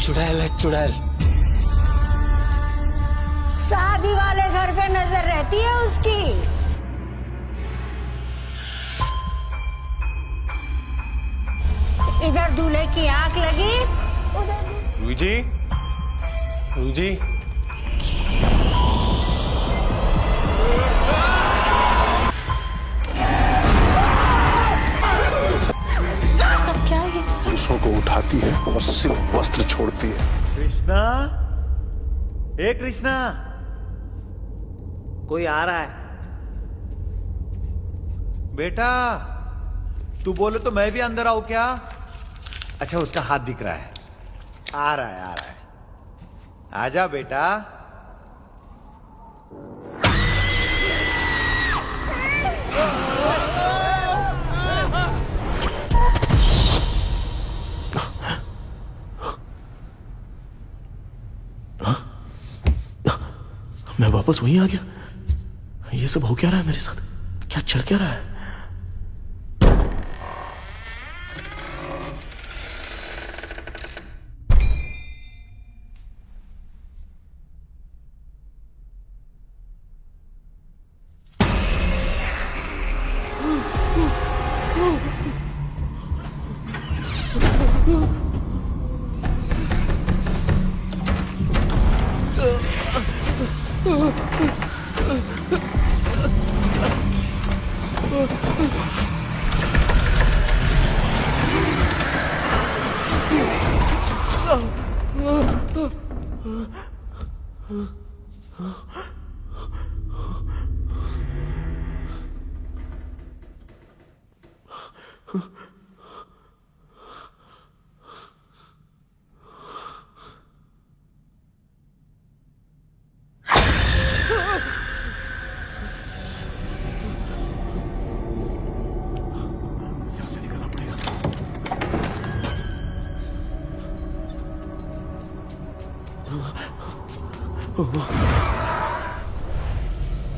चुड़ैल है चुड़ैल। शादी वाले घर पे नजर रहती है उसकी। इधर दूल्हे की आंख लगी, उधर रूही जी, रूही जी। क्या ये पुरुषों को उठाती है और सिर्फ वस्त्र छोड़ती है। कृष्णा, हे कृष्णा, कोई आ रहा है। बेटा, तू बोले तो मैं भी अंदर आऊं क्या? अच्छा, उसका हाथ दिख रहा है। आ रहा है, आ रहा है। आजा बेटा। मैं वापस वहीं आ गया। ये सब हो क्या रहा है मेरे साथ? क्या चल क्या रहा है?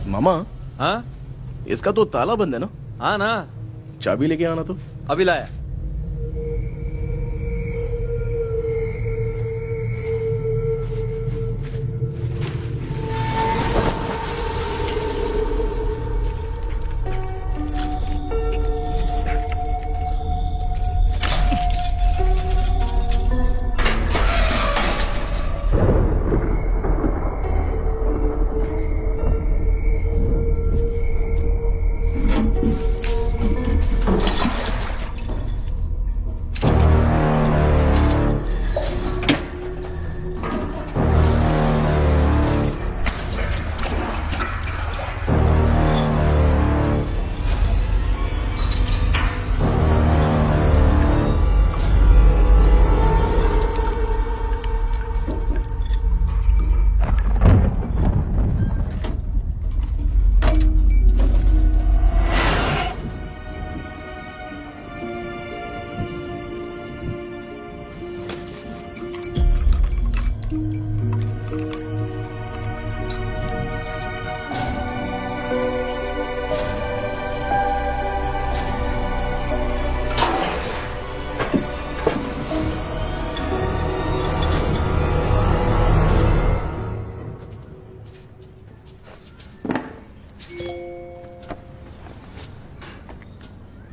मामा, हाँ इसका तो ताला बंद है ना? हाँ ना, चाबी लेके आना तो। अभी लाया।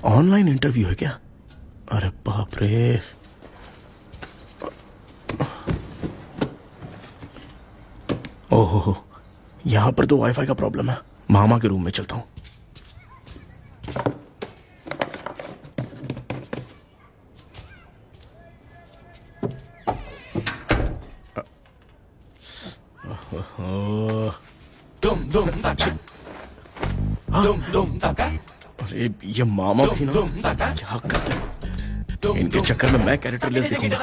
ऑनलाइन इंटरव्यू है क्या? अरे बाप रे। ओहो, यहां पर तो वाईफाई का प्रॉब्लम है। मामा के रूम में चलता हूं। अरे ये मामा भी ना, क्या करते हैं इनके चक्कर में मैं कैरेक्टरलेस दिखूंगा।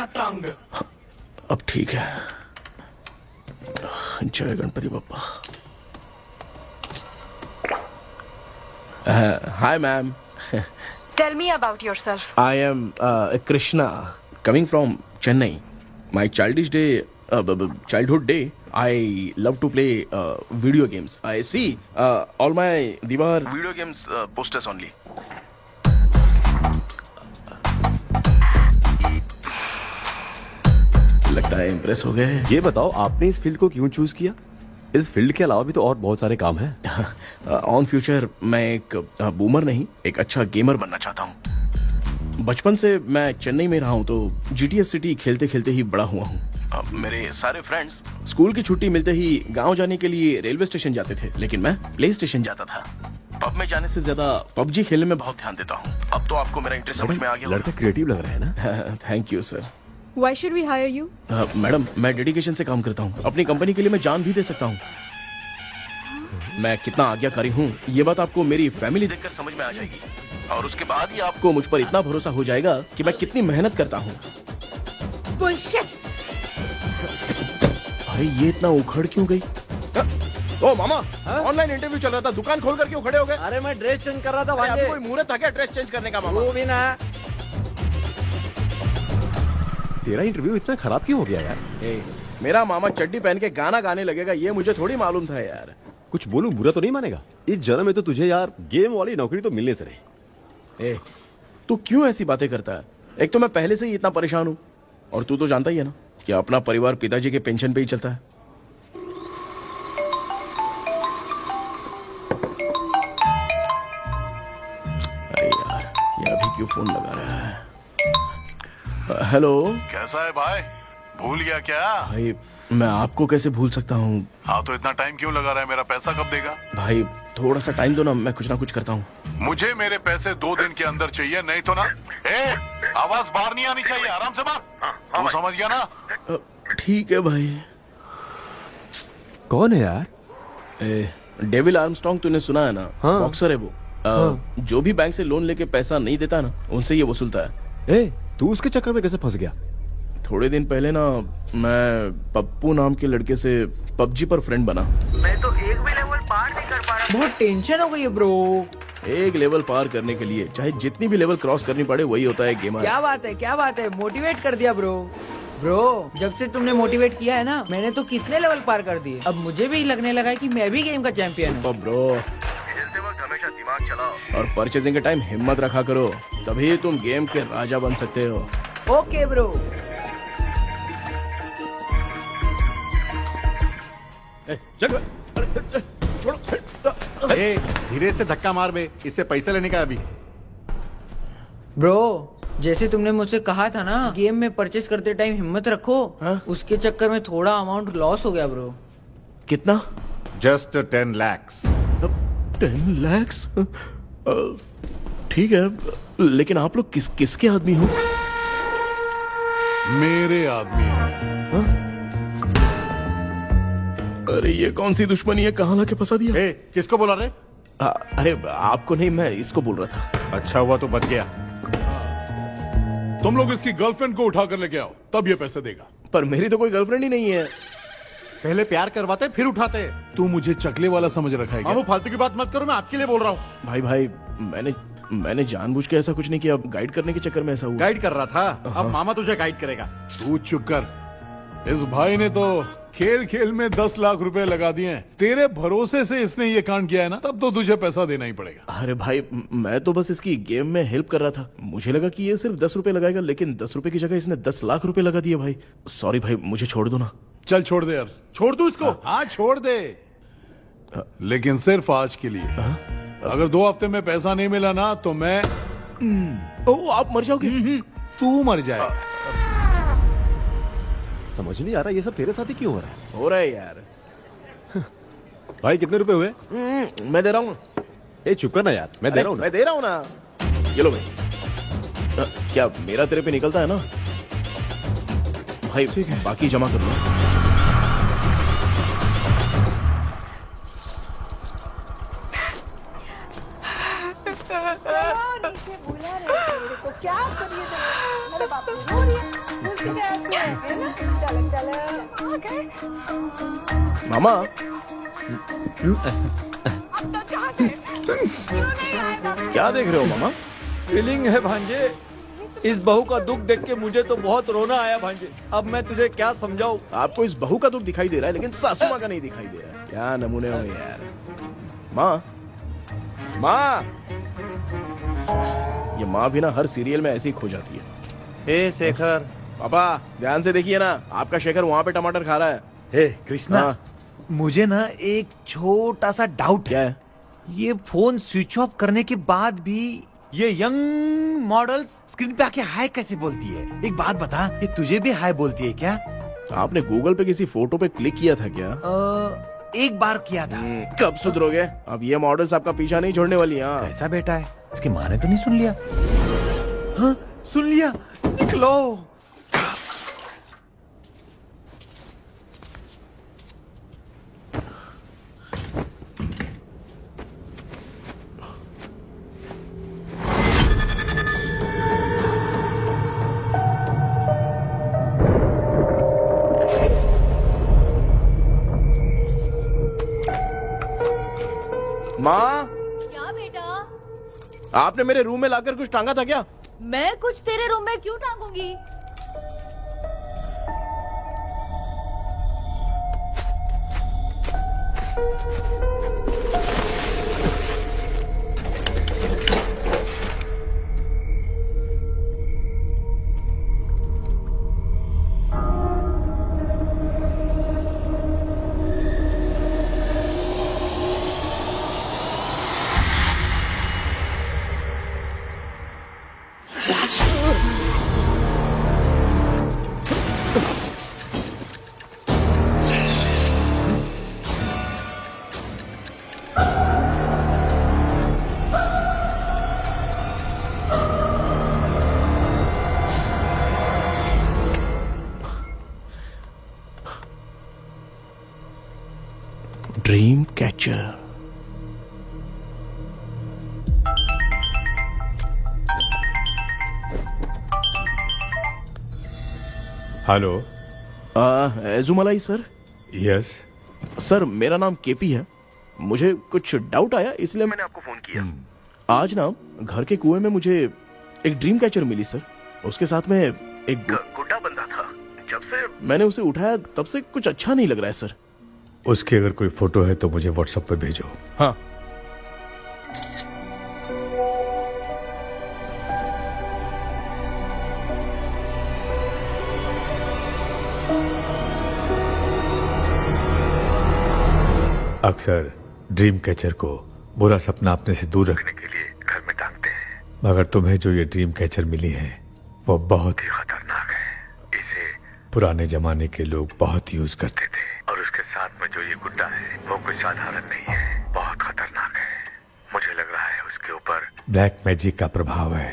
अब ठीक है। जय Ganpati Bappa. Hi ma'am. Tell me about yourself. I am Krishna, coming from Chennai. My childhood day, I love to play video games. I see all my Diwar video games posters only. लगता है impress हो गए। ये बताओ आपने इस field को क्यों चूज किया? इस फील्ड के अलावा भी तो और बहुत सारे काम हैं। ऑन फ्यूचर मैं एक बूमर नहीं, एक अच्छा गेमर बनना चाहता हूँ। बचपन से मैं चेन्नई में रहा हूँ तो जीटीएस सिटी खेलते खेलते ही बड़ा हुआ हूँ। मेरे सारे फ्रेंड्स स्कूल की छुट्टी मिलते ही गांव जाने के लिए रेलवे स्टेशन जाते थे, लेकिन मैं प्ले स्टेशन जाता था। पब में जाने से ज्यादा पबजी खेलने में बहुत ध्यान देता हूँ। अब तो आपको मेरा इंटरेस्ट समझ में आ गया। लड़का क्रिएटिव लग रहा है ना। Thank you sir. Why should we hire you? Madam मैं डेडिकेशन से काम करता हूँ, अपनी कंपनी के लिए मैं जान भी दे सकता हूँ। मैं कितना आज्ञाकारी हूँ ये बात आपको मेरी फैमिली देखकर समझ में आ जाएगी, और उसके बाद ही आपको मुझ पर इतना भरोसा हो जाएगा कि मैं कितनी मेहनत करता हूँ। Bullshit! अरे ये इतना उखड़ क्यों गई? ओ मामा, ऑनलाइन इंटरव्यू चल रहा था, दुकान खोल कर क्यों खड़े हो गए? अरे मैं ड्रेस चेंज कर रहा था अरे भांजे। आपको कोई मुहूर्त था क्या ड्रेस चेंज करने का मामा? वो भी ना। तेरा इंटरव्यू इतना खराब क्यों हो गया यार? मेरा मामा चड्डी पहन के गाना गाने लगेगा ये मुझे थोड़ी मालूम था यार। कुछ बोलूं बुरा तो नहीं मानेगा? इस जन्म में तो तुझे यार गेम वाली नौकरी तो मिलने से रही। तू क्यों ऐसी बातें करता है? एक तो मैं पहले से ही इतना परेशान हूँ, और तू तो जानता ही है ना कि अपना परिवार पिताजी के पेंशन पे ही चलता है। अरे यार ये अभी क्यों फोन लगा रहा है? हेलो कैसा है भाई? भूल गया क्या? भाई मैं आपको कैसे भूल सकता हूँ? हाँ तो इतना टाइम क्यों लगा रहा है? मेरा पैसा कब देगा? भाई थोड़ा सा टाइम दो ना, मैं कुछ ना कुछ करता हूँ। मुझे मेरे पैसे 2 दिन के अंदर चाहिए, नहीं तो ना आवाज बाहर नहीं आनी चाहिए। आराम से बात, तू समझ गया ना? ठीक है भाई। कौन है यार? डेविल आर्मस्ट्रॉन्ग तूने सुना है ना? हाँ। बॉक्सर है वो। जो भी बैंक से लोन लेके पैसा नहीं देता ना उनसे ये वसूलता है। तू उसके चक्कर में कैसे फंस गया? थोड़े दिन पहले ना मैं पप्पू नाम के लड़के से पबजी पर फ्रेंड बना। मैं तो एक भी लेवल पार नहीं कर पा रहा। बहुत टेंशन हो गई है ब्रो। एक लेवल पार करने के लिए चाहे जितनी भी लेवल क्रॉस करनी पड़े वही होता है गेमर। क्या बात है, क्या बात है, मोटिवेट कर दिया ब्रो। ब्रो जब से तुमने मोटिवेट किया है ना, मैंने तो कितने लेवल पार कर दिए। अब मुझे भी लगने लगा है कि मैं भी गेम का चैंपियन हूँ। ब्रो हमेशा दिमाग चलाओ और परचेजिंग के टाइम हिम्मत रखा करो, तभी तुम गेम के राजा बन सकते हो। Okay bro. धीरे से धक्का मार बे, इससे पैसा लेने का अभी। ब्रो जैसे तुमने मुझसे कहा था ना गेम में परचेस करते टाइम हिम्मत रखो, उसके चक्कर में थोड़ा अमाउंट लॉस हो गया ब्रो। कितना? Just 10 lakhs। 10 lakhs? ठीक है, लेकिन आप लोग किसके आदमी हो? मेरे आदमी है। अरे ये कौन सी दुश्मनी है, कहाँ लाके फंसा दिया? किसको बोला रे? अरे आपको नहीं, मैं इसको बोल रहा था। अच्छा हुआ तो बच गया। तुम लोग इसकी गर्लफ्रेंड को उठा कर लेके आओ, तब ये पैसे देगा। पर मेरी तो कोई गर्लफ्रेंड ही नहीं है। पहले प्यार करवाते फिर उठाते। तू मुझे चकले वाला समझ रखा है क्या? वो फालतू की बात मत करो, मैं आपके लिए बोल रहा हूँ। भाई मैंने जानबूझ के ऐसा कुछ नहीं किया, गाइड करने के चक्कर में ऐसा हुआ। गाइड कर रहा था, अब मामा तुझे गाइड करेगा। तू चुप कर। इस भाई ने तो खेल खेल में 10 लाख रुपए लगा दिए हैं। तेरे भरोसे से इसने ये कांड किया है ना, तब तो तुझे पैसा देना ही पड़ेगा। अरे भाई मैं तो बस इसकी गेम में हेल्प कर रहा था, मुझे लगा कि ये सिर्फ 10 रुपए लगाएगा, लेकिन 10 रुपए की जगह इसने 10 लाख रुपए लगा दिए। भाई सॉरी भाई, मुझे छोड़ दो ना। चल छोड़ दे यार। छोड़ दू इसको? हाँ छोड़ दे, लेकिन सिर्फ आज के लिए। अगर 2 हफ्ते में पैसा नहीं मिला ना तो मैं ओ आप मर जाओगे। तू मर जाए। समझ नहीं आ रहा ये सब तेरे साथ ही क्यों हो रहा है? हो रहा है यार। भाई कितने रुपए हुए? मैं दे रहा हूँ। चुप कर ना यार, मैं दे रहा हूँ ना। मैं दे रहा हूँ ना। ये लो भाई। क्या मेरा तेरे पे निकलता है ना भाई? ठीक है, बाकी जमा कर लो। क्या करिए मेरे बाप रो रही है। मामा क्या देख रहे हो मामा? फीलिंग है भांजे, इस बहू का दुख देख के मुझे तो बहुत रोना आया भांजे। अब मैं तुझे क्या समझाऊं? आपको इस बहू का दुख दिखाई दे रहा है, लेकिन सासू माँ का नहीं दिखाई दे रहा है। क्या नमूने हो यार। माँ माँ, ये माँ भी ना हर सीरियल में ऐसी ही खो जाती है। हे शेखर, पापा ध्यान से देखिए ना, आपका शेखर वहाँ पे टमाटर खा रहा है। हे कृष्णा, हाँ। मुझे ना एक छोटा सा डाउट क्या है? ये फोन स्विच ऑफ करने के बाद भी ये यंग मॉडल्स स्क्रीन पे आके हाय कैसे बोलती है? एक बात बता, ये तुझे भी हाय बोलती है क्या? आपने गूगल पे किसी फोटो पे क्लिक किया था क्या? एक बार किया था। कब सुधरोगे? अब ये मॉडल्स आपका पीछा नहीं छोड़ने वाली। हाँ, कैसा बेटा है? इसकी माँ ने तो नहीं सुन लिया? हाँ, सुन लिया। निकलो। माँ, क्या बेटा? आपने मेरे रूम में लाकर कुछ टांगा था क्या? मैं कुछ तेरे रूम में क्यों टांगूंगी? Dream catcher. Hello. Ezhumalai sir? Yes. Sir मेरा नाम केपी है। मुझे कुछ डाउट आया इसलिए मैंने आपको फोन किया। आज ना घर के कुएं में मुझे एक ड्रीम कैचर मिली सर। उसके साथ में एक गुड्डा बंदा था। जब से मैंने उसे उठाया तब से कुछ अच्छा नहीं लग रहा है सर। उसकी अगर कोई फोटो है तो मुझे व्हाट्सएप पे भेजो। हाँ। अक्सर ड्रीम कैचर को बुरा सपना अपने से दूर रखने के लिए घर में टांगते हैं, मगर तुम्हें जो ये ड्रीम कैचर मिली है वो बहुत ही खतरनाक है। इसे पुराने जमाने के लोग बहुत यूज करते थे और उसके साथ में जो ये गुड्डा है वो कोई साधारण नहीं है, बहुत खतरनाक है। मुझे लग रहा है उसके ऊपर ब्लैक मैजिक का प्रभाव है,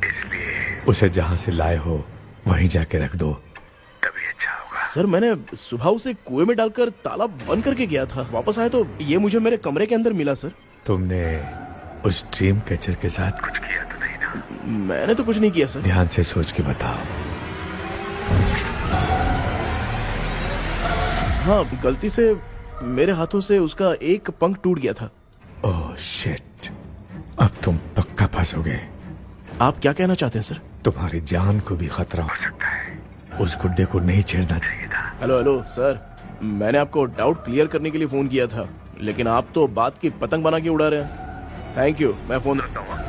इसलिए उसे जहाँ से लाए हो वहीं जाके रख दो, तभी अच्छा होगा। सर मैंने सुबह उसे कुएं में डालकर ताला बंद करके गया था। वापस आया तो ये मुझे मेरे कमरे के अंदर मिला सर। तुमने उस ड्रीम कैचर के साथ कुछ किया तो नहीं ना? मैंने तो कुछ नहीं किया सर। ध्यान से सोच के बताओ। हाँ, गलती से मेरे हाथों से उसका एक पंख टूट गया था। ओह शिट, अब तुम पक्का फंसोगे। आप क्या कहना चाहते हैं सर? तुम्हारी जान को भी खतरा हो सकता है। उस गुड्डे को नहीं छेड़ना चाहिए था। हेलो हेलो सर, मैंने आपको डाउट क्लियर करने के लिए फोन किया था, लेकिन आप तो बात की पतंग बना के उड़ा रहे हैं। थैंक यू, मैं फोन रखता हूँ।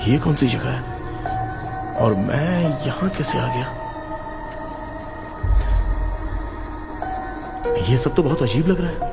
ये कौन सी जगह है और मैं यहां कैसे आ गया? ये सब तो बहुत अजीब लग रहा है।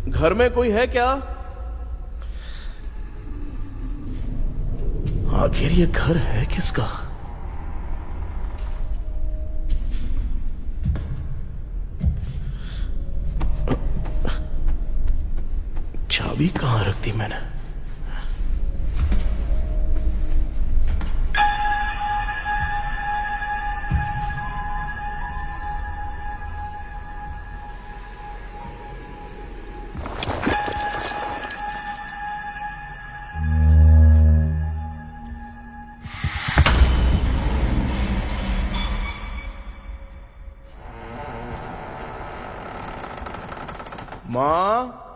घर में कोई है क्या? आखिर ये घर है किसका? चाबी कहां रख दी मैंने? माँ।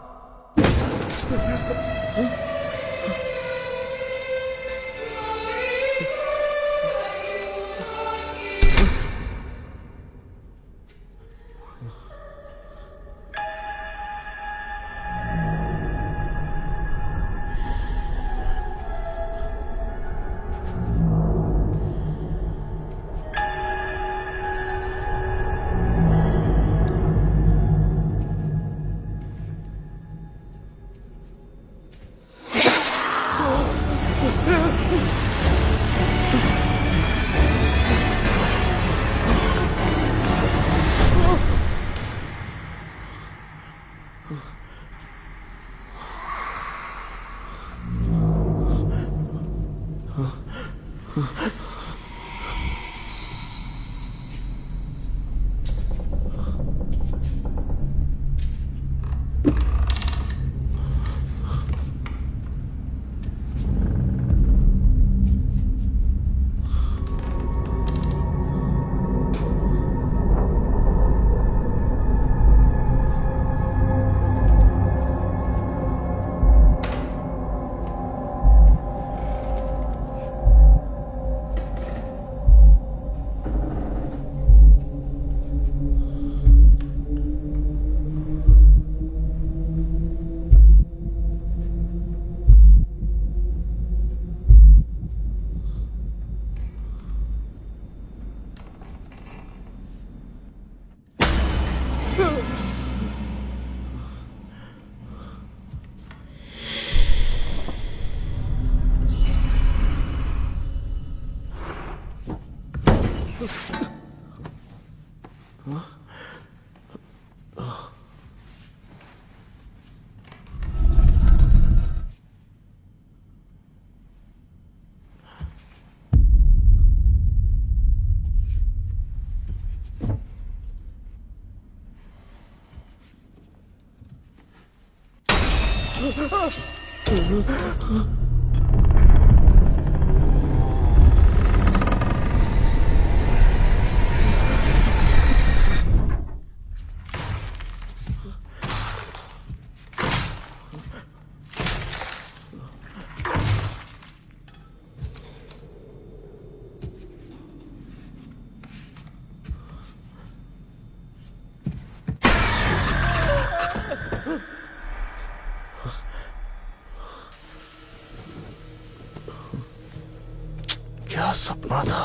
क्या सपना था?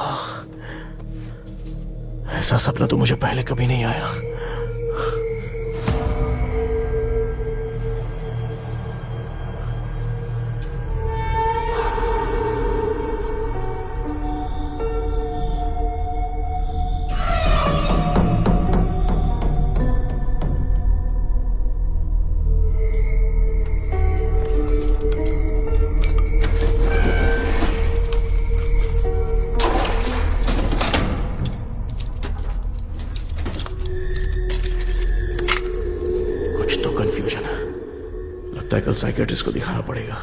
ऐसा सपना तो मुझे पहले कभी नहीं आया। कल साइकियाट्रिस्ट को दिखाना पड़ेगा।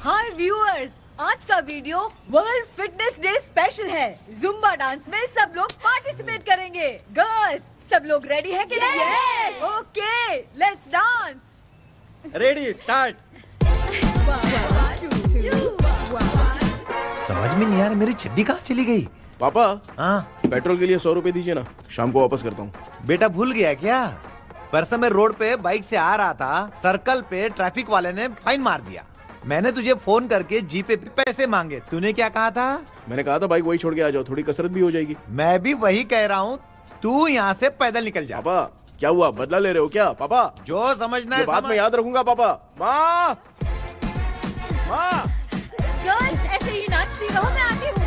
हाय व्यूअर्स, आज का video world fitness day special है। जुम्बा डांस में सब लोग पार्टिसिपेट करेंगे। गर्ल्स, सब लोग रेडी है कि नहीं? Yes. Okay, let's dance. Ready, start. समझ में नहीं आ रहा मेरी चड्डी कहाँ चली गई? पापा, हाँ पेट्रोल के लिए 100 रुपए दीजिए ना, शाम को वापस करता हूँ। बेटा भूल गया क्या? परसों मैं रोड पे बाइक से आ रहा था, सर्कल पे ट्रैफिक वाले ने फाइन मार दिया। मैंने तुझे फोन करके जीपे पे पैसे मांगे, तूने क्या कहा था? मैंने कहा था बाइक वही छोड़ के आ जाओ, थोड़ी कसरत भी हो जाएगी। मैं भी वही कह रहा हूँ, तू यहाँ से पैदल निकल जा। पापा क्या हुआ, बदला ले रहे हो क्या? पापा जो समझना है बात में याद रखूंगा। पापा, माँ माँ, गर्ल्स ऐसे ही नाचती रहो, मैं आती हूँ।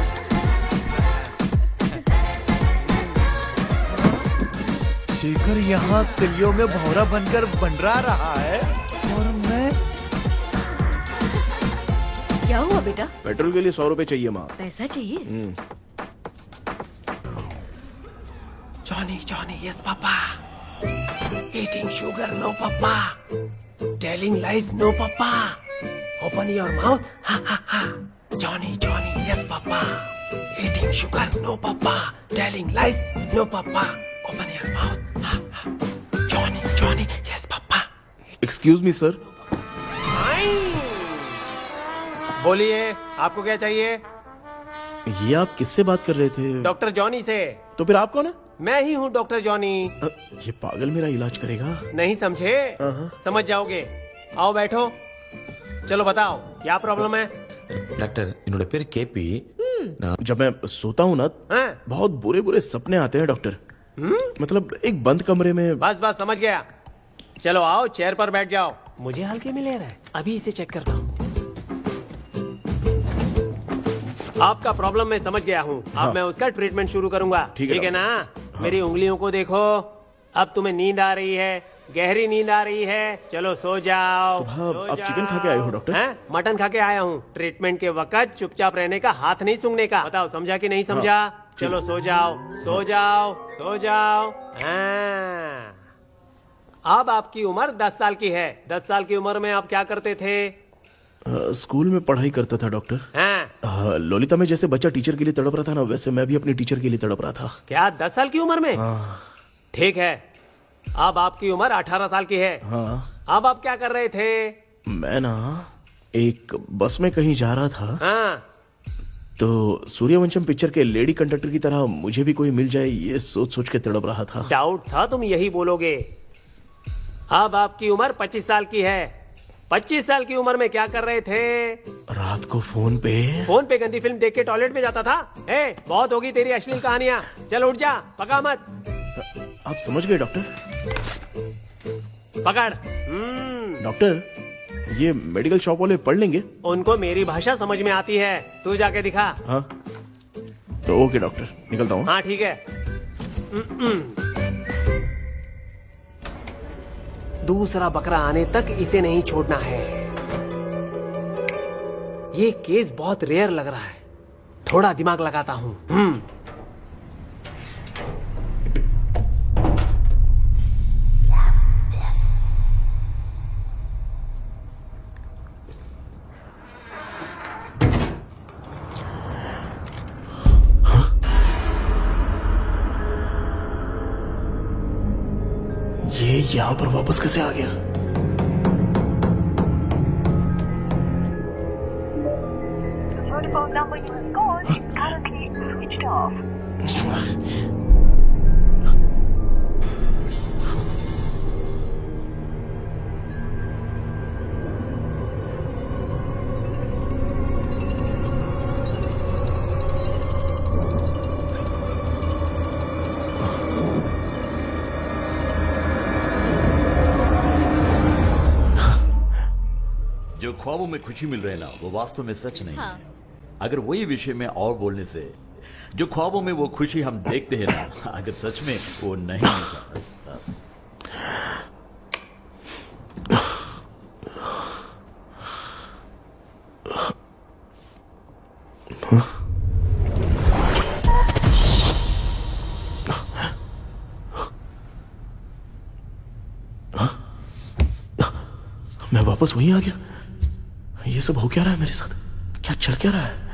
शेखर यहाँ कलियों में भौरा बनकर बंडरा रहा है और मैं। क्या हुआ बेटा? पेट्रोल के लिए 100 रुपए चाहिए माँ। पैसा चाहिए? Johnny, Johnny, yes, Papa. Eating sugar, no, Papa. Telling lies, no, Papa. Open your mouth, ha, ha, ha. Johnny, Johnny, yes, Papa. Eating sugar, no, Papa. Telling lies, no, Papa. Open your mouth, ha, ha. Johnny, Johnny, yes, Papa. Excuse me sir. बोलिए, आपको क्या चाहिए? ये आप किससे बात कर रहे थे? डॉक्टर जॉनी से। तो फिर आप कौन है? मैं ही हूँ डॉक्टर जॉनी। ये पागल मेरा इलाज करेगा? नहीं समझे? समझ जाओगे। आओ बैठो। चलो बताओ क्या प्रॉब्लम है? டாக்டர் என்னோட பேர் கேபி जब मैं सोता हूँ ना बहुत बुरे बुरे सपने आते हैं डॉक्टर। मतलब एक बंद कमरे में। बस बस समझ गया। चलो आओ चेयर पर बैठ जाओ। मुझे हल्के में ले रहा है, अभी इसे चेक करता हूँ। आपका प्रॉब्लम मैं समझ गया हूँ। अब मैं उसका ट्रीटमेंट शुरू करूंगा। ठीक है ना? मेरी उंगलियों को देखो। अब तुम्हें नींद आ रही है, गहरी नींद आ रही है। चलो सो जाओ। सुबह आप चिकन खा के आए हो डॉक्टर? मटन खा के आया हूँ। ट्रीटमेंट के वक्त चुपचाप रहने का, हाथ नहीं सूंघने का। बताओ समझा कि नहीं समझा? चलो सो जाओ, सो जाओ, सो जाओ। अब आपकी उम्र 10 साल की है। 10 साल की उम्र में आप क्या करते थे? स्कूल में पढ़ाई करता था डॉक्टर। ललिता में जैसे बच्चा टीचर के लिए तड़प रहा था ना, वैसे मैं भी अपने टीचर के लिए तड़प रहा था। क्या 10 साल की उम्र में? ठीक है, अब आपकी उम्र 18 साल की है। अब आप क्या कर रहे थे? मैं ना एक बस में कहीं जा रहा था। तो सूर्यवंशम पिक्चर के लेडी कंडक्टर की तरह मुझे भी कोई मिल जाए, ये सोच सोच के तड़प रहा था। डाउट था तुम यही बोलोगे। अब आपकी उम्र 25 साल की है। 25 साल की उम्र में क्या कर रहे थे? रात को फोन पे गंदी फिल्म देख के टॉयलेट में जाता था। बहुत होगी तेरी अश्लील कहानियां। चल उठ जा, पका मत। आप समझ गए डॉक्टर? पकड़। डॉक्टर ये मेडिकल शॉप वाले पढ़ लेंगे? उनको मेरी भाषा समझ में आती है, तू जाके दिखा। हाँ तो ओके डॉक्टर, निकलता हूँ। हाँ ठीक है। दूसरा बकरा आने तक इसे नहीं छोड़ना है। ये केस बहुत रेयर लग रहा है, थोड़ा दिमाग लगाता हूँ। ये यहाँ पर वापस कैसे आ गया? जो ख्वाबों में खुशी मिल रही है ना, वो वास्तव में सच नहीं है। अगर वही विषय में और बोलने से, जो ख्वाबों में वो खुशी हम देखते हैं ना, अगर सच में वो नहीं मिलता। मैं वापस वहीं आ गया। ये सब हो क्या रहा है मेरे साथ? क्या चल क्या रहा है?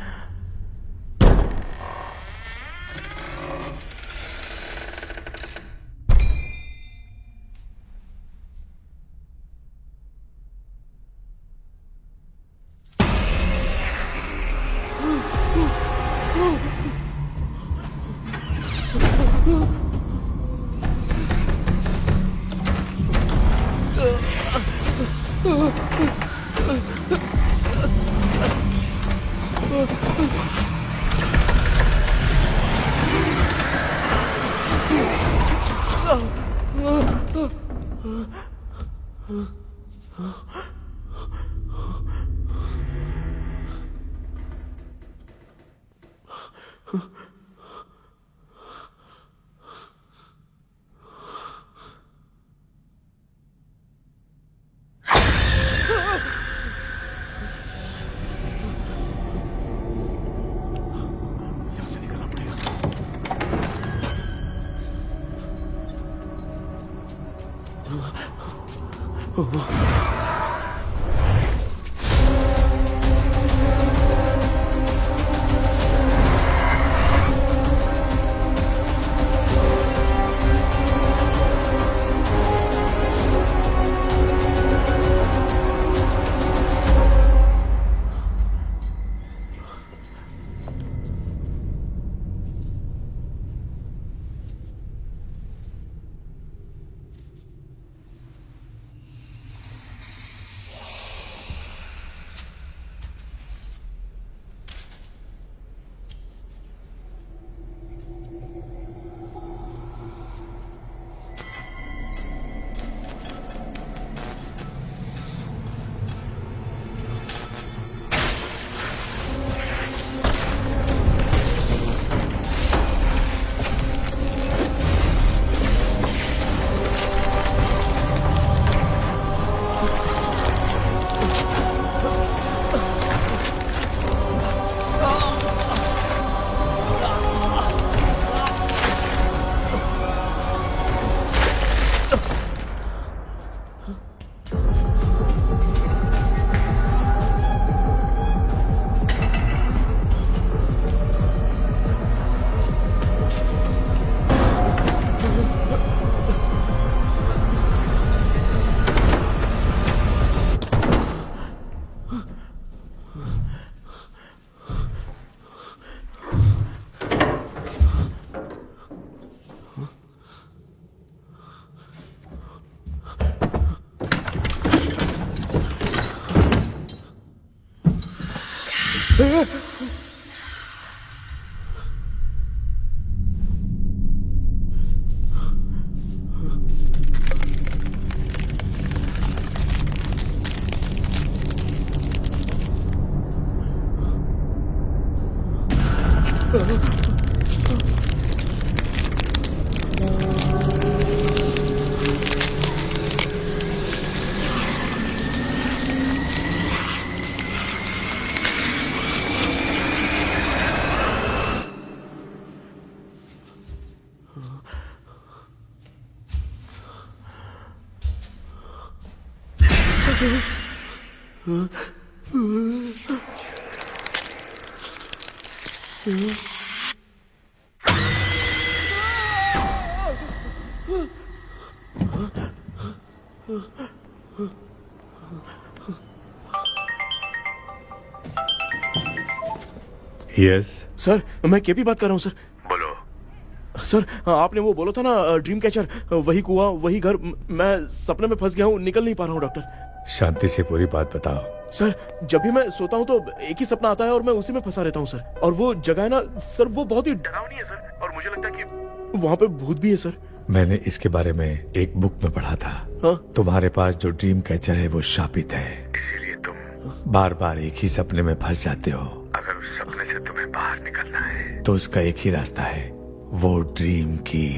यस सर, मैं केपी बात कर रहा हूँ सर। बोलो सर, आपने वो बोला था ना ड्रीम कैचर, वही कुआं वही घर, मैं सपने में फंस गया हूँ, निकल नहीं पा रहा हूँ डॉक्टर। शांति से पूरी बात बताओ। सर, जब भी मैं सोता हूँ तो एक ही सपना आता है और मैं उसी में फंसा रहता हूँ सर। और वो जगह है ना सर, वो बहुत ही डरावनी है सर, और मुझे लगता है कि वहाँ पे भूत भी है सर। मैंने इसके बारे में एक बुक में पढ़ा था। हाँ? तुम्हारे पास जो ड्रीम कैचर है वो शापित है, इसीलिए तुम बार बार एक ही सपने में फंस जाते हो। अगर उस सपने से तुम्हें बाहर निकलना है तो उसका एक ही रास्ता है, वो ड्रीम की,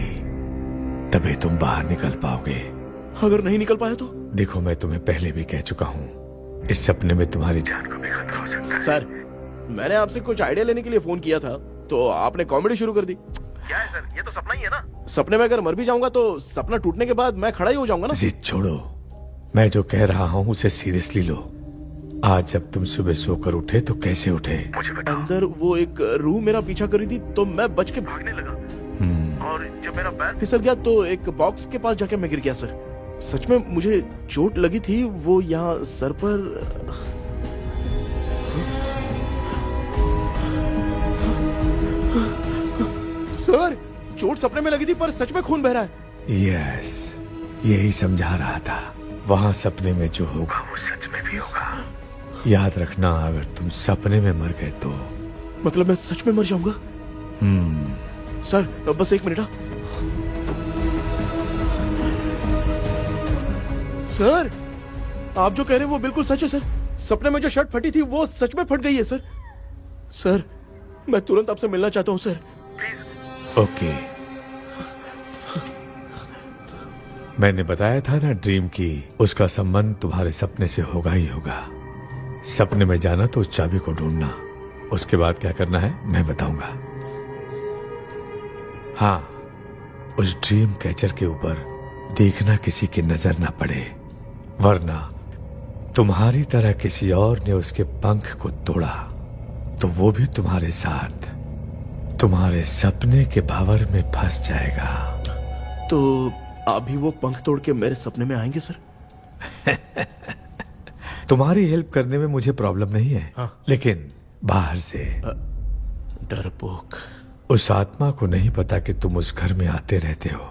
तभी तुम बाहर निकल पाओगे। अगर नहीं निकल पाया तो? देखो, मैं तुम्हें पहले भी कह चुका हूँ, इस सपने में तुम्हारी जान को भी खतरा हो सकता है। सर, मैंने आपसे कुछ आइडिया लेने के लिए फोन किया था तो आपने कॉमेडी शुरू कर दी। क्या है सर, ये तो सपना ही है ना। सपने में अगर मर भी जाऊंगा तो सपना टूटने के बाद मैं खड़ा ही हो जाऊंगा ना। जिद छोड़ो, मैं जो कह रहा हूँ उसे सीरियसली लो। आज जब तुम सुबह सोकर उठे तो कैसे उठे मुझे बताओ। अंदर वो एक रूह मेरा पीछा कर रही थी तो मैं बच के भागने लगा, और जब मेरा पैर फिसल गया तो एक बॉक्स के पास जाके मैं गिर गया सर। सच में मुझे चोट लगी थी, वो यहाँ सर पर। सर, चोट सपने में लगी थी पर सच में खून बह रहा है। यस, यही समझा रहा था। वहाँ सपने में जो होगा वो सच में भी होगा। याद रखना, अगर तुम सपने में मर गए तो मतलब मैं सच में मर जाऊंगा। सर, बस एक मिनट। सर, आप जो कह रहे हैं वो बिल्कुल सच है सर। सपने में जो शर्ट फटी थी वो सच में फट गई है सर। सर, मैं तुरंत आपसे मिलना चाहता हूँ सर। ओके, मैंने बताया था ना ड्रीम की, उसका संबंध तुम्हारे सपने से होगा ही होगा। सपने में जाना तो उस चाबी को ढूंढना, उसके बाद क्या करना है मैं बताऊंगा। हाँ, उस ड्रीम कैचर के ऊपर देखना किसी की नजर ना पड़े, वरना तुम्हारी तरह किसी और ने उसके पंख को तोड़ा तो वो भी तुम्हारे साथ तुम्हारे सपने के भंवर में फंस जाएगा। तो अभी वो पंख तोड़ के मेरे सपने में आएंगे सर? तुम्हारी हेल्प करने में मुझे प्रॉब्लम नहीं है। हाँ। लेकिन बाहर से डरपोक, उस आत्मा को नहीं पता कि तुम उस घर में आते रहते हो,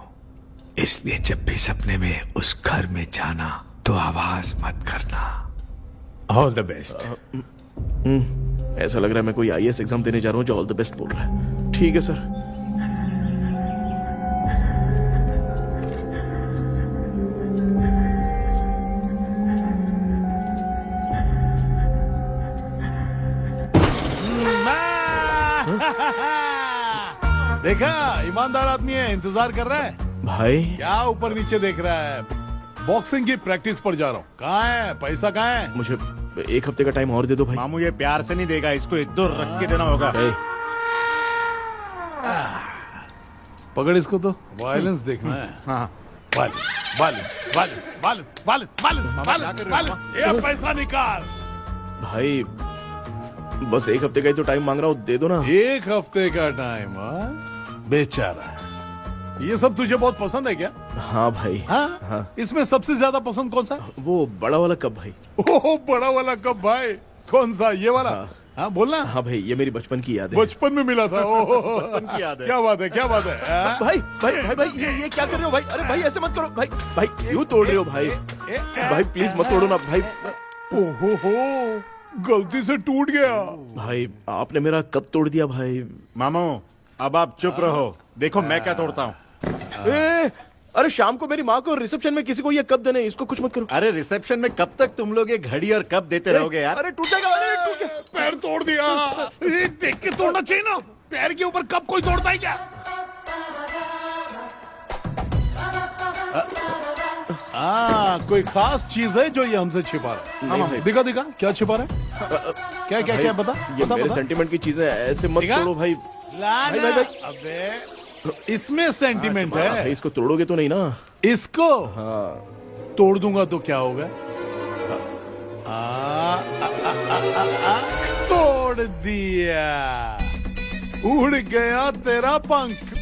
इसलिए जब भी सपने में उस घर में जाना तो आवाज मत करना। All the best. ऐसा लग रहा है मैं कोई आईएएस एग्जाम देने जा रहा हूँ जो ऑल द बेस्ट बोल रहा है। ठीक है सर। देखा, ईमानदार आदमी है, इंतजार कर रहा है। भाई क्या ऊपर नीचे देख रहा है? बॉक्सिंग की प्रैक्टिस पर जा रहा हूँ। कहाँ है पैसा, कहाँ है? मुझे एक हफ्ते का टाइम और दे दो भाई। मामू ये प्यार से नहीं देगा, इसको इधर रख के देना होगा। पकड़ इसको, तो वायलेंस देखना है। हाँ, violence violence violence violence violence violence violence. ये पैसा निकाल भाई, बस एक हफ्ते का ही तो टाइम मांग रहा हूँ, दे दो ना। एक हफ्ते का टाइम? बेचारा, ये सब तुझे बहुत पसंद है क्या? हाँ भाई। हाँ? इसमें सबसे ज्यादा पसंद कौन सा? वो बड़ा वाला कप भाई। ओह, बड़ा वाला कप भाई। कौन सा, ये वाला? हाँ बोलना। हाँ भाई, ये मेरी बचपन की याद है। बचपन में मिला था। ओह, बचपन की याद है। क्या बात है, क्या बात है। भाई भाई भाई भाई, ये क्या कर रहे हो भाई? अरे भाई ऐसे मत करो भाई। भाई क्यों तोड़ रहे हो भाई? भाई प्लीज मत तोड़ो ना भाई। ओहो, गलती से टूट गया। भाई आपने मेरा कब तोड़ दिया भाई? मामू अब आप चुप रहो, देखो मैं क्या तोड़ता हूँ। अरे शाम को मेरी माँ को रिसेप्शन में किसी को ये कप देने, इसको कुछ मत करो। अरे रिसेप्शन में कब तक तुम लोग ये घड़ी और कप देते रहोगे यार? अरे टूट जाएगा, अरे टूट गया। पैर तोड़ दिया। ये देख के तोड़ना चाहिए ना, पैर के ऊपर कब कोई तोड़ता है क्या? कोई खास चीज है जो ये हमसे छिपा रहा है? दिखा दिखा क्या छिपा रहा है? क्या क्या क्या बता? ये बता, मेरे बता। सेंटीमेंट की चीजें ऐसे मत दिखा? तोड़ो भाई। लाना। भाई, भाई, अबे इसमें सेंटीमेंट है। भाई इसको तोड़ोगे तो नहीं ना? इसको हाँ तोड़ दूंगा तो क्या होगा? तोड़ दिया, उड़ गया तेरा पंख।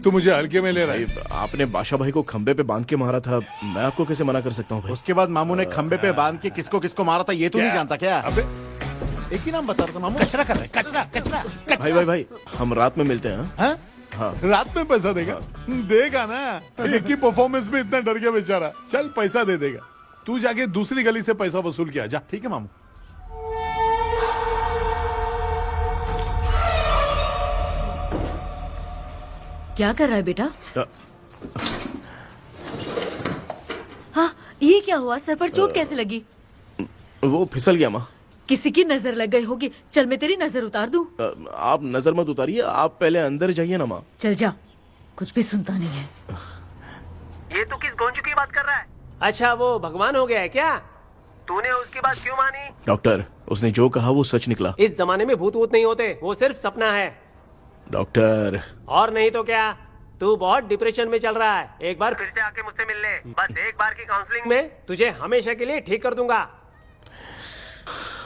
तू मुझे हल्के में ले रहा है। आपने बादशाह भाई को खंबे पे बांध के मारा था, मैं आपको कैसे मना कर सकता हूँ भाई? उसके बाद मामू ने खंबे पे बांध के किसको किसको मारा था ये तो नहीं जानता क्या? अबे एक ही नाम बता रहा था मामू। कचरा कर रहा है, कचरा कचरा कचरा। भाई भाई भाई हम रात में मिलते हैं। हाँ? हाँ रात में पैसा देगा? देगा ना, एक ही परफॉर्मेंस में इतना डर गया बेचारा। चल पैसा दे देगा, तू जाके दूसरी गली से पैसा वसूल किया जा। ठीक है मामू। क्या कर रहा है बेटा? हाँ, ये क्या हुआ? सर पर चोट कैसे लगी? वो फिसल गया माँ। किसी की नजर लग गई होगी। चल मैं तेरी नजर उतार दूं। आप नजर मत उतारिए, आप पहले अंदर जाइए ना माँ। चल जा, कुछ भी सुनता नहीं है। ये तू किस गोंजू की बात कर रहा है? अच्छा वो भगवान हो गया है क्या? तूने उसकी बात क्यों मानी? डॉक्टर उसने जो कहा वो सच निकला। इस जमाने में भूत वूत नहीं होते, वो सिर्फ सपना है। डॉक्टर और नहीं तो क्या, तू बहुत डिप्रेशन में चल रहा है। एक बार फिर से आके मुझसे मिल ले, बस एक बार की काउंसलिंग में तुझे हमेशा के लिए ठीक कर दूंगा।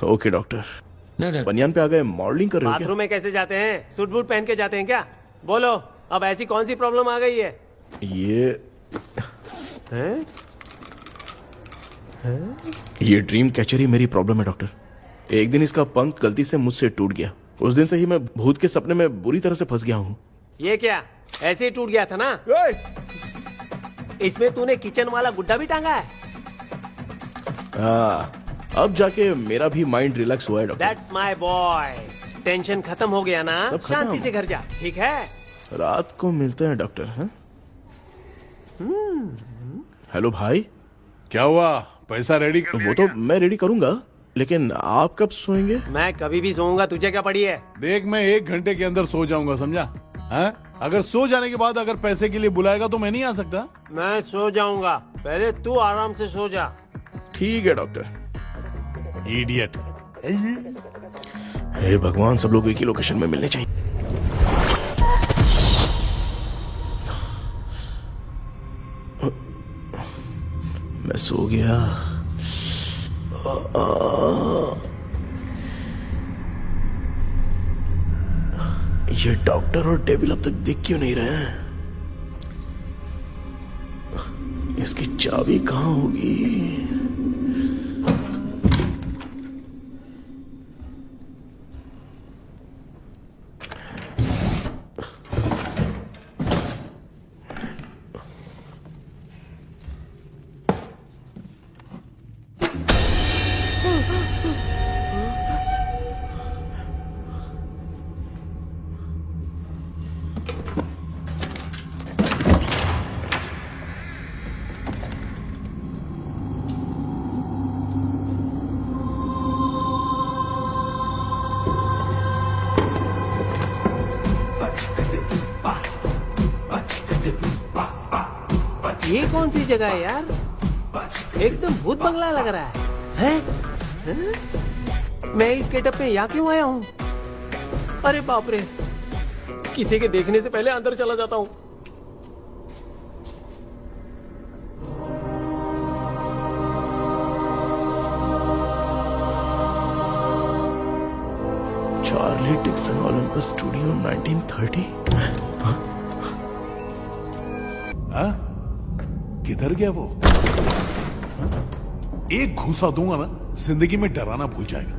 Okay doctor. बनियान पे आ गए, मॉडलिंग कर रहे हो क्या? बाथरूम में कैसे जाते हैं? सूट बूट पहन के जाते हैं क्या? बोलो अब ऐसी कौन सी प्रॉब्लम आ गई है? ये ड्रीम कैचर ही मेरी प्रॉब्लम है डॉक्टर। एक दिन इसका पंख गलती से मुझसे टूट गया, उस दिन से ही मैं भूत के सपने में बुरी तरह से फंस गया हूँ। ये क्या ऐसे ही टूट गया था ना? इसमें तूने किचन वाला गुड्डा भी टांगा है? अब जाके मेरा भी माइंड रिलैक्स हुआ है doctor. That's my boy। Tension खत्म हो गया ना? सब खत्म। शांति से घर जा, ठीक है? रात को मिलते हैं डॉक्टर। हाँ? हेलो भाई, क्या हुआ? पैसा रेडी कर वो तो मैं रेडी करूंगा, लेकिन आप कब सोएंगे? मैं कभी भी सोऊंगा, तुझे क्या पड़ी है? देख मैं 1 घंटे के अंदर सो जाऊंगा, समझा? हाँ? अगर सो जाने के बाद अगर पैसे के लिए बुलाएगा तो मैं नहीं आ सकता। मैं सो जाऊंगा, पहले तू आराम से सो जा। ठीक है डॉक्टर। इडियट। हे भगवान, सब लोग एक ही लोकेशन में मिलने चाहिए। मैं सो गया। ये डॉक्टर और डेविल अब तक दिख क्यों नहीं रहे हैं? इसकी चाबी कहाँ होगी? ये कौन सी जगह है यार? एकदम भूत बंगला लग रहा है। हैं? मैं इस गेटअप पे यहाँ क्यों आया हूँ? अरे बाप रे, किसी के देखने से पहले अंदर चला जाता हूँ। Charlie Dixon Olympus studio 1930। हाँ? किधर गया वो? एक घूसा दूंगा ना, जिंदगी में डराना भूल जाएगा।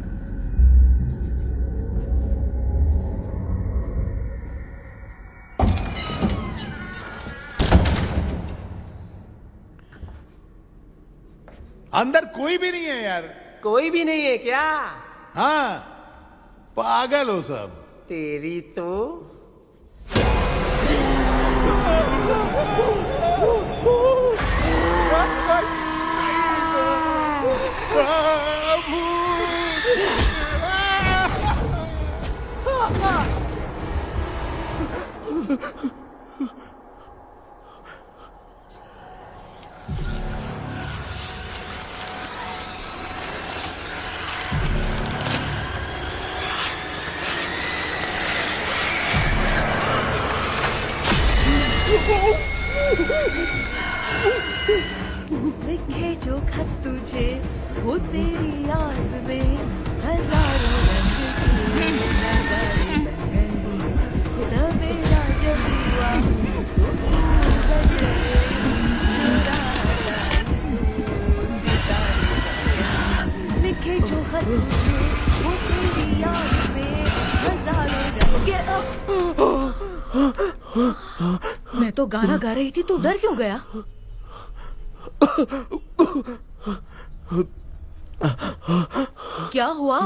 अंदर कोई भी नहीं है यार। कोई भी नहीं है क्या? हाँ, पागल हो सब। तेरी तो लिखे जो खत तुझे वो तेरी याद में हजारों रंग की नजारे बन गई। सवेरा जब हुआ तो बन गए, सितारे। लिखे जो खत तुझे वो तेरी याद में हजारों रंग के। मैं तो गाना गा रही थी, तू डर क्यों गया? क्या हुआ?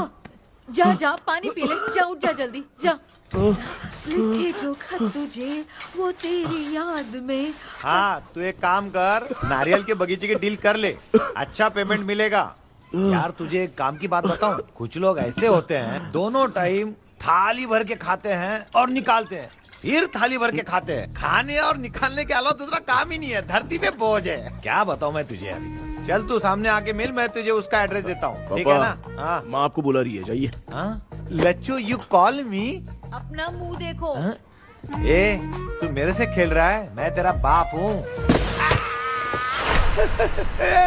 जा जा पानी पी ले, जा उठ जा जल्दी जा। लिखे जो खत तुझे वो तेरी याद में। हाँ, तू एक काम कर, नारियल के बगीचे की डील कर ले, अच्छा पेमेंट मिलेगा। यार तुझे एक काम की बात बताऊं, कुछ लोग ऐसे होते हैं दोनों टाइम थाली भर के खाते हैं और निकालते हैं, फिर थाली भर के खाते हैं। खाने और निकालने के अलावा दूसरा काम ही नहीं है, धरती पे बोझ है। क्या बताऊं मैं तुझे अभी। चल तू सामने आके मिल, मैं तुझे उसका एड्रेस देता हूँ, ठीक है ना? हाँ, माँ आपको बुला रही है, जाइए। हाँ, लच्चू यू कॉल मी। अपना मुंह देखो। ए, तू मेरे से खेल रहा है? मैं तेरा बाप हूँ।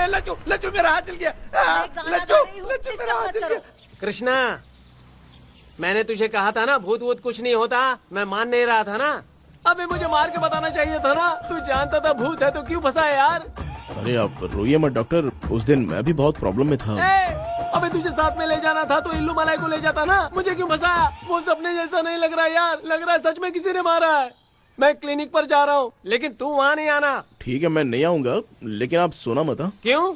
लच्चू लच्चू मेरा हाथ चल गया। लच्चू लच्चू मेरा हाथ चल गया। कृष्णा, मैंने तुझे कहा था ना भूत वूत कुछ नहीं होता, मैं मान नहीं रहा था ना। अबे मुझे मार के बताना चाहिए था ना, तू जानता था भूत है तो क्यों फंसा यार? अरे आप रोइए मत डॉक्टर, उस दिन मैं भी बहुत प्रॉब्लम में था। अबे तुझे साथ में ले जाना था तो इल्लू मलाई को ले जाता ना, मुझे क्यों फंसाया? वो सपने जैसा नहीं लग रहा यार, लग रहा है सच में किसी ने मारा है। मैं क्लिनिक पर जा रहा हूँ, लेकिन तू वहाँ नहीं आना। ठीक है, मैं नहीं आऊंगा, लेकिन आप सोना मत। क्यों?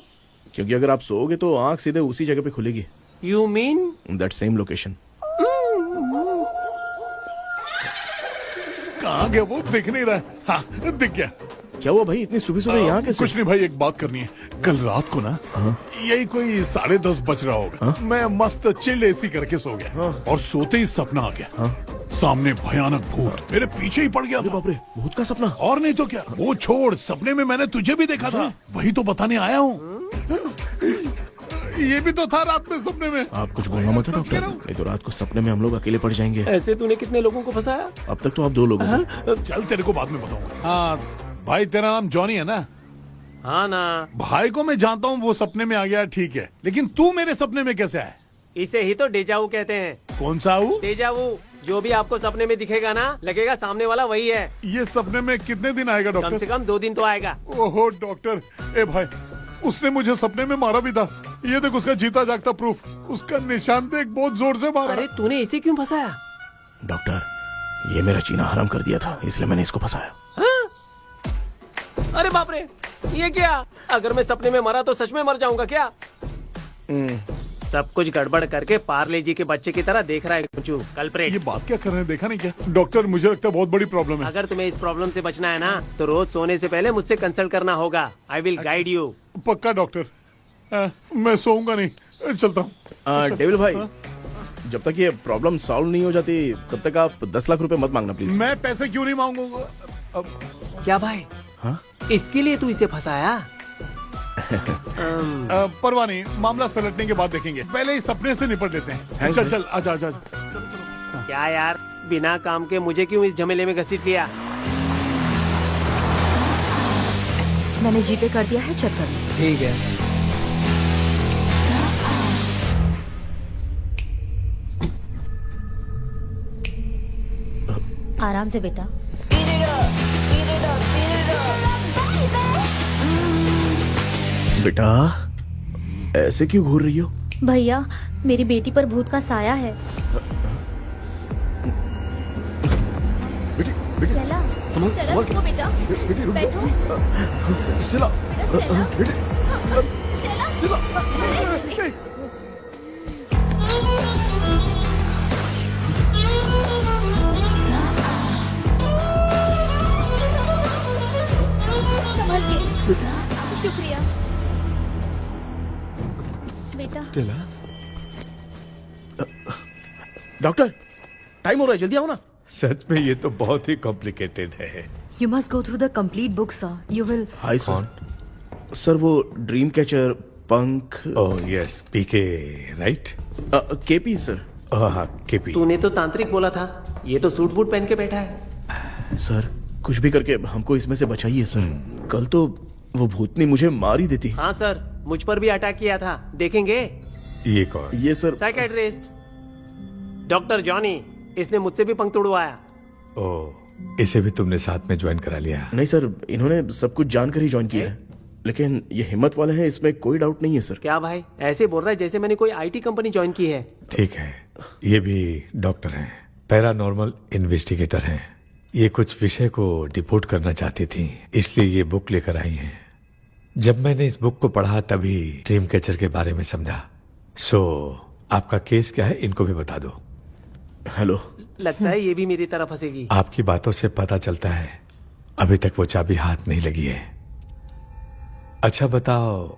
क्योंकि अगर आप सोओगे तो आंख सीधे उसी जगह पे खुलेगी। You mean that same location. कहाँ गया वो? दिख नहीं रहा है। हाँ, दिख गया। क्या हुआ भाई, इतनी सुबह सुबह यहाँ कैसे? कुछ नहीं भाई, एक बात करनी है। कल रात को ना यही कोई 10:30 बज रहा होगा, मैं मस्त चिल एसी करके सो गया और सोते ही सपना आ गया। सामने भयानक भूत मेरे पीछे ही पड़ गया। बाप रे, भूत का सपना? और नहीं तो क्या। वो छोड़, सपने में मैंने तुझे भी देखा था, वही तो बताने आया हूँ। ये भी तो था रात में सपने में। आप कुछ बोलना मत डॉक्टर, नहीं तो रात को सपने में हम लोग अकेले पड़ जाएंगे। ऐसे तूने कितने लोगों को फंसाया? अब तक तो आप 2 लोगों को। चल तेरे को बाद में बताऊंगा। हाँ भाई, तेरा नाम जॉनी है ना? हाँ ना। भाई को मैं जानता हूँ, वो सपने में आ गया, ठीक है, लेकिन तू मेरे सपने में कैसे आया? इसे ही तो डेजावू कहते हैं। कौन सा वो? डेजावू, जो भी आपको सपने में दिखेगा ना, लगेगा सामने वाला वही है। ये सपने में कितने दिन आएगा डॉक्टर? कम से कम 2 दिन तो आएगा। ओहो डॉक्टर, ए भाई, उसने मुझे सपने में मारा भी था। ये देख उसका जीता जागता प्रूफ, उसका निशान देख, बहुत जोर से मारा। अरे तूने इसे क्यों फंसाया? डॉक्टर, ये मेरा जीना हराम कर दिया था, इसलिए मैंने इसको फंसाया। अरे बाप रे, ये क्या? अगर मैं सपने में मरा तो सच में मर जाऊंगा क्या? सब कुछ गड़बड़ करके पार्ले जी के बच्चे की तरह देख रहा है कुचू, कल्प्रेट। ये बात क्या कर रहे हैं, देखा नहीं क्या? डॉक्टर, मुझे लगता है बहुत बड़ी प्रॉब्लम है। अगर तुम्हें इस प्रॉब्लम से बचना है ना, तो रोज सोने से पहले मुझसे कंसल्ट करना होगा। I will guide you. पक्का डॉक्टर, मैं सोऊंगा नहीं, चलता हूँ। डेविल भाई, जब तक ये प्रॉब्लम सॉल्व नहीं हो जाती तब तक आप 10 लाख रुपए मत मांगना प्लीज। मैं पैसे क्यों नहीं मांगूंगा? क्या भाई? हाँ? इसके लिए तू इसे फंसाया? परवाह नहीं, मामला सलटने के बाद देखेंगे, पहले इस सपने से निपट लेते हैं। चल चल, आजा आजा। क्या यार, बिना काम के मुझे क्यों इस झमेले में घसीट लिया? मैंने जीपे कर दिया है, चेक कर लो। ठीक है। आराम से बेटा। बेटा, ऐसे क्यों घूर रही हो? भैया, मेरी बेटी पर भूत का साया है। स्टेला, स्टेला रुको बेटा, बैठो। स्टेला, स्टेला, स्टेला, संभल के। शुक्रिया बेटा। स्टेला, डॉक्टर टाइम हो रहा है, जल्दी आओ ना। सच में ये तो बहुत ही कॉम्प्लिकेटेड है। You must go through the complete book, sir. You will. Hi sir. Sir वो ड्रीम कैचर, पंख। ओह यस, पीके राइट? KP sir. हाँ केपी। तूने तो तांत्रिक बोला था, ये तो सूट बूट पहन के बैठा है। सर कुछ भी करके हमको इसमें से बचाइए सर। कल तो वो भूतनी मुझे मार ही देती। हाँ सर, मुझ पर भी अटैक किया था, देखेंगे? ये कौन? ये सर साइकेट्रिस्ट डॉक्टर जॉनी, इसने मुझसे भी पंख तोड़वाया। ओह, इसे भी तुमने साथ में ज्वाइन करा लिया? नहीं सर, इन्होंने सब कुछ जानकर ही ज्वाइन किया है, लेकिन ये हिम्मत वाले हैं, इसमें कोई डाउट नहीं है सर। क्या भाई, ऐसे बोल रहा है जैसे मैंने कोई आईटी कंपनी ज्वाइन की है। ठीक है, ये भी डॉक्टर हैं, पैरानॉर्मल इन्वेस्टिगेटर हैं। ये कुछ विषय को डिपोर्ट करना चाहती थी, इसलिए ये बुक लेकर आई हैं। जब मैंने इस बुक को पढ़ा तभी ड्रीम कैचर के बारे में समझा। सो आपका केस क्या है, इनको भी बता दो। हेलो। लगता है ये भी मेरी तरफ फंसेगी। आपकी बातों से पता चलता है अभी तक वो चाबी हाथ नहीं लगी है। अच्छा बताओ,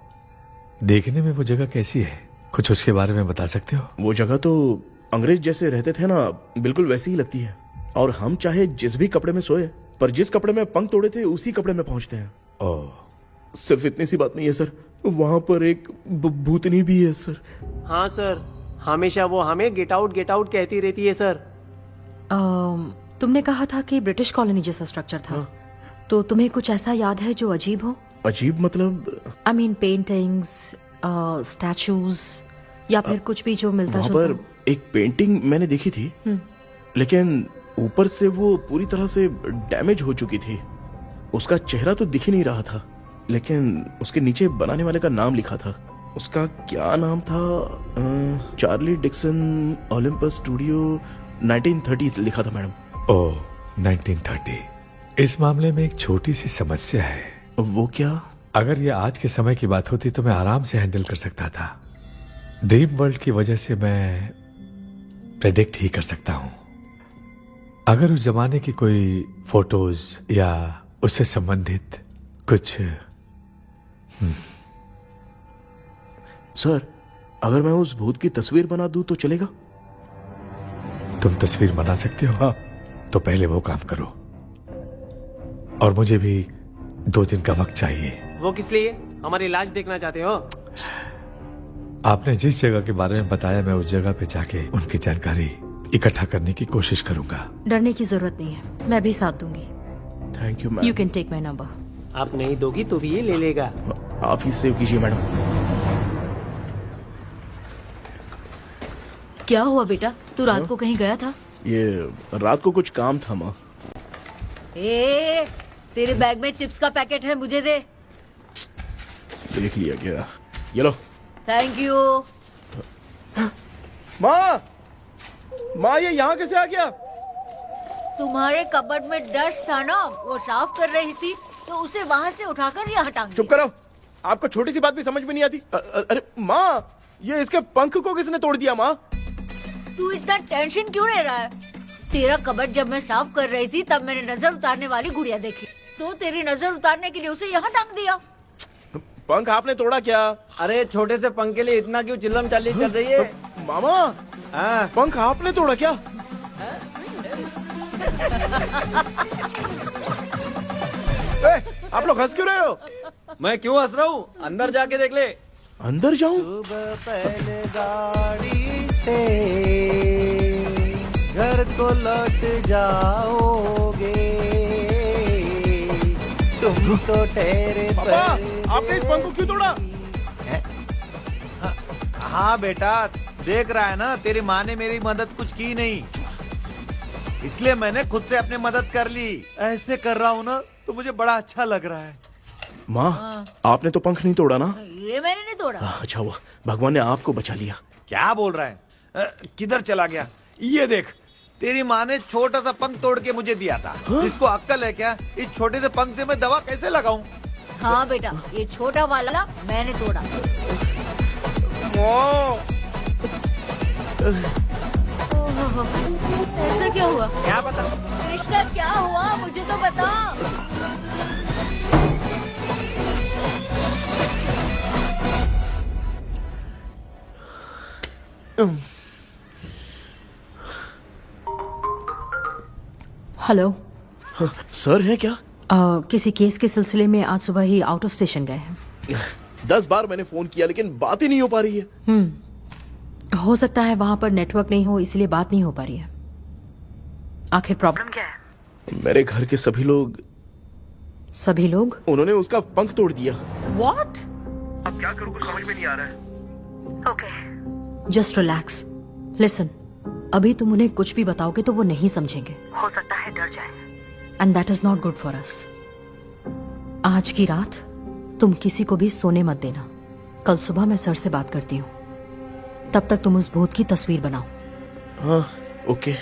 देखने में वो जगह कैसी है, कुछ उसके बारे में बता सकते हो? वो जगह तो अंग्रेज जैसे रहते थे ना, बिल्कुल वैसी ही लगती है। और हम चाहे जिस भी कपड़े में सोए, पर जिस कपड़े में पंख तोड़े थे उसी कपड़े में पहुंचते हैं। ओह। सिर्फ इतनी सी बात नहीं है सर, वहां पर एक भूतनी भी है सर। हाँ सर, हमेशा वो हमें गेट आउट कहती रहती है सर। तुमने कहा था कि ब्रिटिश कॉलोनी जैसा स्ट्रक्चर था। तो तुम्हें कुछ ऐसा याद है जो अजीब हो? अजीब मतलब? आई मीन पेंटिंग्स, स्टैचूज या फिर कुछ भी जो मिलता वहां जुलता पर एक पेंटिंग मैंने देखी थी, लेकिन ऊपर से वो पूरी तरह से डैमेज हो चुकी थी। उसका चेहरा तो दिख ही नहीं रहा था, लेकिन उसके नीचे बनाने वाले का नाम लिखा था। उसका क्या नाम था? चार्ली डिक्सन, ओलंपस स्टूडियो, 1930 लिखा था मैडम। ओह, 1930। इस मामले में एक छोटी सी समस्या है। वो क्या? अगर ये आज के समय की बात होती तो मैं आराम से हैंडल कर सकता था। ड्रीम वर्ल्ड की वजह से मैं प्रेडिक्ट ही कर सकता हूं। अगर उस जमाने की कोई फोटोज या उससे संबंधित कुछ। सर, अगर मैं उस भूत की तस्वीर बना दूं तो चलेगा? तुम तस्वीर बना सकते हो? हाँ। तो पहले वो काम करो, और मुझे भी 2 दिन का वक्त चाहिए। वो किस लिए? हमारी इलाज देखना चाहते हो? आपने जिस जगह के बारे में बताया, मैं उस जगह पे जाके उनकी जानकारी इकट्ठा करने की कोशिश करूंगा। डरने की जरूरत नहीं है, मैं भी साथ दूंगी। Thank you ma'am. You can take my number. आप नहीं दोगी तो भी ये ले लेगा। आप ही सेव कीजिए मैडम। क्या हुआ बेटा, तू रात को कहीं गया था? ये रात को कुछ काम था माँ। ए, तेरे बैग में चिप्स का पैकेट है, मुझे दे। देख लिया क्या? ये लो। Thank you. माँ, माँ ये यहाँ कैसे आ गया? तुम्हारे कबर्ड में डस्ट था ना, वो साफ कर रही थी तो उसे वहाँ से उठाकर यहाँ टांग चुप करो, आपको छोटी सी बात भी समझ में नहीं आती। अरे माँ, ये इसके पंख को किसने तोड़ दिया? माँ तू इतना टेंशन क्यों ले रहा है? तेरा कबर्ड जब मैं साफ कर रही थी तब मैंने नजर उतारने वाली गुड़िया देखी, तो तेरी नजर उतारने के लिए उसे यहाँ टांग दिया। पंख आपने तोड़ा क्या? अरे छोटे से पंख के लिए इतना क्यों चिल्लम चाली चल रही है? मामा, पंख आपने तोड़ा क्या? आप लोग हंस क्यों रहे हो? मैं क्यों हंस रहा हूँ? अंदर जाके देख ले। अंदर जाऊं? सुबह पहले गाड़ी से घर को लौट जाओगे, तुम तो ठहरे। पापा, आपने इस पंख को क्यों तोड़ा? हाँ बेटा, देख रहा है ना, तेरी माँ ने मेरी मदद कुछ की नहीं, इसलिए मैंने खुद से अपनी मदद कर ली। ऐसे कर रहा हूँ ना तो मुझे बड़ा अच्छा लग रहा है। माँ, आपने तो पंख नहीं तोड़ा ना? ये मैंने नहीं तोड़ा। अच्छा हुआ, भगवान ने आपको बचा लिया। क्या बोल रहा है? किधर चला गया? ये देख, तेरी माँ ने छोटा सा पंख तोड़ के मुझे दिया था। इसको अक्ल है क्या? इस छोटे से पंख से मैं दवा कैसे लगाऊं? हाँ बेटा, ये छोटा वाला मैंने तोड़ा। ऐसा क्या हुआ? क्या बता? कृष्णा क्या हुआ मुझे तो बता। हेलो सर है क्या? किसी केस के सिलसिले में आज सुबह ही आउट ऑफ स्टेशन गए हैं। 10 बार मैंने फोन किया लेकिन बात ही नहीं हो पा रही है। हो सकता है वहां पर नेटवर्क नहीं हो इसलिए बात नहीं हो पा रही है। आखिर प्रॉब्लम क्या है? मेरे घर के सभी लोग उन्होंने उसका पंख तोड़ दिया। व्हाट? अब क्या करूं कुछ समझ में नहीं आ रहा है। Okay just relax. लिसन, अभी तुम उन्हें कुछ भी बताओगे तो वो नहीं समझेंगे। हो सकता है डर जाए and that is not good for us. आज की रात तुम किसी को भी सोने मत देना। कल सुबह मैं सर से बात करती हूँ। तब तक तुम उस भूत की तस्वीर बनाओ। हाँ ओके।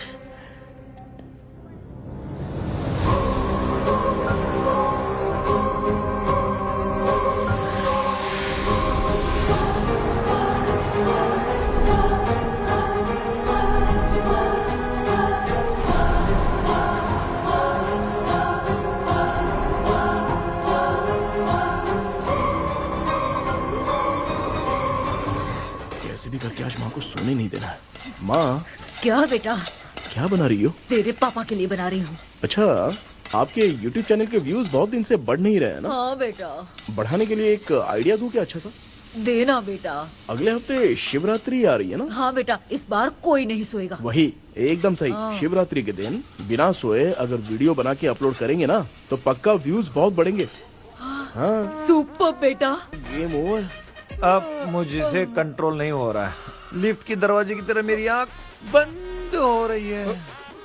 करके आज माँ को सोने नहीं देना है। माँ क्या बेटा? क्या बना रही हो? तेरे पापा के लिए बना रही हूँ। अच्छा, आपके YouTube चैनल के व्यूज बहुत दिन से बढ़ नहीं रहे हैं ना? हाँ बेटा। बढ़ाने के लिए एक आइडिया दूं क्या अच्छा सा? देना बेटा। अगले हफ्ते शिवरात्रि आ रही है ना? हाँ बेटा, इस बार कोई नहीं सोएगा। वही एकदम सही। शिवरात्रि के दिन बिना सोए अगर वीडियो बना के अपलोड करेंगे ना तो पक्का व्यूज बहुत बढ़ेंगे। हाँ सुपर बेटा। Game over. अब मुझसे कंट्रोल नहीं हो रहा है। लिफ्ट की दरवाजे की तरह मेरी आंख बंद हो रही है।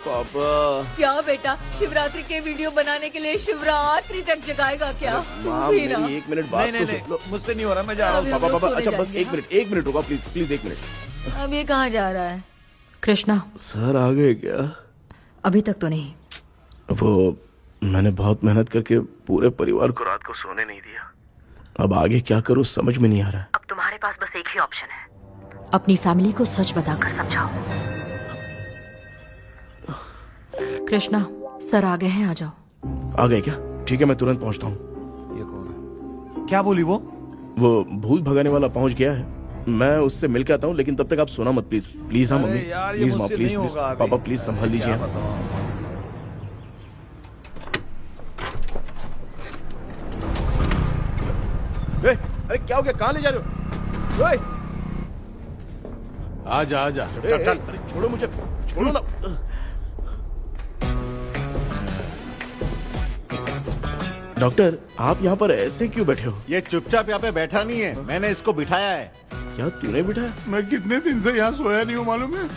पापा क्या बेटा, शिवरात्रि के वीडियो बनाने के लिए शिवरात्रि तक जगाएगा क्या? माँ मेरी 1 मिनट बात नहीं, नहीं, मुझसे नहीं हो रहा, मैं जा रहा हूँ। पापा अच्छा बस 1 मिनट रुको प्लीज 1 मिनट। अब ये कहाँ जा रहा है? कृष्णा सर आ गए क्या? अभी तक तो नहीं। वो मैंने बहुत मेहनत करके पूरे परिवार को रात को सोने नहीं दिया। अब आगे क्या करूं समझ में नहीं आ रहा है। अब तुम्हारे पास बस एक ही ऑप्शन है, अपनी फैमिली को सच बताकर समझाओ। कृष्णा सर आ गए हैं, आ जाओ। आ गए क्या? ठीक है मैं तुरंत पहुंचता हूँ। ये कौन है? क्या बोली वो? भूत भगाने वाला पहुंच गया है। मैं उससे मिल के आता हूँ लेकिन तब तक आप सोना मत प्लीज। हाँ मम्मी प्लीज माँ प्लीज पापा प्लीज संभाल लीजिए। अरे क्या हो गया? कहाँ ले जा रहे हो? आजा चल छोड़ो मुझे, छोड़ो ना। डॉक्टर आप यहाँ पर ऐसे क्यों बैठे हो? ये चुपचाप यहाँ पे बैठा नहीं है, मैंने इसको बिठाया है। क्या तूने बिठाया? मैं कितने दिन से यहाँ सोया नहीं हूँ मालूम है।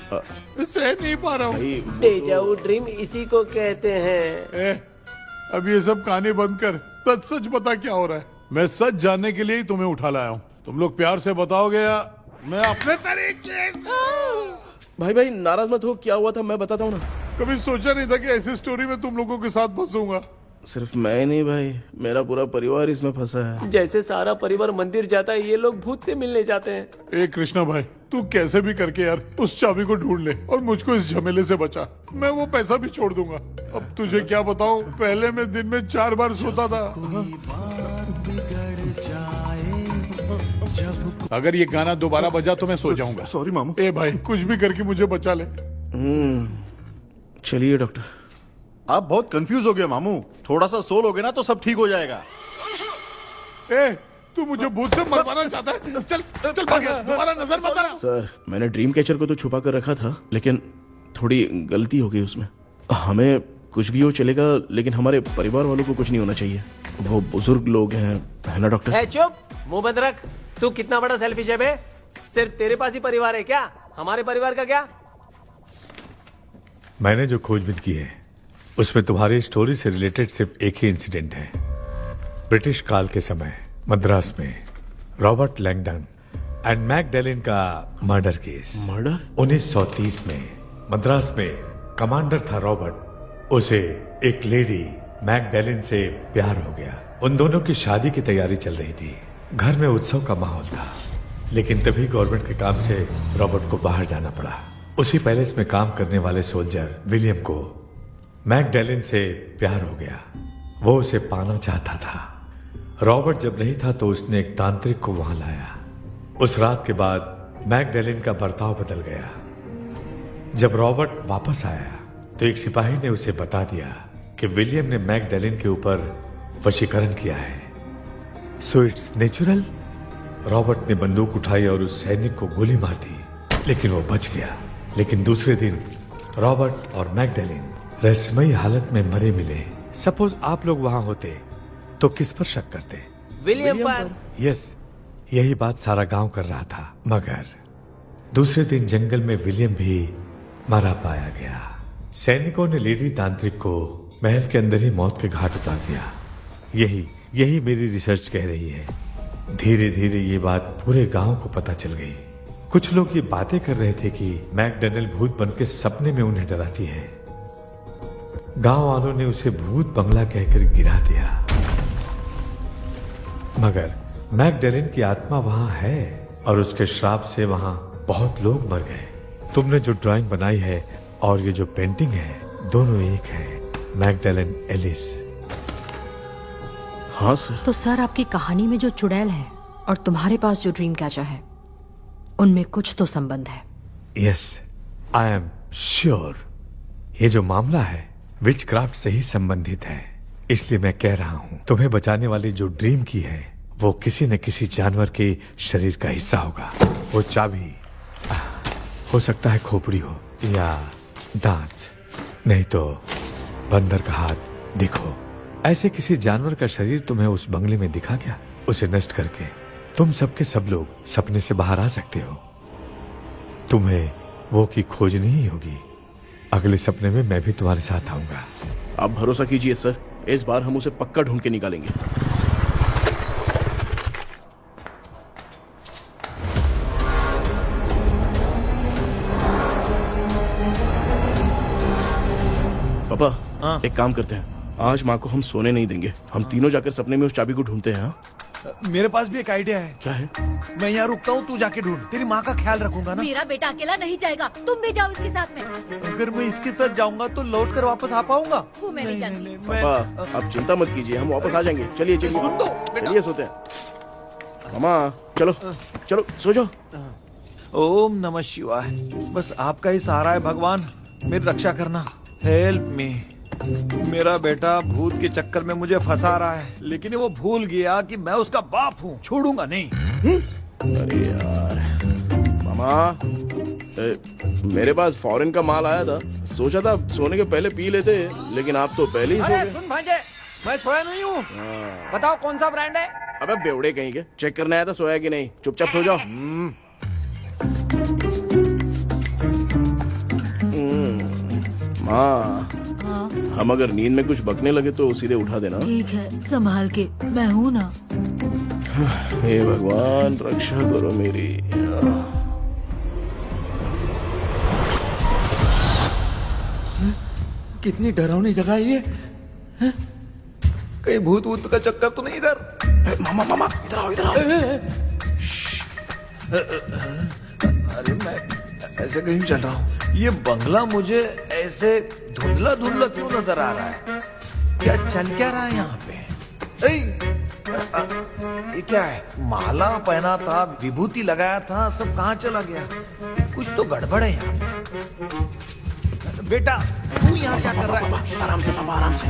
सह नहीं पा रहा हूँ। डेजाऊ ड्रीम इसी को कहते हैं। अब ये सब कहानी बंद कर, सच बता क्या हो रहा है। मैं सच जानने के लिए ही तुम्हें उठा लाया हूँ। तुम लोग प्यार से बताओगे या मैं अपने तरीके से? भाई नाराज मत हो, क्या हुआ था मैं बताता हूँ ना। कभी सोचा नहीं था कि ऐसी स्टोरी में तुम लोगों के साथ फंसूंगा। सिर्फ मैं नहीं भाई, मेरा पूरा परिवार इसमें फंसा है। जैसे सारा परिवार मंदिर जाता है, ये लोग भूत से मिलने जाते हैं। ए कृष्णा भाई, तू कैसे भी करके यार उस चाबी को ढूंढ ले और मुझको इस झमेले से बचा। मैं वो पैसा भी छोड़ दूंगा। अब तुझे क्या बताऊं, पहले मैं दिन में 4 बार सोता था। अगर ये गाना दोबारा बजा तो मैं सो जाऊंगा। सॉरी मामू। ए भाई कुछ भी करके मुझे बचा ले। चलिए डॉक्टर। आप बहुत कंफ्यूज हो गए मामू, थोड़ा सा सो लोगे ना तो सब ठीक हो जाएगा। ए तू मुझे भूत से मरवाना चाहता है? चल भाग, दोबारा नजर मत आना। सर मैंने ड्रीम कैचर को तो छुपा कर रखा था लेकिन थोड़ी गलती हो गई उसमें। हमें कुछ भी हो चलेगा लेकिन हमारे परिवार वालों को कुछ नहीं होना चाहिए। वो बुजुर्ग लोग हैं, है ना डॉक्टर? चुप, मुंह बंद रख। तू कितना बड़ा सेल्फिश है बे? सिर्फ तेरे पास ही परिवार है क्या? हमारे परिवार का क्या? मैंने जो खोजबीन की है उसमें तुम्हारी स्टोरी से रिलेटेड सिर्फ एक ही इंसिडेंट है। ब्रिटिश काल के समय मद्रास में रॉबर्ट लैंगडन एंड मैकडैलिन का मर्डर केस। मर्डर? 1930 में मद्रास में कमांडर था रॉबर्ट, उसे एक लेडी मैकडैलिन से प्यार हो गया। उन दोनों की शादी की तैयारी चल रही थी। घर में उत्सव का माहौल था। लेकिन तभी गवर्नमेंट के काम से रॉबर्ट को बाहर जाना पड़ा। उसी पैलेस में काम करने वाले सोल्जर विलियम को मैकडैलिन से प्यार हो गया। वो उसे पाना चाहता था। रॉबर्ट जब नहीं था तो उसने एक तांत्रिक को वहां लाया। उस रात के बाद मैकडैलिन का बर्ताव बदल गया। जब रॉबर्ट वापस आया तो एक सिपाही ने उसे बता दिया कि विलियम ने मैकडैलिन के ऊपर वशीकरण किया है। So it's natural. रॉबर्ट ने बंदूक उठाई और उस सैनिक को गोली मार दी, लेकिन वो बच गया। लेकिन दूसरे दिन रॉबर्ट और मैकडैलिन रहस्यमयी हालत में मरे मिले। सपोज आप लोग वहां होते तो किस पर शक करते? विलियम पर। यस, यही बात सारा गांव कर रहा था। मगर दूसरे दिन जंगल में विलियम भी मरा पाया गया। सैनिकों ने लेडी तांत्रिक को महल के अंदर ही मौत के घाट उतार दिया। यही मेरी रिसर्च कह रही है। धीरे धीरे ये बात पूरे गांव को पता चल गई। कुछ लोग ये बातें कर रहे थे कि मैकडैनियल भूत बनके सपने में उन्हें डराती है। गांव वालों ने उसे भूत बंगला कहकर गिरा दिया। मगर मैकडैलिन की आत्मा वहां है और उसके श्राप से वहां बहुत लोग मर गए। तुमने जो ड्राइंग बनाई है और ये जो पेंटिंग है, दोनों एक है। मैकडैलिन एलिस। हाँ सर। तो सर, आपकी कहानी में जो चुड़ैल है और तुम्हारे पास जो ड्रीम कैचर है, उनमें कुछ तो संबंध है। Yes, I am sure. ये जो मामला है विचक्राफ्ट से ही संबंधित है। इसलिए मैं कह रहा हूं, तुम्हें बचाने वाली जो ड्रीम की है वो किसी न किसी जानवर के शरीर का हिस्सा होगा। वो चाबी हो सकता है खोपड़ी हो या दांत, नहीं तो बंदर का हाथ। देखो, ऐसे किसी जानवर का शरीर तुम्हें उस बंगले में दिखा क्या? उसे नष्ट करके तुम सबके सब लोग सपने से बाहर आ सकते हो। तुम्हें वो की खोजनी ही होगी। अगले सपने में मैं भी तुम्हारे साथ आऊंगा। आप भरोसा कीजिए सर, इस बार हम उसे पक्का ढूंढ के निकालेंगे। पापा, एक काम करते हैं, आज माँ को हम सोने नहीं देंगे। हम तीनों जाकर सपने में उस चाबी को ढूंढते हैं। मेरे पास भी एक आइडिया है। क्या है? मैं यहाँ रुकता हूँ, तू जाके ढूंढ। तेरी माँ का ख्याल रखूंगा ना। मेरा बेटा अकेला नहीं जाएगा, तुम भी जाओ इसके साथ में। अगर मैं इसके साथ जाऊंगा तो लौट कर वापस आ पाऊंगा? वो मैं नहीं जानती। पापा, आप चिंता मत कीजिए, हम वापस आ जाएंगे। चलिए चलिए सोते हैं। मामा, चलो चलो सो जाओ। ओम नमः शिवाय। बस आपका ही सहारा है भगवान, मेरी रक्षा करना। Help me. मेरा बेटा भूत के चक्कर में मुझे फंसा रहा है, लेकिन वो भूल गया कि मैं उसका बाप हूँ। छोड़ूंगा नहीं। अरे यार मामा, मेरे पास फॉरेन का माल आया था, सोचा था सोने के पहले पी लेते, लेकिन आप तो पहले ही सो गए। सुन भांजे, मैं सोया नहीं हूँ। बताओ कौन सा ब्रांड है? अबे बेवड़े कहीं के, चेक करने आया था सोया कि नहीं। चुपचाप सो जाओ। माँ, हम अगर नींद में कुछ बकने लगे तो सीधे उठा देना। ठीक है, संभाल के, मैं हूँ ना। हे भगवान, रक्षा करो मेरी। कितनी डरावनी जगह है ये। कहीं भूत वूत का चक्कर तो नहीं इधर? मामा मामा, इधर आओ, इधर आओ। अरे मैं ऐसे कहीं चल रहा हूँ। ये बंगला मुझे ऐसे धुंधला धुंधला क्यों नजर आ रहा है? क्या चल क्या रहा है यहाँ पे? ये क्या है? माला पहना था, विभूति लगाया था, सब कहाँ चला गया? कुछ तो गड़बड़ है यहाँ पे। बेटा, तू यहाँ क्या कर रहा है? आराम से पापा, आराम से।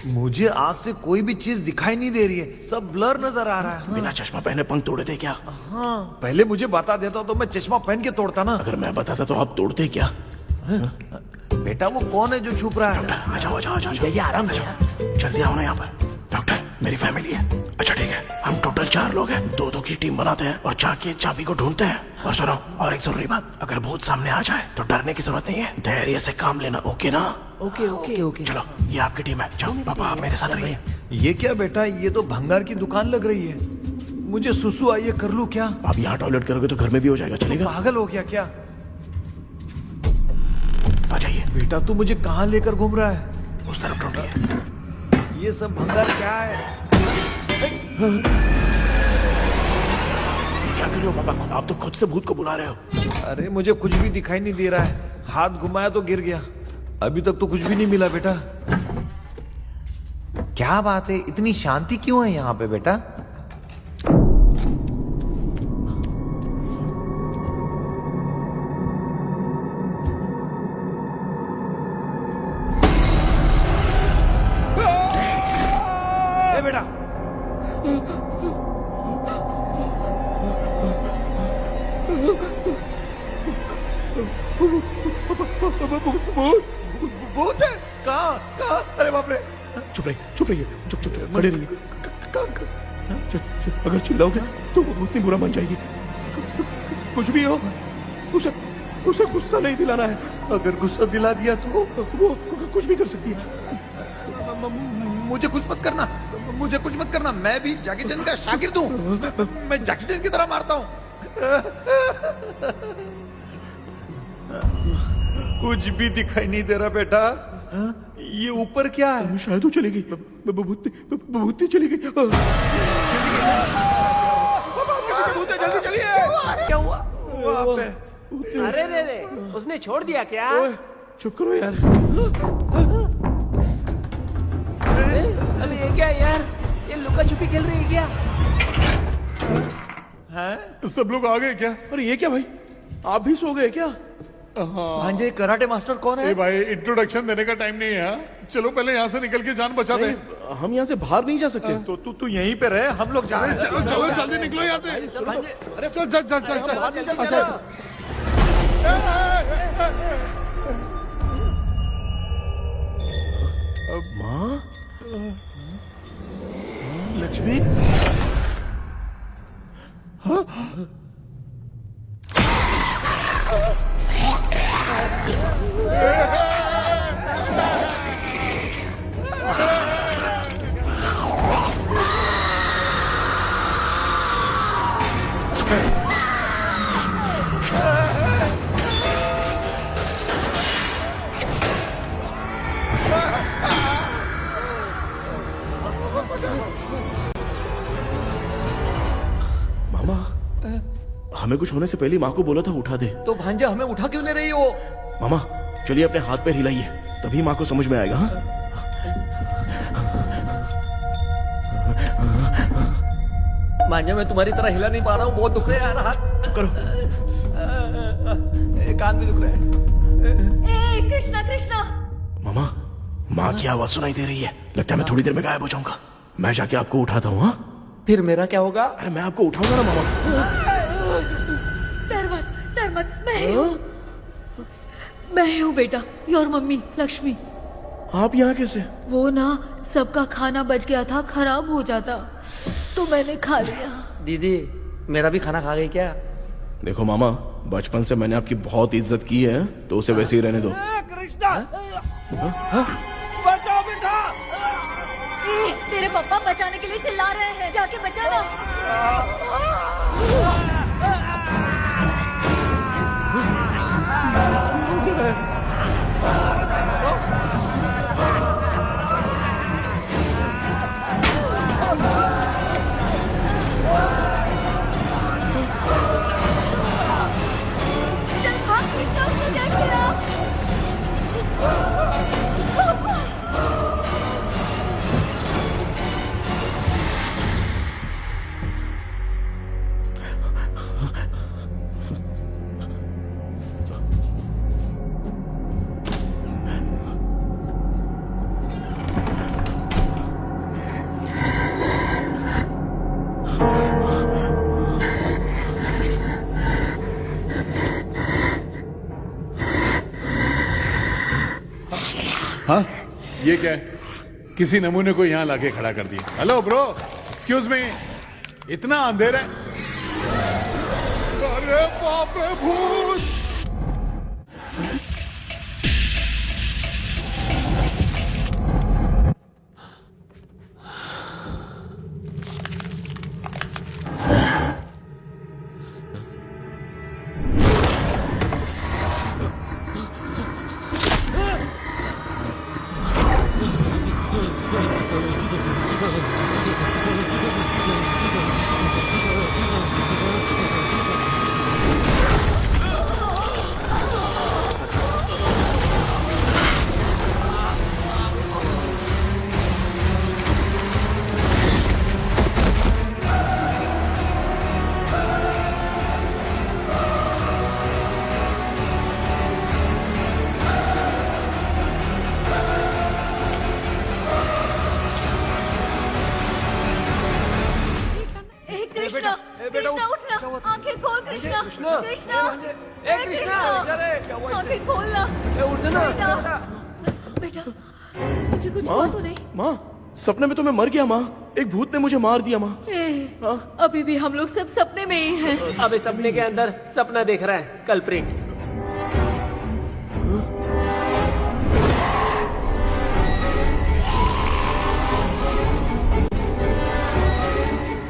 मुझे आँख से कोई भी चीज दिखाई नहीं दे रही है, सब ब्लर नजर आ रहा है। बिना चश्मा पहने पंख तोड़े थे क्या? हाँ, पहले मुझे बता देता तो मैं चश्मा पहन के तोड़ता ना। अगर मैं बताता तो आप तोड़ते क्या? बेटा, वो कौन है जो छुप रहा है? आ जाओ, आ जाओ, आ जाओ। आराम से, जल्दी आओ ना यहाँ पर। डॉक्टर, मेरी फैमिली है। अच्छा ठीक है, हम टोटल 4 लोग हैं। 2-2 की टीम बनाते हैं और जाके चाबी को ढूंढते हैं। और सुनो, और एक जरूरी बात, अगर भूत सामने आ जाए तो डरने की जरूरत नहीं है, धैर्य से काम लेना। ओके ना? Okay okay okay. चलो, ये आपकी टीम है। जाओ पापा, आप मेरे साथ रहिए। ये क्या बेटा, ये तो भंगार की दुकान लग रही है। मुझे सुसु आई है, कर लूं क्या? आप यहाँ टॉयलेट करोगे तो घर में भी हो जाएगा, चलेगा? पागल हो गया क्या? आ जाइए। बेटा, तू मुझे कहाँ लेकर घूम रहा है? उस तरफ ढूंढिए। ये सब भंगार क्या है? क्या कर रहे हो पापा? आप तो खुद से भूत को बुला रहे हो। अरे मुझे कुछ भी दिखाई नहीं दे रहा है, हाथ घुमाया तो गिर गया। अभी तक तो कुछ भी नहीं मिला बेटा। क्या बात है, इतनी शांति क्यों है यहाँ पे बेटा? ए बेटा, भूत है? कहाँ कहाँ? अरे बाप रे! चुप रहिए, चुप रहिए, चुप चुप चुप खड़े रहिए। अगर चिल्लाओगे तो वो इतनी बुरा मान जाएगी। कुछ भी हो, उसे गुस्सा नहीं दिलाना है। अगर गुस्सा दिला दिया तो वो कुछ भी कर सकती है। मुझे कुछ मत करना, मुझे कुछ मत करना। मैं भी जैकी चैन का शागिर्द हूँ। मैं जैकी चैन की तरह मारता हूँ। कुछ भी दिखाई नहीं दे रहा बेटा। ये ऊपर क्या है? शायद वो चली गई, भूत चली गई। जल्दी चलिए। क्या हुआ? वहाँ पे। अरे रे, उसने छोड़ दिया क्या? चुप करो यार। अरे ये क्या यार? ये लुका छुपी खेल रही है क्या? हैं? सब लोग आ गए क्या? अरे ये क्या भाई, आप भी सो गए क्या? भांजे, कराटे मास्टर कौन है? भाई इंट्रोडक्शन देने का टाइम नहीं है। चलो पहले यहाँ से निकल के जान बचा दे। हम यहाँ से बाहर नहीं जा सकते। तो तू यहीं पे रहे, हम लोग जा रहे हैं। चलो चलो जल्दी निकलो यहाँ से। अरे चल चल चल चल चल। माँ, लक्ष्मी, मामा, हमें कुछ होने से पहले माँ को बोला था उठा दे। तो भांजा हमें उठा क्यों नहीं रही हो? मामा चलिए अपने हाथ पैर हिलाइए, तभी माँ को समझ में आएगा। हाँ? भांजा मैं तुम्हारी तरह हिला नहीं पा रहा हूँ, बहुत दुख रहा है यार हाथ। चुप करो। कान भी दुख रहा है। ए कृष्णा कृष्णा। मामा, माँ की आवाज सुनाई दे रही है, लगता है मैं थोड़ी देर में गायब हो जाऊंगा। मैं जाके आपको उठाता हूँ। हाँ? फिर मेरा क्या होगा? अरे मैं आपको उठाऊंगा ना मामा। डर मत, मैं हूँ बेटा, योर मम्मी लक्ष्मी। आप यहाँ कैसे? वो ना सबका खाना बच गया था, खराब हो जाता तो मैंने खा लिया। दीदी मेरा भी खाना खा गई क्या? देखो मामा, बचपन से मैंने आपकी बहुत इज्जत की है, तो उसे वैसे ही रहने दो। कृष्णा, बचाओ बेटा। तेरे पापा बचाने के लिए चिल्ला रहे हैं, जाके बचाना। चल भाग कृष्णा, उसको देख के आ। हाँ, ये क्या है? किसी नमूने को यहाँ लाके खड़ा कर दिया। हेलो ब्रो, एक्सक्यूज मी, इतना अंधेरा है। अरे बाप रे, भूत! आंखें खोल कृष्णा कृष्णा ए कृष्णा इधर है। आंखें खोलना उठना बेटा मुझे कुछ हुआ तो नहीं? माँ सपने में तो मैं मर गया माँ, एक भूत ने मुझे मार दिया माँ। अभी भी हम लोग सब सपने में ही हैं। अबे सपने के अंदर सपना देख रहा है कल्प्रिट।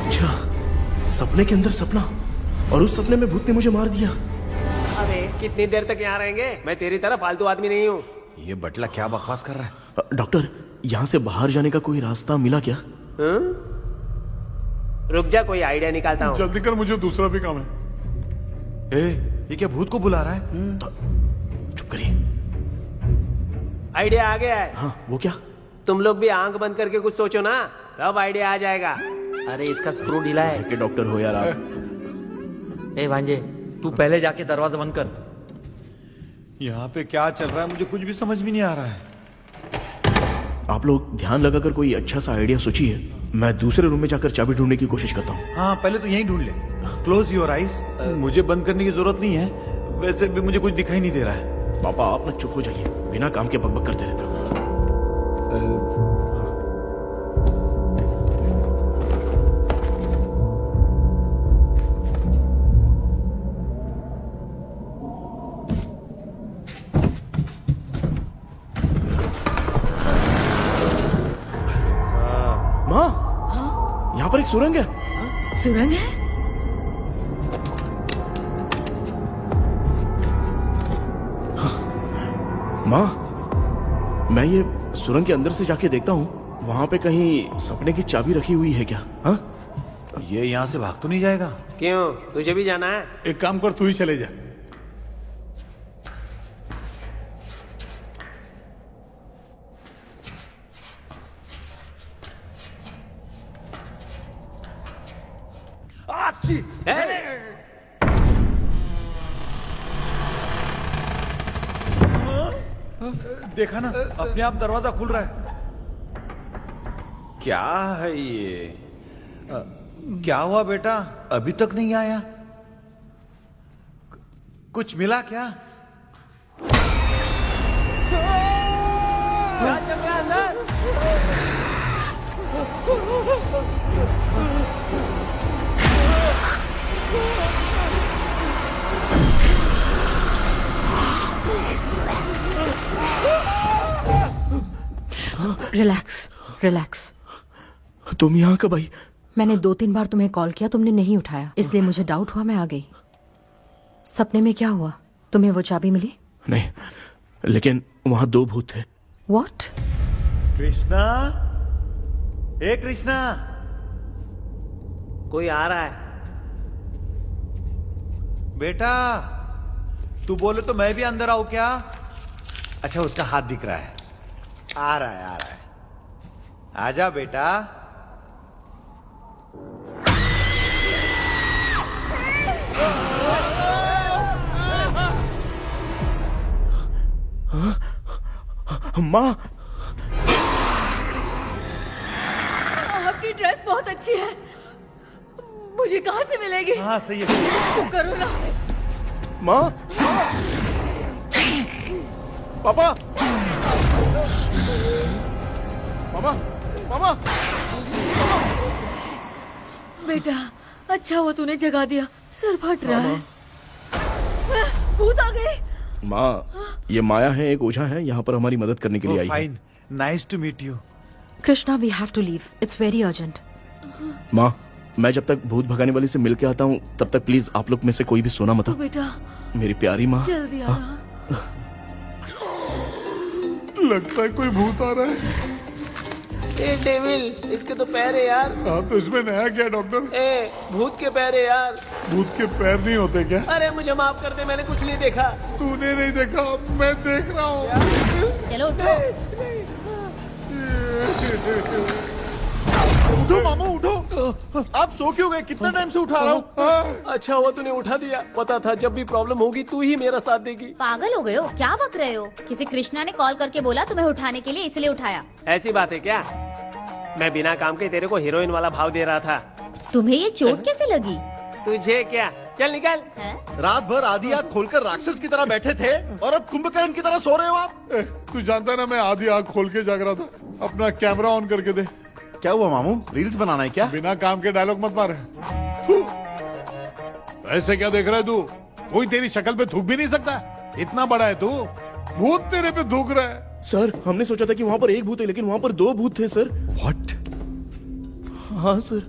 अच्छा सपने के अंदर सपना, और उस सपने में भूत ने मुझे मार दिया। अबे कितनी देर तक यहाँ रहेंगे? मैं तेरी तरह फालतू आदमी नहीं हूँ। ये बटला क्या बकवास कर रहा है? डॉक्टर यहाँ से बाहर जाने का कोई रास्ता मिला क्या? रुक जा, कोई आइडिया निकालता हूँ। जल्दी कर, मुझे दूसरा भी काम है। ये क्या भूत को बुला रहा है? चुप करिए। आइडिया आ गया है। हाँ वो क्या? तुम लोग भी आंख बंद करके कुछ सोचो ना, तब आइडिया आ जाएगा। अरे इसका स्क्रू ढीला है। कि डॉक्टर हो यार आप। ए भांजे तू पहले जाके दरवाजा बंद कर। यहाँ पे क्या चल रहा है मुझे कुछ भी समझ में नहीं आ रहा है। आप लोग ध्यान लगाकर कोई अच्छा सा आइडिया सोचिए, मैं दूसरे रूम में जाकर चाबी ढूंढने की कोशिश करता हूँ। हाँ पहले तो यहीं ढूंढ ले। Close your eyes. मुझे बंद करने की जरूरत नहीं है, वैसे भी मुझे कुछ दिखाई नहीं दे रहा है। पापा आप ना चुप हो जाइए, बिना काम के बकबक करते रहते हो। माँ यहाँ पर एक सुरंग है। सुरंग है? माँ मैं ये सुरंग के अंदर से जाके देखता हूँ, वहाँ पे कहीं सपने की चाबी रखी हुई है क्या? हाँ ये यहाँ से भाग तो नहीं जाएगा? क्यों, तुझे भी जाना है? एक काम कर, तू ही चले जा। देखा ना, अपने आप दरवाजा खुल रहा है। क्या है ये? क्या हुआ बेटा, अभी तक नहीं आया? कुछ मिला क्या? क्या चल रहा है अंदर? Relax relax. तुम यहाँ कब आई? मैंने 2-3 बार तुम्हें कॉल किया, तुमने नहीं उठाया, इसलिए मुझे डाउट हुआ, मैं आ गई। सपने में क्या हुआ? तुम्हें वो चाबी मिली? नहीं, लेकिन वहाँ 2 भूत थे। What? कृष्णा, ए कृष्णा, कोई आ रहा है। बेटा तू बोले तो मैं भी अंदर आऊं क्या? अच्छा उसका हाथ दिख रहा है, आ रहा है, आ रहा है। आजा बेटा। माँ आपकी ड्रेस बहुत अच्छी है, मुझे कहाँ से मिलेगी? हाँ सही है। चुप करो ना। माँ, पापा, मामा, मामा, बेटा अच्छा हुआ तूने जगा दिया, सर फट रहा है। भूत आ गए। माँ ये माया है, एक ओझा है, यहाँ पर हमारी मदद करने के लिए आई है। Fine, nice to meet you. Krishna we have to leave, it's very urgent. माँ मैं जब तक भूत भगाने वाली से मिल के आता हूँ तब तक प्लीज आप लोग में से कोई भी सोना मत। बेटा मेरी प्यारी माँ। जल्दी आना। लगता है कोई भूत आ रहा है। ए डेविल, इसके तो पैर है यार। हाँ तो इसमें नया क्या डॉक्टर? ए भूत के पैर है यार। भूत के पैर नहीं होते क्या? अरे मुझे माफ कर दे, मैंने कुछ नहीं देखा। तूने नहीं देखा, मैं देख रहा हूँ। चलो उठो। उठो मामू उठो, आप सो क्यों गए? कितना टाइम से उठा रहा हूँ। अच्छा हुआ तूने उठा दिया, पता था जब भी प्रॉब्लम होगी तू ही मेरा साथ देगी। पागल हो गए हो क्या? बक रहे हो? किसी कृष्णा ने कॉल करके बोला तुम्हें उठाने के लिए, इसलिए उठाया। ऐसी बात है क्या? मैं बिना काम के तेरे को हीरोइन वाला भाव दे रहा था। तुम्हें ये चोट कैसे लगी? तुझे क्या? चल निकल। रात भर आधी आंख खोलकर राक्षस की तरह बैठे थे और अब कुंभकर्ण की तरह सो रहे हो आप। तू जानता है ना मैं आधी आंख खोल के जाग रहा था। अपना कैमरा ऑन करके दे। क्या हुआ मामू, रील्स बनाना है क्या? बिना काम के डायलॉग मत मार। ऐसे क्या देख रहा है तू? कोई तेरी शक्ल पे थूक भी नहीं सकता। इतना बड़ा है तू, भूत तेरे पे थूक रहा है। सर हमने सोचा था कि वहाँ पर एक भूत है लेकिन वहाँ पर 2 भूत थे सर। व्हाट? हाँ सर,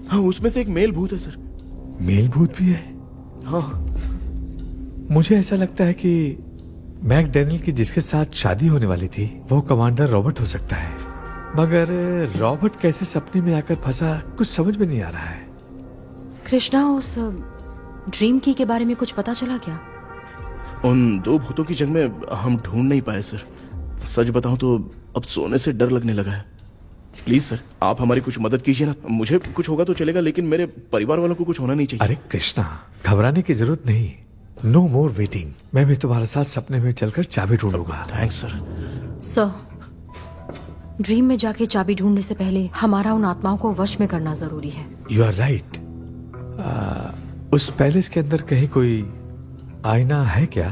हाँ उसमें से एक मेल भूत है सर। मेल भूत भी है? हाँ। मुझे ऐसा लगता है कि मैकडैनियल की जिसके साथ शादी होने वाली थी वो कमांडर रॉबर्ट हो सकता है, मगर रॉबर्ट कैसे सपने में आकर फंसा कुछ समझ में नहीं आ रहा है। कृष्णा, उस ड्रीम की के बारे में कुछ पता चला क्या? उन 2 भूतों की जंग में हम ढूंढ नहीं पाए सर। सच बताऊं तो अब सोने से डर लगने लगा है। प्लीज सर आप हमारी कुछ मदद कीजिए ना। मुझे कुछ होगा तो चलेगा लेकिन मेरे परिवार वालों को कुछ होना नहीं चाहिए। अरे कृष्णा, घबराने की जरूरत नहीं। No more waiting. मैं भी तुम्हारे साथ सपने में चलकर चाबी ढूंढूंगा। Thanks sir. सर, ड्रीम में जाके चाबी ढूंढने से पहले हमारा उन आत्माओं को वश में करना जरूरी है। You are right. उस पैलेस के अंदर कहीं कोई आईना है क्या?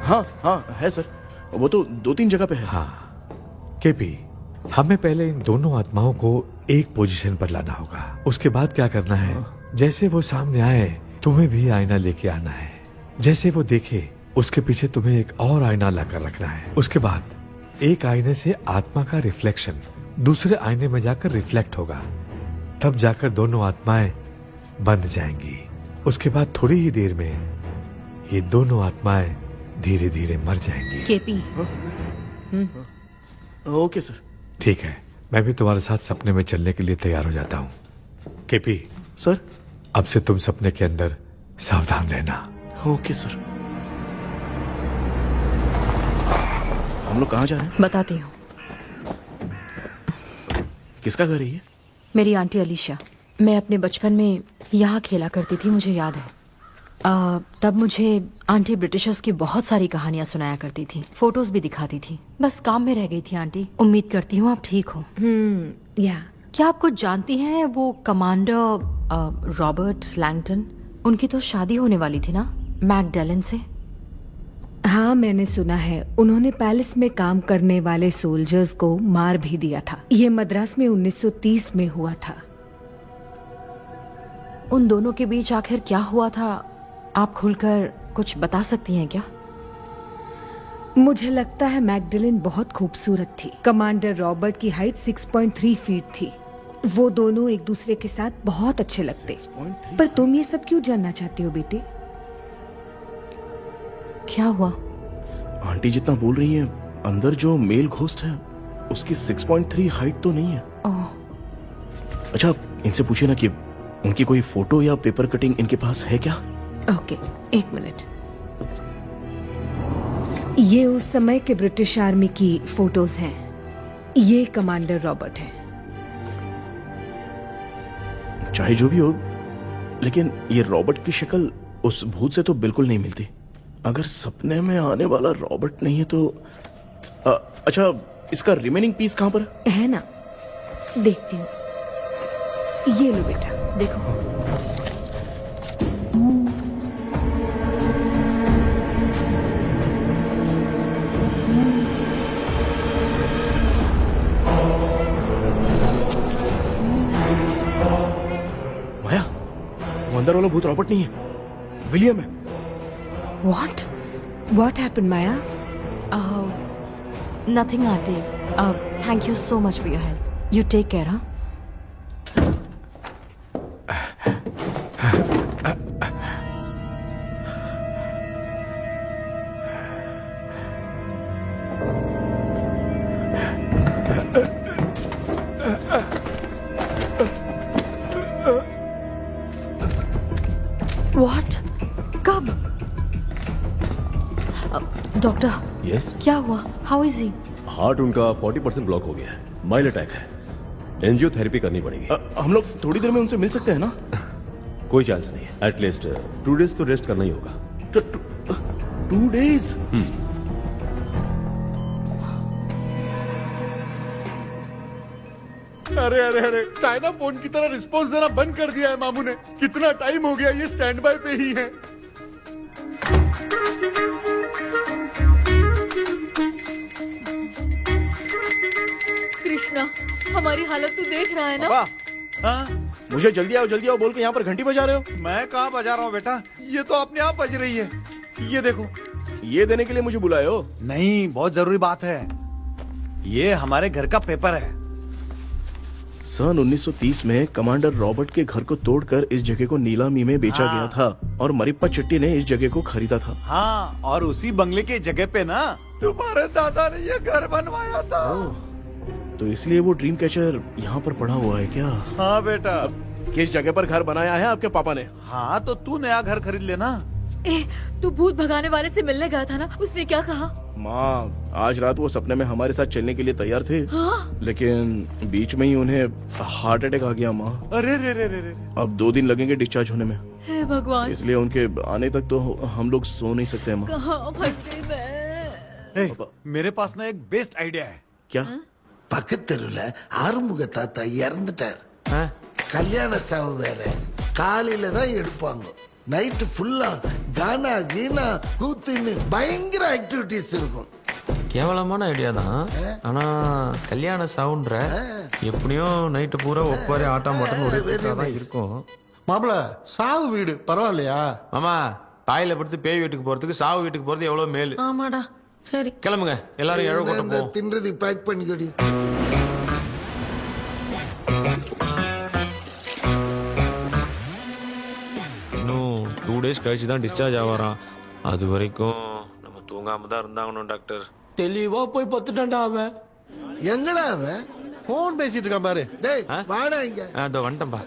हाँ हाँ है सर, वो तो 2-3 जगह पे है। हाँ केपी, हमें पहले इन दोनों आत्माओं को एक पोजीशन पर लाना होगा। उसके बाद क्या करना है, जैसे वो सामने आए तुम्हें भी आईना लेके आना है। जैसे वो देखे उसके पीछे तुम्हें एक और आईना लाकर रखना है। उसके बाद एक आईने से आत्मा का रिफ्लेक्शन दूसरे आईने में जाकर रिफ्लेक्ट होगा, तब जाकर दोनों आत्माएं बंध जाएंगी। उसके बाद थोड़ी ही देर में ये दोनों आत्माएं धीरे धीरे मर जाएंगी। केपी। Okay sir. ठीक है, मैं भी तुम्हारे साथ सपने में चलने के लिए तैयार हो जाता हूँ। केपी सर, अब से तुम सपने के अंदर सावधान रहना। Okay sir. हम लोग कहाँ जा रहे हैं? बताती हूँ। किसका घर है ये? मेरी आंटी अलीशा। मैं अपने बचपन में यहाँ खेला करती थी, मुझे याद है। तब मुझे आंटी ब्रिटिशर्स की बहुत सारी कहानियां सुनाया करती थी, फोटोज भी दिखाती थी। बस काम में रह गई थी आंटी। उम्मीद करती हूँ आप ठीक हो। या क्या आप कुछ जानती हैं वो कमांडर रॉबर्ट लैंगटन? उनकी तो शादी होने वाली थी ना मैकडैलन से। हाँ मैंने सुना है, उन्होंने पैलेस में काम करने वाले सोल्जर्स को मार भी दिया था। ये मद्रास में 1930 में हुआ था। उन दोनों के बीच आखिर क्या हुआ था, आप खुलकर कुछ बता सकती हैं क्या? मुझे लगता है मैकडैलन बहुत खूबसूरत थी। कमांडर रॉबर्ट की हाइट 6.3 फीट थी। वो दोनों एक दूसरे के साथ बहुत अच्छे लगते। पर तुम ये सब क्यों जानना चाहते हो बेटे? क्या हुआ? आंटी जितना बोल रही है, अंदर जो मेल घोस्ट है उसकी 6.3 हाइट तो नहीं है। अच्छा इनसे पूछिए ना कि उनकी कोई फोटो या पेपर कटिंग इनके पास है क्या? ओके, एक मिनट। ये उस समय के ब्रिटिश आर्मी की फोटोज हैं। ये कमांडर रॉबर्ट है। चाहे जो भी हो, लेकिन ये रॉबर्ट की शक्ल उस भूत से तो बिल्कुल नहीं मिलती। अगर सपने में आने वाला रॉबर्ट नहीं है तो अच्छा इसका रिमेनिंग पीस कहां पर है? ना देखती हूँ। ये लो बेटा, देखो। माया, वो अंदर वाला भूत रॉबर्ट नहीं है, विलियम है। What happened, Maya? Nothing, auntie. Thank you so much for your help. You take care, huh? What? कब? डॉक्टर। यस। क्या हुआ? How is he? हार्ट उनका 40% ब्लॉक हो गया है। माइल्ड अटैक है। एंजियोथेरेपी करनी पड़ेगी। हम लोग थोड़ी देर में उनसे मिल सकते हैं ना? कोई चांस नहीं है। एटलीस्ट 2 डेज तो रेस्ट करना ही होगा। 2 डेज? अरे अरे अरे चाइना फोन की तरह रिस्पॉन्स देना बंद कर दिया है मामू ने। कितना टाइम हो गया ये स्टैंड बाय पे ही है। कृष्णा, हमारी हालत तू देख रहा है ना? हाँ? मुझे जल्दी आओ बोल के यहाँ पर घंटी बजा रहे हो। मैं कहाँ बजा रहा हूँ बेटा, ये तो अपने आप बज रही है। ये देखो। ये देने के लिए मुझे बुलाए हो? नहीं, बहुत जरूरी बात है। ये हमारे घर का पेपर है। सन 1930 में कमांडर रॉबर्ट के घर को तोड़कर इस जगह को नीलामी में बेचा गया था और मरिप्पा चिट्टी ने इस जगह को खरीदा था। हाँ, और उसी बंगले के जगह पे ना तुम्हारे दादा ने ये घर बनवाया था। तो इसलिए वो ड्रीम कैचर यहाँ पर पड़ा हुआ है क्या? हाँ बेटा। किस जगह पर घर बनाया है आपके पापा ने? हाँ, तो तू नया घर खरीद लेना। तू भूत भगाने वाले से मिलने गया था ना, उसने क्या कहा? माँ, आज रात वो सपने में हमारे साथ चलने के लिए तैयार थे। हाँ? लेकिन बीच में ही उन्हें हार्ट अटैक आ गया माँ। अरे रे रे रे रे। अब 2 दिन लगेंगे डिस्चार्ज होने में। हे भगवान। इसलिए उनके आने तक तो हम लोग सो नहीं सकते माँ। कहाँ फंसे मैं? मेरे पास ना एक बेस्ट आइडिया है। क्या? பக்கத்தெருவுல ஆறுமுக தாத்தா இறந்துட்டார். கல்யாண சாவு வேற. காலையில தான் எடுப்பாங்க. நைட் ஃபுல்லா கானா கீனா கூத்துன்னு பயங்கர ஆக்டிவிட்டிஸ் இருக்கும். கேவலமான ஐடியா தான். ஆனா கல்யாண சவுண்ட்ற எப்படியும் நைட்டு பூரா ஒப்பாரி ஆட்டம் போட்டன்னு ஒரு தான் இருக்கும். மாப்பிள சாவு வீடு பரவாயில்லையா? மாமா, தாயில படுத்து பேய் வீட்டுக்கு போறதுக்கு சாவு வீட்டுக்கு போறது எவ்வளவு மேலு. ஆமாடா. சரி கிளம்புங்க, எல்லாரும் எழ கூட்டம் போவோம். தின்றது பேக் பண்ணிக்கடி. இன்னும் 2 days கழிச்சு தான் டிஸ்சார்ஜ் ஆவாராம். அது வரைக்கும் நம்ம தூங்காம தான் இருந்தாங்கணும் டாக்டர். தெளிவா போய் பத்துட்டான்டா அவன். எங்கடா அவன்? போன் பேசிட்டு இருக்கான் பாரு. டேய் வாடா இங்க. அதோ வந்துட்டேன்பா.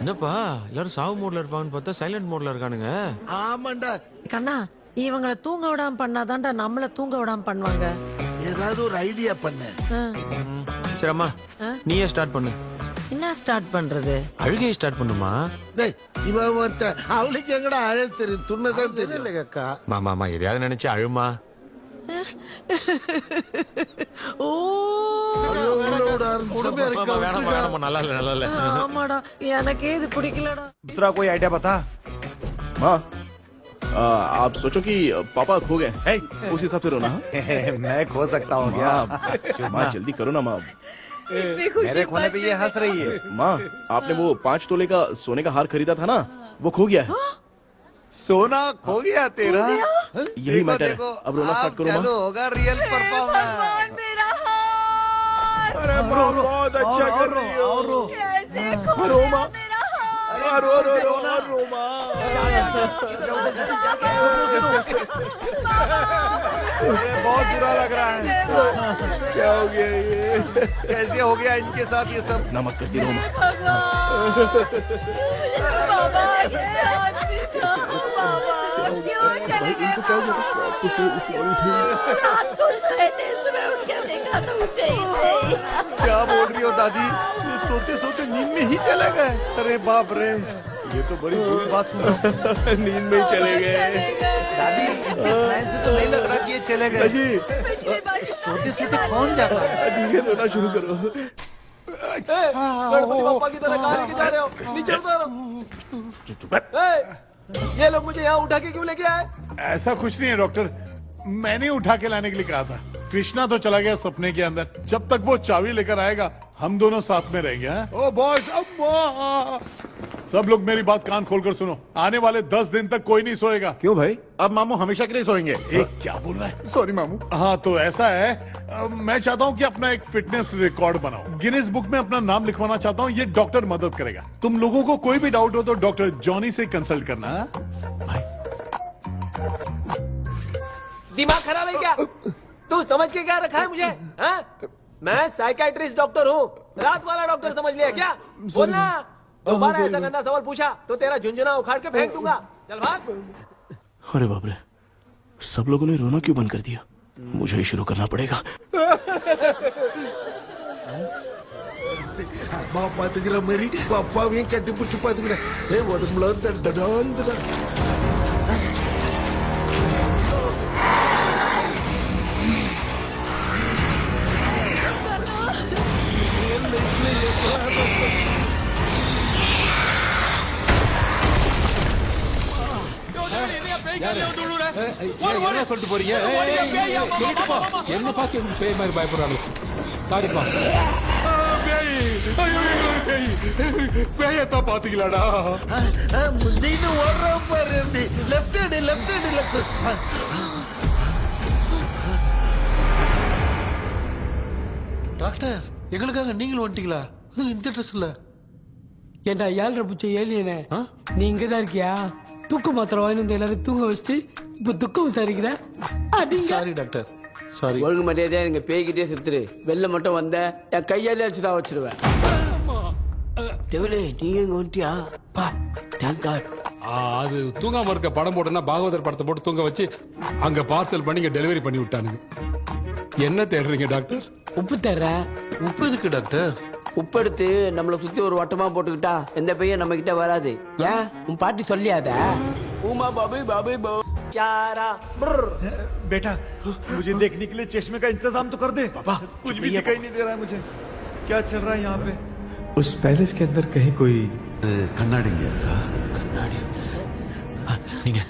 என்னப்பா எல்லாரும் சாவு மோட்ல இருப்பாங்கன்னு பார்த்தா சைலண்ட் மோட்ல இருக்கானுங்க. ஆமாண்டா. கண்ணா, இவங்களை தூங்க விடாம பண்ணாதான்டா நம்மள தூங்க விடாம பண்ணுவாங்க. ஏதாவது ஒரு ஐடியா பண்ணு. சரி அம்மா, நீயே ஸ்டார்ட் பண்ணு. என்ன ஸ்டார்ட் பண்றது? அழுகையை ஸ்டார்ட் பண்ணுமா? டேய் இவன் ஒருத்த அவளுக்கு எங்கடா அழ தெரியும், துண்ணதான் தெரியல அக்கா. மாமா எதையாவது நினைச்சு அழுமா. ஓ நல்லா இல்ல. ஆமாடா, எனக்கே இது பிடிக்கலடா. दूसरा कोई आइडिया बता। माँ, आप सोचो कि पापा खो गए, उस हिसाब से रोना। मैं खो सकता हूँ क्या? माँ जल्दी करो ना माँ। मेरे खोने पे ये हंस रही है। माँ, आपने वो 5 तोले का सोने का हार खरीदा था ना, वो खो गया है। सोना खो गया तेरा? यही मैटर है। अब रोना स्टार्ट करो माँ। चालू होगा रियल परफॉर्मेंस। मेरा हार। अरे बहुत अच्छा कर रही हो। कैसे खो रो गया माँ। मेरा हार? रो माँ। बहुत बुरा लग रहा है। क्या हो गया ये? कैसे हो गया इनके साथ ये सब? नमक करती रो माँ। बाबा, क्यों चले गए? रात को सोए थे, सुबह उठ के देखा तो उठे ही नहीं। क्या बोल रही हो दादी? ये सोते सोते नींद में ही चले गए? अरे बाप रे, ये तो बड़ी बुरी बात सुनो। नींद में ही चले गए। दादी, इनके स्माइल से तो नहीं लग रहा कि ये चले गए। सोते सोते कौन जाता है? ठीक है, रोना शुरू करो। गणपति बप्पा की तरह कहाँ लेके जा रहे हो? नीचे उतारो। ये लोग मुझे यहाँ उठा के क्यों लेके आए? ऐसा कुछ नहीं है डॉक्टर, मैंने उठा के लाने के लिए कहा था। कृष्णा तो चला गया सपने के अंदर। जब तक वो चाबी लेकर आएगा हम दोनों साथ में रहेंगे। ओ बॉस, सब लोग मेरी बात कान खोलकर सुनो। आने वाले 10 दिन तक कोई नहीं सोएगा। क्यों भाई? अब मामू हमेशा के लिए सोएंगे। क्या बोल रहा है? सॉरी मामू। हाँ तो ऐसा है, मैं चाहता हूँ कि अपना एक फिटनेस रिकॉर्ड बनाओ, गिनीज बुक में अपना नाम लिखवाना चाहता हूँ। ये डॉक्टर मदद करेगा। तुम लोगों को कोई भी डाउट हो तो डॉक्टर जॉनी से कंसल्ट करना। दिमाग खराब है क्या? तू समझ के क्या रखा है मुझे? हाँ? मैं साइकेट्रिस्ट डॉक्टर हूँ, रात वाला डॉक्टर समझ लिया क्या? बोलना, दोबारा ऐसा गंदा सवाल पूछा तो तेरा झुंझुना उखाड़ के फेंक दूंगा। चल भाग। अरे बाप रे, सब लोगों ने रोना क्यों बंद कर दिया? मुझे ही शुरू करना पड़ेगा। அம்மா பாத்துக்கிற மாதிரி அப்பாவையும் கட்டி பிடிச்சி பாத்துக்கிறேன். உடம்புல என்ன சொல்லிட்டு போறீங்க? என்ன பார்த்து எனக்கு பேய் மாதிரி பயப்படுறாங்க. சாரிப்பா. பேயத்தான் பாத்தீங்களாடா? நீனு ஓடுற பாரு. Left hand left. டாக்டர், எங்களுக்காக நீங்களும் வந்துட்டீங்களா? இந்த ட்ரெஸ் இல்ல. ஏண்டா 7:30 பூச்ச ஏலியனே, நீ இங்கதான் இருக்கியா? தூக்க மாத்திரை வாங்கி வந்து எல்லாரும் தூங்க வச்சுட்டு இப்ப துக்கம் விசாரிக்கிற. Sorry doctor, sorry. ஒழுங்கு மரியாதையா எங்க பேய்கிட்டே செத்துரு. வெளில மட்டும் வந்த என் கையாலே வச்சுதான் வச்சிருவேன். டெவிலே, நீ எங்க வந்துட்டியா? பா, தேங்க் காட். அது தூங்காம இருக்க படம் போட்டோன்னா பாகவதர் படத்தை போட்டு தூங்க வச்சு அங்க பார்சல் பண்ணி இங்க டெலிவரி பண்ணி விட்டானுங்க. என்ன தேடுறீங்க டாக்டர்? உப்பு தர்றேன். உப்பு எதுக்கு டாக்டர்? உப்பு எடுத்து நம்மள சுத்தி ஒரு வட்டமா போட்டுக்கிட்டா எந்த பையன் நம்ம கிட்ட வராது. ஏன் உன் பாட்டி சொல்லியாத? உமா பாபி பாபி चारा बेटा, मुझे देखने के लिए चश्मे का इंतजाम तो कर दे। पापा, कुछ भी दिखाई नहीं दे रहा है मुझे। क्या चल रहा है यहाँ पे? उस पैलेस के अंदर कहीं कोई கண்ணாடி நீங்க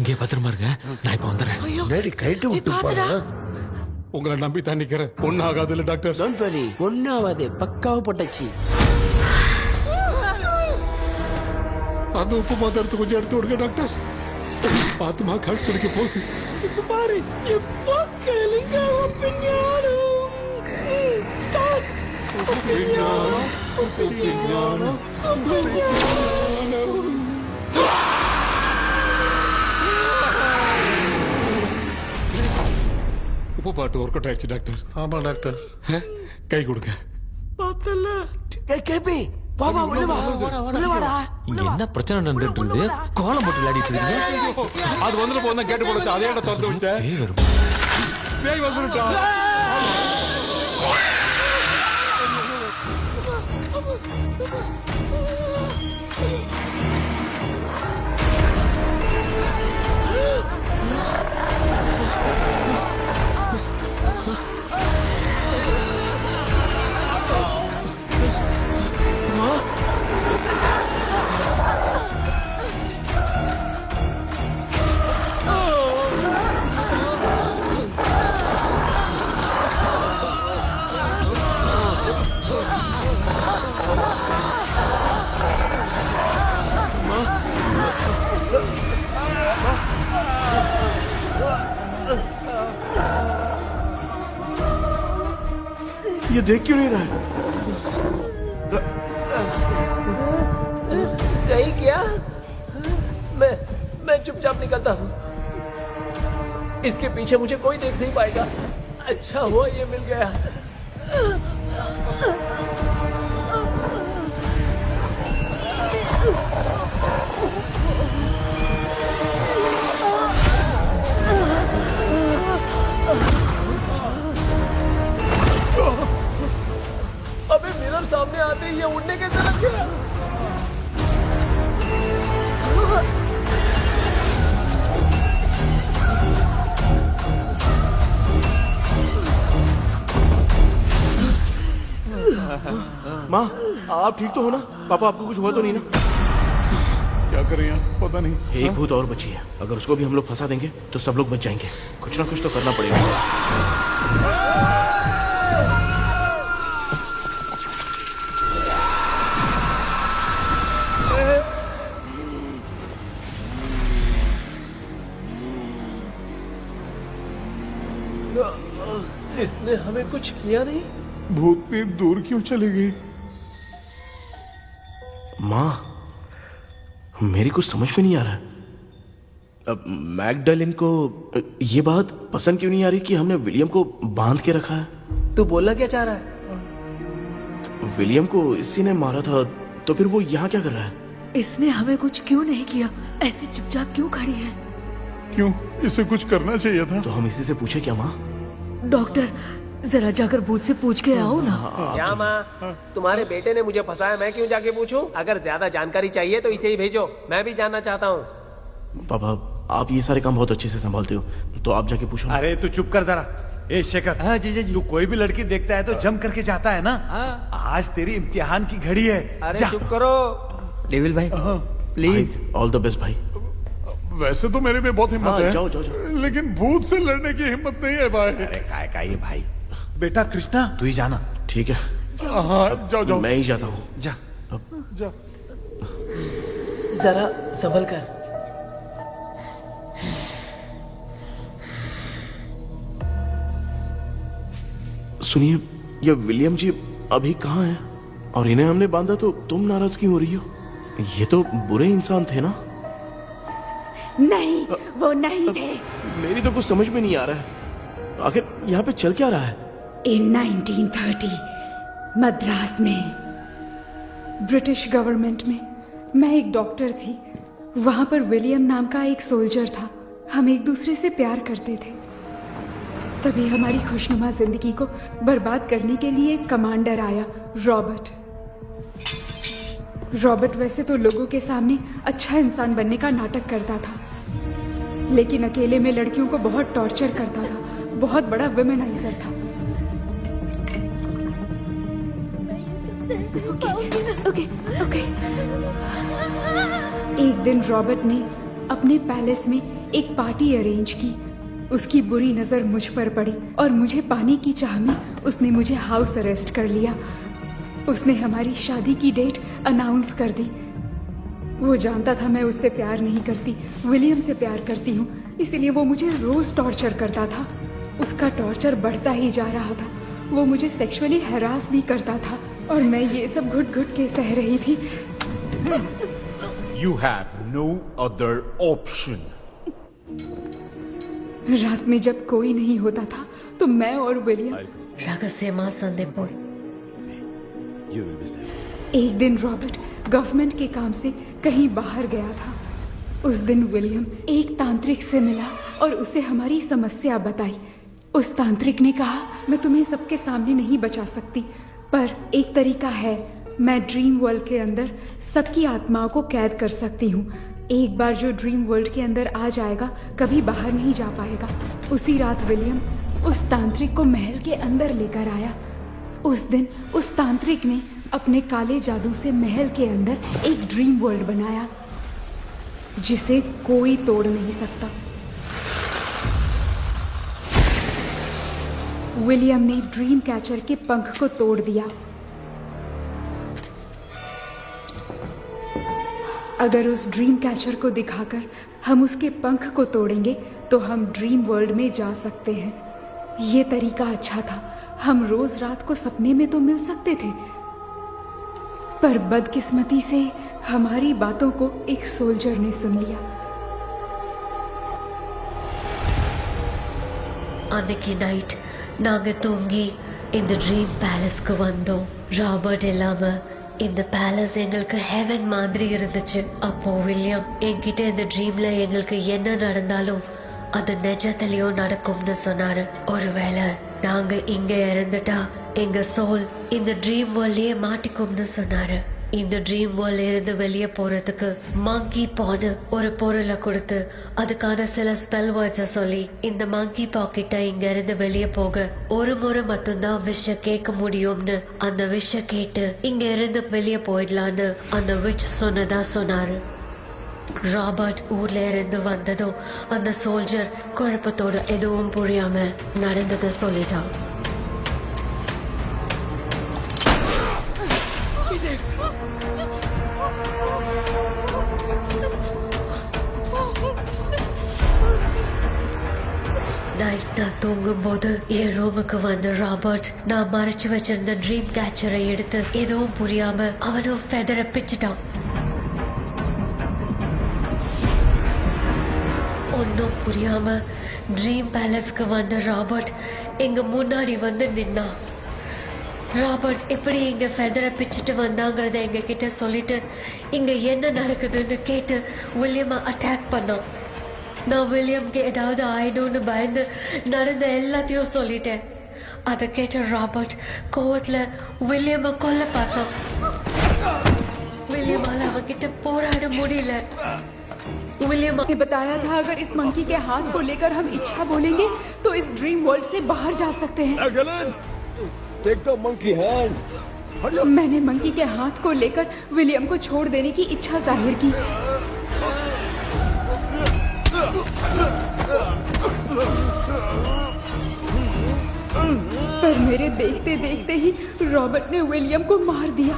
இங்கே பத்திரமா இருங்க, நான் இப்ப வந்துடுறேன். டேடி கைட்டு விட்டு போறா. உங்களை நம்பி தான் நிக்கிறேன். ஒன்னும் ஆகாதுல்ல டாக்டர்? டோன்ட் வரி, ஒன்னும் ஆகாது. பக்காவா போட்டாச்சு. அந்த உப்பு மாத்திரத்தை கொஞ்சம் எடுத்து விடுங்க டாக்டர். பாத்துமா கழுத்து துடிக்க போகுது. இப்ப பாரு, எப்போ கேளுங்க ஒப்பிஞானம். ஸ்டார்ட். ஒப்பிஞானம். உப்பு பாட்டு ஒர்க் அவுட் ஆயிடுச்சு டாக்டர். ஆமா டாக்டர். கை கொடுங்க. பார்த்தல. கேபி, வா வா உள்ள வா. உள்ள வாடா. இங்க என்ன பிரச்சனை நடந்துட்டு இருந்து கோலம் போட்டு விளையாடிட்டு இருக்கீங்க? அது வந்துட்டு போனா கேட்டு போடுச்சு. அதே இடம் திறந்து வச்சேன். பேய் வந்துட்டா. ये देख क्यों नहीं रहा? नहीं क्या? मैं चुपचाप निकलता हूँ। इसके पीछे मुझे कोई देख नहीं पाएगा। अच्छा हुआ ये मिल गया। अबे मिरर सामने आते ही ये उड़ने कैसे लग गया? माँ, आप ठीक तो हो ना? पापा आपको कुछ हुआ तो नहीं ना? क्या करें यार, पता नहीं। एक भूत और बची है। अगर उसको भी हम लोग फंसा देंगे तो सब लोग बच जाएंगे। कुछ ना कुछ तो करना पड़ेगा। इसने हमें कुछ किया नहीं। भूतनी दूर क्यों चली गई? माँ, मेरी कुछ समझ में नहीं आ रहा। अब मैगडालिन को ये बात पसंद क्यों नहीं आ रही कि हमने विलियम को बांध के रखा है? तू बोलना क्या चाह रहा है? विलियम को इसी ने मारा था, तो फिर वो यहाँ क्या कर रहा है? इसने हमें कुछ क्यों नहीं किया? ऐसे चुपचाप क्यों खड़ी है? क्यों, इसे कुछ करना चाहिए था। तो हम इसी से पूछे क्या माँ? डॉक्टर, जरा जाकर भूत से पूछ के आओ ना। क्या माँ, तुम्हारे बेटे ने मुझे फंसाया, मैं क्यों जाके पूछूं? अगर ज्यादा जानकारी चाहिए तो इसे ही भेजो, मैं भी जानना चाहता हूँ। पापा, आप ये सारे काम बहुत अच्छे से संभालते हो, तो आप जाके पूछो। अरे तू चुप कर जरा। ए शेखर, हाँ जीजा जी। तू कोई भी लड़की देखता है तो जम करके जाता है ना? आज तेरी इम्तिहान की घड़ी है। अरे जा। चुप करो डेविल भाई, प्लीज। ऑल द बेस्ट भाई। वैसे तो मेरे में बहुत हिम्मत है, जाओ जाओ जाओ। लेकिन भूत से लड़ने की हिम्मत नहीं है भाई। अरे काय का ये भाई, बेटा कृष्णा तू ही जाना। ठीक है, हाँ जाओ जाओ। मैं ही जाता हूँ। जा जा। जरा संभल कर। सुनिए, ये विलियम जी अभी कहाँ हैं? और इन्हें हमने बांधा तो तुम नाराज क्यों हो रही हो? ये तो बुरे इंसान थे ना? नहीं, वो नहीं थे। मेरी तो कुछ समझ में नहीं आ रहा है, आखिर यहाँ पे चल क्या रहा है? इन 1930 मद्रास में ब्रिटिश गवर्नमेंट में मैं एक डॉक्टर थी। वहां पर विलियम नाम का एक सोल्जर था। हम एक दूसरे से प्यार करते थे। तभी हमारी खुशनुमा जिंदगी को बर्बाद करने के लिए एक कमांडर आया, रॉबर्ट। रॉबर्ट वैसे तो लोगों के सामने अच्छा इंसान बनने का नाटक करता था, लेकिन अकेले में लड़कियों को बहुत टॉर्चर करता था। बहुत बड़ा वुमेनाइजर था। ओके। एक दिन रॉबर्ट ने अपने पैलेस में एक पार्टी अरेंज की। उसकी बुरी नजर मुझ पर पड़ी और मुझे पाने की चाह में उसने मुझे हाउस अरेस्ट कर लिया। उसने हमारी शादी की डेट अनाउंस कर दी। वो जानता था मैं उससे प्यार नहीं करती, विलियम से प्यार करती हूँ, इसलिए वो मुझे रोज टॉर्चर करता था। उसका टॉर्चर बढ़ता ही जा रहा था। वो मुझे सेक्सुअली हैरास भी करता था और मैं ये सब घुट घुट के सह रही थी। You have no other option. रात में जब कोई नहीं होता था तो मैं और विलियम रहस्यमा संदेपुर। एक दिन रॉबर्ट गवर्नमेंट के काम से कहीं बाहर गया था। उस दिन विलियम एक तांत्रिक से मिला और उसे हमारी समस्या बताई। उस तांत्रिक ने कहा, मैं तुम्हें सबके सामने नहीं बचा सकती, पर एक तरीका है। मैं ड्रीम वर्ल्ड के अंदर सबकी आत्माओं को कैद कर सकती हूँ। एक बार जो ड्रीम वर्ल्ड के अंदर आ जाएगा कभी बाहर नहीं जा पाएगा। उसी रात विलियम उस तांत्रिक को महल के अंदर लेकर आया। उस दिन उस तांत्रिक ने अपने काले जादू से महल के अंदर एक ड्रीम वर्ल्ड बनाया जिसे कोई तोड़ नहीं सकता। विलियम ने ड्रीम कैचर के पंख को तोड़ दिया। अगर उस ड्रीम कैचर को दिखाकर हम उसके पंख को तोड़ेंगे तो हम ड्रीम वर्ल्ड में जा सकते हैं। ये तरीका अच्छा था। हम रोज रात को सपने में तो मिल सकते थे, पर बदकिस्मती से हमारी बातों को एक सोल्जर ने सुन लिया। அன்னைக்கு நைட் நாங்க தூங்கி இந்த ட்ரீம் பேலஸ்க்கு வந்தோம். ராபர்ட் இல்லாம இந்த பேலஸ் எங்களுக்கு ஹெவன் மாதிரி இருந்துச்சு. அப்போ வில்லியம் என்கிட்ட இந்த ட்ரீம்ல எங்களுக்கு என்ன நடந்தாலும் அது நிஜத்திலயும் நடக்கும்னு சொன்னாரு. ஒருவேளை நாங்க இங்க இறந்துட்டா எங்க சோல் இந்த ட்ரீம் வேர்ல்ட்லயே மாட்டிக்கும்னு சொன்னாரு. இந்த ட்ரீம் வேர்ல்ட்ல இருந்து வெளியே போறதுக்கு மங்கி பான்னு ஒரு பொருளை கொடுத்து அதுக்கான சில ஸ்பெல் வேர்ட்ஸை சொல்லி இந்த மங்கி பாக்கிட்ட இங்க இருந்து வெளியே போக ஒரு முறை மட்டும்தான் விஷ கேட்க முடியும்னு அந்த விஷ கேட்டு இங்க இருந்து வெளியே போயிடலான்னு அந்த விச் சொன்னதா சொன்னாரு. ராபர்ட் ஊர்ல இருந்து வந்ததும் அந்த சோல்ஜர் குழப்பத்தோட எதுவும் புரியாம நடந்ததை சொல்லிட்டான். நைட் நான் தூங்கும் போது என் ரூமுக்கு வந்த ராபர்ட் நான் மறைச்சு வச்சிருந்த ட்ரீம் கேச்சரை எடுத்து எதுவும் புரியாம அவனும் ஃபெதரை பிச்சுட்டான். ஒன்னும் புரியாம ட்ரீம் பேலஸ்க்கு வந்த ராபர்ட் எங்க முன்னாடி வந்து நின்னான். ராபர்ட் எப்படி இங்க ஃபெதரை பிச்சுட்டு வந்தாங்கிறத எங்க கிட்ட சொல்லிட்டு இங்க என்ன நடக்குதுன்னு கேட்டு வில்லியமை அட்டாக் பண்ணான். நான் வில்லியம்க்கு ஏதாவது ஆயிடும்னு பயந்து நடந்த எல்லாத்தையும் சொல்லிட்டேன். அதை கேட்ட ராபர்ட் கோவத்துல வில்லியமை கொல்ல பார்த்தான். வில்லியமால அவன்கிட்ட போராட முடியல. विलियम ने बताया था अगर इस मंकी के हाथ को लेकर हम इच्छा बोलेंगे तो इस ड्रीम वर्ल्ड से बाहर जा सकते हैं। मैंने मंकी के हाथ को लेकर विलियम को छोड़ देने की इच्छा जाहिर की। पर मेरे देखते देखते ही रॉबर्ट ने विलियम को मार दिया।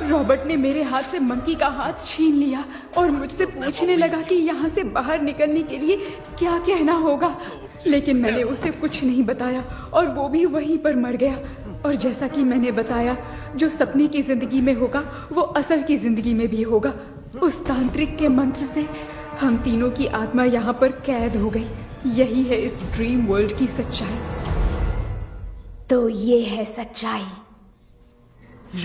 रॉबर्ट ने मेरे हाथ से मंकी का हाथ छीन लिया और मुझसे पूछने लगा कि यहाँ से बाहर निकलने के लिए क्या कहना होगा, लेकिन मैंने उसे कुछ नहीं बताया और वो भी वहीं पर मर गया। और जैसा कि मैंने बताया, जो सपने की जिंदगी में होगा वो असल की जिंदगी में भी होगा। उस तांत्रिक के मंत्र से हम तीनों की आत्मा यहाँ पर कैद हो गई। यही है इस ड्रीम वर्ल्ड की सच्चाई। तो ये है सच्चाई।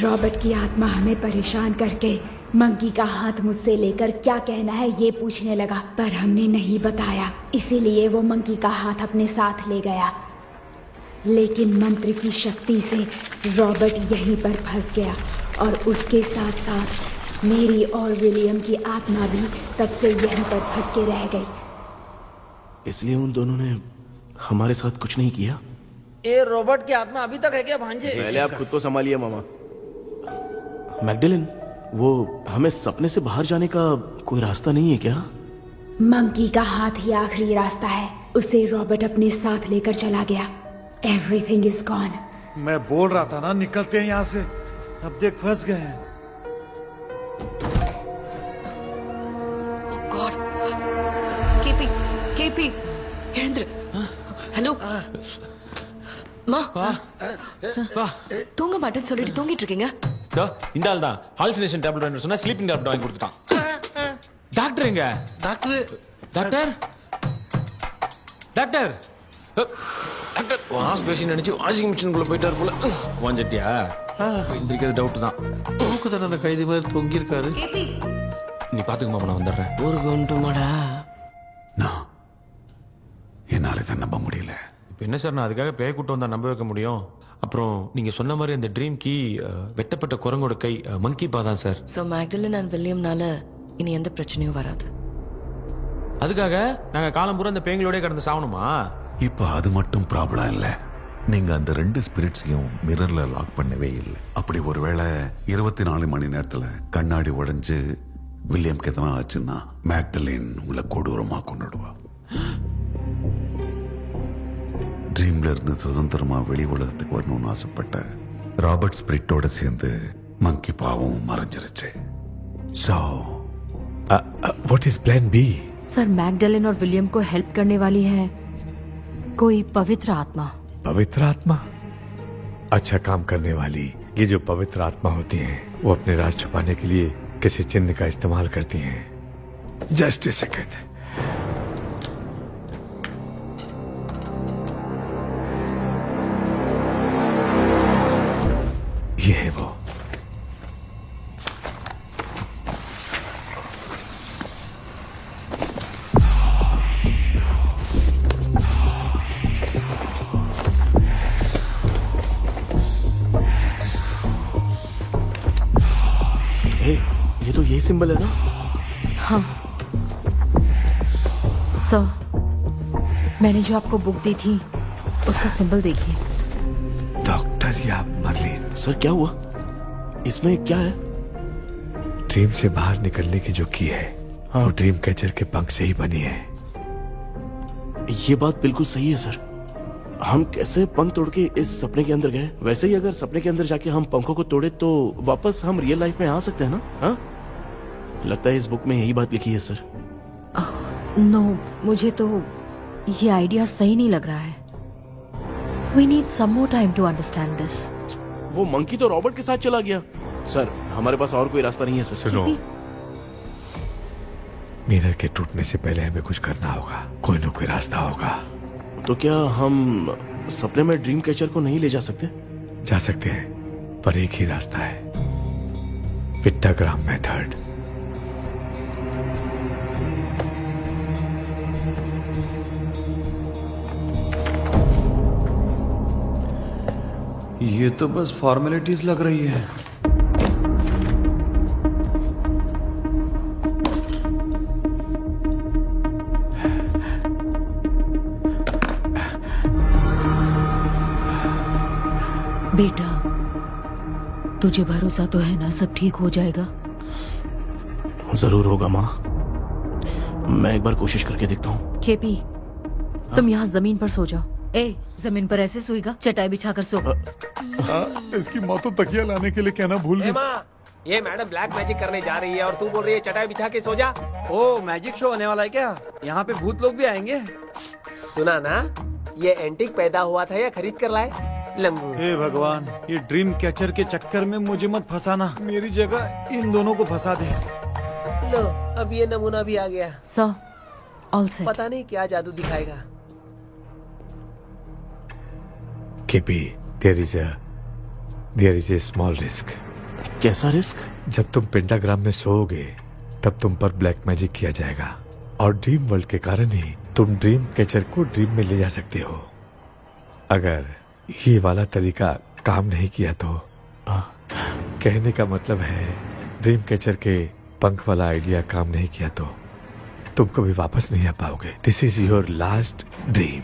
रॉबर्ट की आत्मा हमें परेशान करके मंकी का हाथ मुझसे लेकर क्या कहना है ये पूछने लगा, पर हमने नहीं बताया, इसीलिए वो मंकी का हाथ अपने साथ ले गया। लेकिन मंत्र की शक्ति से रॉबर्ट यहीं पर फंस गया और उसके साथ साथ मेरी और विलियम की आत्मा भी तब से यहीं पर फंस के रह गई। इसलिए उन दोनों ने हमारे साथ कुछ नहीं किया। ये रॉबर्ट की आत्मा अभी तक है क्या भांजे? पहले आप खुद को संभालिए मामा। मैगडेलिन, वो हमें सपने से बाहर जाने का कोई रास्ता नहीं है क्या? मंकी का हाथ ही आखिरी रास्ता है। उसे रॉबर्ट अपने साथ लेकर चला गया। Everything is gone. मैं बोल रहा था ना, निकलते हैं यहाँ से। अब देख फंस गए हैं। Oh God. KP, Hirendra. Hello. மா தூங்க மாட்டேன்னு சொல்லிட்டு தூங்கிட்டு இருக்கீங்க? இந்த ஆள் தான் ஹாலுசினேஷன் டேப்லெட் வாங்கி சொன்னா ஸ்லீப்பிங் டேப்லெட் வாங்கி கொடுத்துட்டான். டாக்டர் எங்க? Doctor doctor doctor doctor wash basin நினைச்சு வாஷிங் மிஷினுக்குள்ள போயிட்டாரு போல. வாஞ்சிட்டியா? எந்திரிக்கிறது டவுட் தான். தூக்கு தண்டனை கைதி மாதிரி தொங்கி இருக்காரு. நீ பாத்துக்க மாமா, நான் வந்துடுறேன். ஒரு கொண்டுமாடா. என்னால இதை நம்ப முடியல. இப்போ என்ன சார், நான் அதுக்காக பேய் கூட்டம் வந்தா நம்ப வைக்க முடியும்? அப்புறம் நீங்க சொன்ன மாதிரி அந்த ட்ரீம் கீ வெட்டப்பட்ட குரங்கோட கை மங்கி பா தான் சார். ஸோ மேக்டலின் அண்ட் வில்லியம்னால இனி எந்த பிரச்சனையும் வராது. அதுக்காக நாங்க காலம் பூரா அந்த பேய்களோட கடந்து சாவணுமா? இப்ப அது மட்டும் ப்ராப்ளம் இல்ல. நீங்க அந்த 2 ஸ்பிரிட்ஸையும் மிரர்ல லாக் பண்ணவே இல்லை. அப்படி ஒருவேளை 24 மணி நேரத்துல கண்ணாடி உடைஞ்சு வில்லியம்க்கு எதனா ஆச்சுன்னா மேக்டலின் உங்களை கொடூரமா கொண்டுடுவா. ட்ரீம்ல இருந்து சுதந்திரமா வெளி உலகத்துக்கு வரணும்னு ஆசைப்பட்ட ராபர்ட் ஸ்பிரிட்டோட சேர்ந்து மங்கி பாவம் மறைஞ்சிருச்சு. So, what is plan B? Sir, Magdalene और विलियम को हेल्प करने वाली है कोई पवित्र आत्मा। पवित्र आत्मा? अच्छा काम करने वाली ये जो पवित्र आत्मा होती हैं, वो अपने राज छुपाने के लिए किसी चिन्ह का इस्तेमाल करती हैं। Just a second. ये है वो। ये तो यही सिंबल है ना? हाँ सर, मैंने जो आपको बुक दी थी उसका सिंबल देखिए। डॉक्टर या मर्लिन। सर क्या हुआ? इसमें क्या है? ड्रीम से बाहर निकलने की जो की है, हाँ, वो ड्रीम कैचर के पंख से ही बनी है। ये बात बिल्कुल सही है सर। हम कैसे पंख तोड़ के इस सपने के अंदर गए? वैसे ही अगर सपने के अंदर जाके हम पंखों को तोड़े तो वापस हम रियल लाइफ में आ सकते हैं ना? हाँ, लगता है इस बुक में यही बात लिखी है सर। नो, मुझे तो ये आइडिया सही नहीं लग रहा है। We need some more time to understand this. वो मंकी तो रॉबर्ट के साथ चला गया। सर, हमारे पास और कोई रास्ता नहीं है सर। सुनो, मिरर के टूटने से पहले हमें कुछ करना होगा। कोई ना कोई रास्ता होगा। तो क्या हम सपने में ड्रीम कैचर को नहीं ले जा सकते? जा सकते हैं, पर एक ही रास्ता है, पिट्टाग्राम मेथड। ये तो बस फॉर्मेलिटीज लग रही है। बेटा, तुझे भरोसा तो है ना सब ठीक हो जाएगा? जरूर होगा माँ, मैं एक बार कोशिश करके देखता हूँ। केपी, तुम यहाँ जमीन पर सो जाओ। ए, जमीन पर ऐसे सोएगा? चटाई बिछाकर सो। इसकी माँ तो तकिया लाने के लिए कहना भूल गई। माँ, ये मैडम ब्लैक मैजिक करने जा रही है और तू बोल रही है चटाई बिछा के सो जा। ओ, मैजिक शो होने वाला है क्या? यहाँ पे भूत लोग भी आएंगे? सुना ना, ये एंटीक पैदा हुआ था या खरीद कर लाए? लंगू। हे भगवान, ये ड्रीम कैचर के चक्कर में मुझे मत फंसाना, मेरी जगह इन दोनों को फंसा दे। लो, अब ये नमूना भी आ गया। So, all set. पता नहीं क्या जादू दिखाएगा। KP, there is a small risk. कैसा रिस्क? जब तुम पेंटाग्राम में सोओगे तब तुम पर ब्लैक मैजिक किया जाएगा और ड्रीम वर्ल्ड के कारण ही तुम ड्रीम कैचर को ड्रीम में ले जा सकते हो। अगर ये वाला तरीका काम नहीं किया तो कहने का मतलब है ड्रीम कैचर के पंख वाला आइडिया काम नहीं किया तो तुम कभी वापस नहीं आ पाओगे। This is your last dream.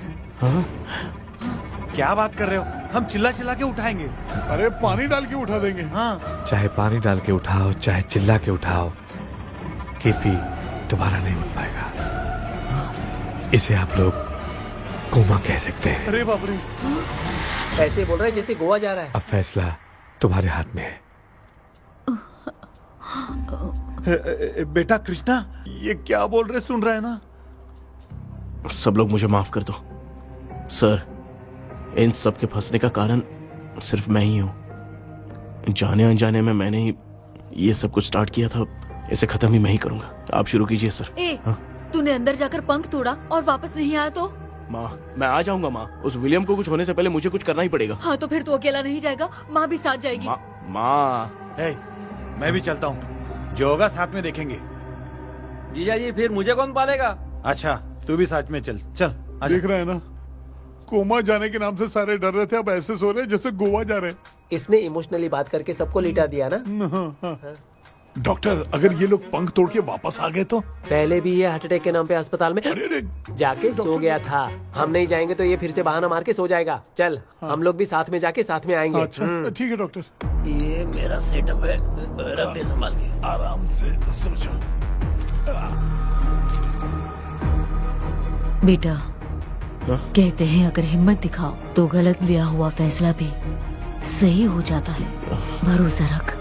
क्या बात कर रहे हो? हम चिल्ला चिल्ला के उठाएंगे। अरे पानी डाल के उठा देंगे। हाँ, चाहे पानी डाल के उठाओ, चाहे चिल्ला के उठाओ, केपी दोबारा नहीं उठ पाएगा। इसे आप लोग कोमा कह सकते हैं। अरे बाप रे, ऐसे बोल रहा है जैसे गोवा जा रहा है। अब फैसला तुम्हारे हाथ में है। बेटा कृष्णा, ये क्या बोल रहे, सुन रहा है ना? सब लोग मुझे माफ कर दो सर, इन सब के फंसने का कारण सिर्फ मैं ही हूँ। जाने अनजाने में मैंने ही ये सब कुछ स्टार्ट किया था, इसे खत्म ही मैं ही करूंगा। आप शुरू कीजिए सर। तूने अंदर जाकर पंख तोड़ा और वापस नहीं आया तो? माँ, मैं आ जाऊंगा माँ। उस विलियम को कुछ होने से पहले मुझे कुछ करना ही पड़ेगा। हाँ, तो फिर तू अकेला नहीं जाएगा, माँ भी साथ जाएगी। माँ, मैं भी चलता हूँ, जो होगा साथ में देखेंगे। जीजा जी, फिर मुझे कौन पालेगा? अच्छा, तू भी साथ में चल। चल देख रहे हैं ना, कोमा जाने के नाम से सारे डर रहे थे, अब ऐसे सो रहे जैसे गोवा जा रहे हैं। इसने इमोशनली बात करके सबको लिटा दिया ना। डॉक्टर, अगर ये लोग पंख तोड़ के वापस आ गए तो? पहले भी ये हार्ट अटैक के नाम पे अस्पताल में जाके सो गया था। हम नहीं जाएंगे तो ये फिर से बहाना मार के सो जाएगा। चल, हम लोग भी साथ में जाके साथ में आएंगे। अच्छा, ठीक है डॉक्टर। ये मेरा सेटअप है, रख दे संभाल के। आराम से सो जाओ। बेटा, कहते हैं अगर हिम्मत दिखाओ तो गलत लिया हुआ फैसला भी सही हो जाता है। भरोसा रख।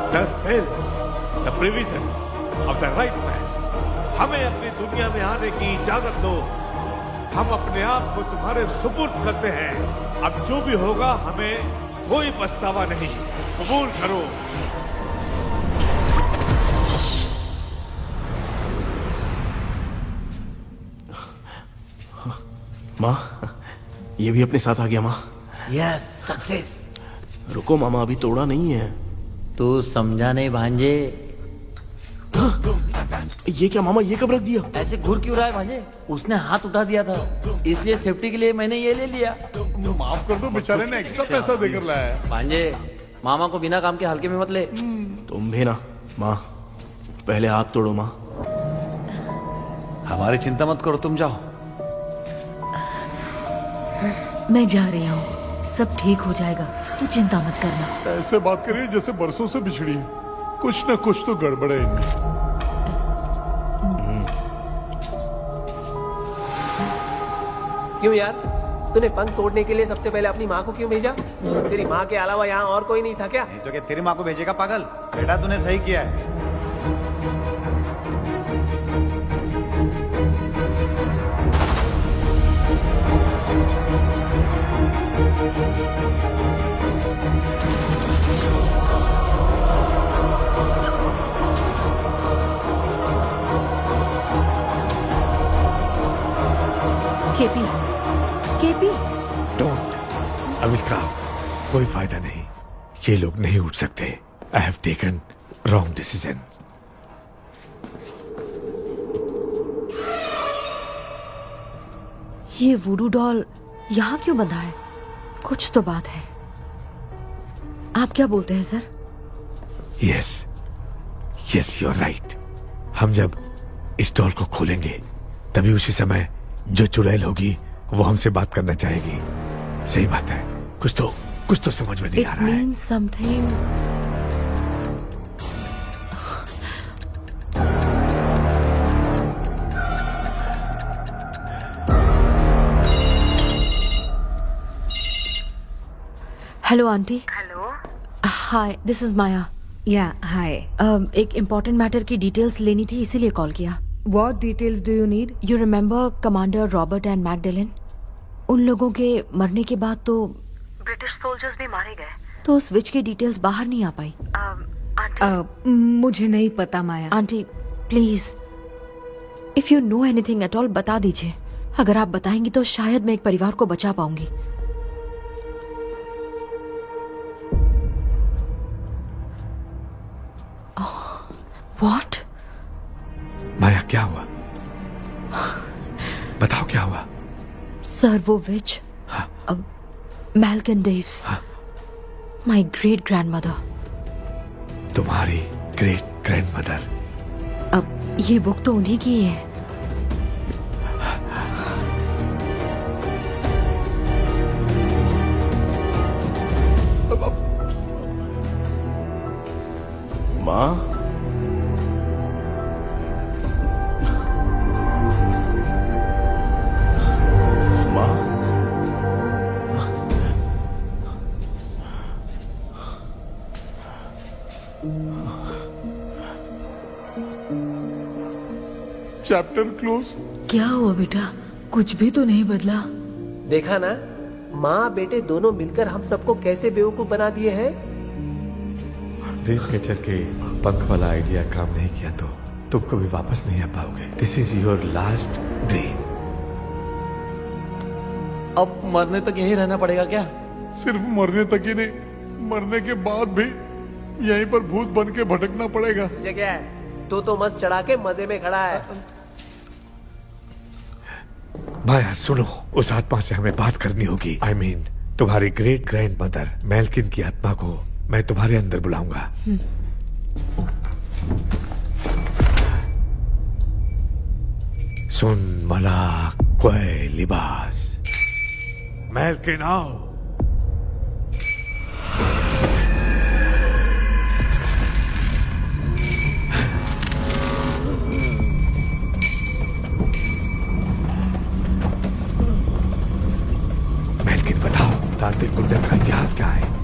The spell, the provision of the right man. हमें अपनी दुनिया में आने की इजाजत दो। हम अपने आप को तुम्हारे सुपुर्द करते हैं। अब जो भी होगा हमें कोई पछतावा नहीं। कबूल करो। माँ, ये भी अपने साथ आ गया। माँ, यस, सक्सेस। रुको मामा, अभी तोड़ा नहीं है। तू समझा नहीं भांजे। ये क्या मामा, ये कब रख दिया? ऐसे घूर क्यों रहा है भांजे? उसने हाथ उठा दिया था, इसलिए सेफ्टी के लिए मैंने ये ले लिया। माफ कर दो, बेचारे ने एक्स्ट्रा पैसा देकर लाया है। भांजे, मामा को बिना काम के हल्के में मत ले। तुम भी ना। माँ, पहले आप तोड़ो। माँ, हमारी चिंता मत करो, तुम जाओ। मैं जा रही हूँ, सब ठीक हो जाएगा, तू चिंता मत करना। ऐसे बात करिए जैसे बरसों से बिछड़ी है। कुछ न कुछ तो गड़बड़ है इनमें। क्यों यार, तूने पंख तोड़ने के लिए सबसे पहले अपनी माँ को क्यों भेजा? तेरी माँ के अलावा यहाँ और कोई नहीं था क्या? नहीं तो क्या तेरी माँ को भेजेगा पागल? बेटा तूने सही किया है। KP, KP, don't. अविष्कार, कोई फायदा नहीं। ये लोग नहीं उठ सकते। I have taken wrong decision. ये वुडू डॉल यहाँ क्यों बंधा है? कुछ तो बात है। आप क्या बोलते हैं sir? Yes yes you are right. हम जब इस डॉल को खोलेंगे तभी उसी समय जो चुड़ैल होगी वो हमसे बात करना चाहेगी। सही बात है। कुछ तो समझ में नहीं आ रहा है। It means something. Hello aunty. Hello. Hi, this is Maya. Yeah hi. एक इम्पोर्टेंट मैटर की डिटेल्स लेनी थी, इसीलिए कॉल किया। What details do you need? You remember commander Robert and Magdalene? उन लोगों के मरने के बाद तो ब्रिटिश सोल्जर्स भी मारे गए। तो स्विच की डिटेल्स बाहर नहीं आ पाई। मुझे नहीं पता Maya. Aunty please, if you know anything at all बता दीजिए। अगर आप बताएंगी तो शायद मैं एक परिवार को बचा पाऊंगी। व्हाट? माया क्या हुआ? बताओ क्या हुआ? सर वो विच मैल्कन डेव्स, माय ग्रेट ग्रैंडमदर। तुम्हारी ग्रेट ग्रैंडमदर? अब ये बुक तो उन्हीं की है। माँ, चैप्टर क्लोज। क्या हुआ बेटा? कुछ भी तो नहीं बदला। देखा ना, माँ बेटे दोनों मिलकर हम सबको कैसे बेवकूफ बना दिए हैं। ड्रीम कैचर के पंख वाला आइडिया काम नहीं किया तो तुम कभी वापस नहीं आ पाओगे। This is your last dream. अब मरने तक यहीं रहना पड़ेगा क्या? सिर्फ मरने तक ही नहीं, मरने के बाद भी यहीं पर भूत बन के भटकना पड़ेगा। जगह है तो मस्त चढ़ा के मजे में खड़ा है। माया सुनो, उस आत्मा से हमें बात करनी होगी। I mean, तुम्हारी ग्रेट ग्रैंड मदर मेल्किन की आत्मा को मैं तुम्हारे अंदर बुलाऊंगा। सुन मला कोई लिबास, मेल्किन आओ। मेल्किन बताओ, तांत्रिक गुंडर का इतिहास क्या है?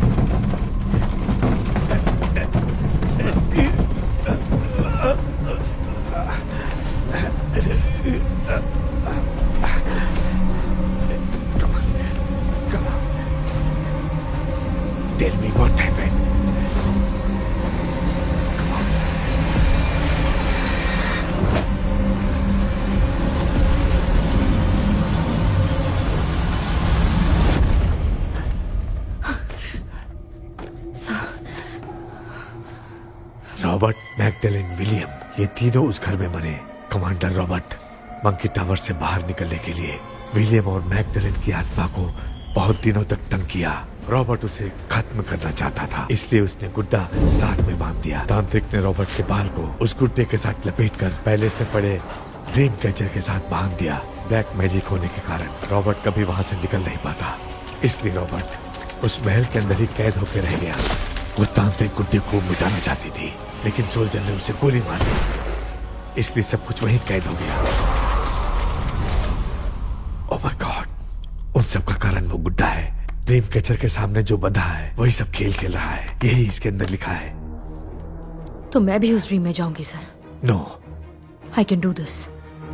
Tell me what happened. Robert, Magdalene, William, ये तीनों उस घर में मरे। कमांडर रॉबर्ट मंकी टावर से बाहर निकलने के लिए विलियम और मैगडेलिन की आत्मा को बहुत दिनों तक तंग किया। रॉबर्ट उसे खत्म करना चाहता था, इसलिए उसने गुड्डा साथ में बांध दिया। तांत्रिक ने रॉबर्ट के बाल को उस गुड्डे के साथ लपेटकर पैलेस में पड़े ड्रीम कैचर के साथ बांध दिया। ब्लैक मैजिक होने के कारण रॉबर्ट कभी वहां से निकल नहीं पाता, इसलिए रॉबर्ट उस महल के अंदर ही कैद होकर रह गया। वो तांत्रिक गुड्डे को मिटाना चाहती थी, लेकिन सोल्जर ने उसे गोली मार दी, इसलिए सब कुछ वहीं कैद हो गया। ओह माय गॉड, उन सब का कारण वो गुड्डा है। ड्रीम कैचर के सामने जो बंधा है वही सब खेल खेल रहा है, यही इसके अंदर लिखा है। तो मैं भी उस ड्रीम में जाऊंगी sir? No, I can do this.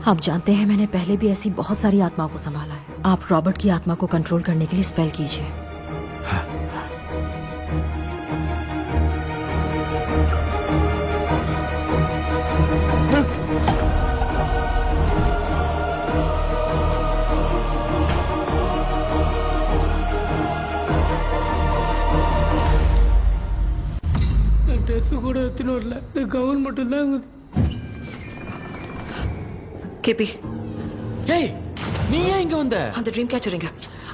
आप जानते हैं मैंने पहले भी ऐसी बहुत सारी आत्माओं को संभाला है। आप रॉबर्ट की आत्मा को कंट्रोल करने के लिए स्पेल कीजिए। ட்ரெஸ் கூட எடுத்துன்னு வரல, இந்த கவுன் மட்டும் தான். கேபி, Hey, நீ ஏன் இங்க வந்த? அந்த ட்ரீம் கேச்சர் எங்க?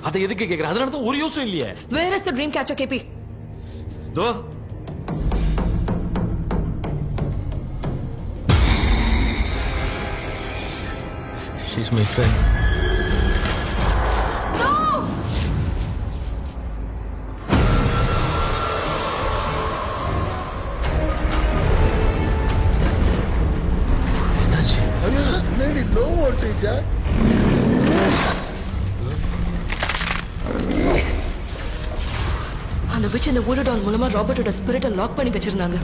அதை எதுக்கு கேக்குற? அதனால தான் ஒரு யூஸும் இல்லையே. Where is the dream catcher, KP? தோ She's my friend. No voltage. அந்த witch இந்த voodoo doll மூலமா ராபர்ட்டோட ஸ்பிரிட்டை லாக் பண்ணி வச்சிருந்தாங்க.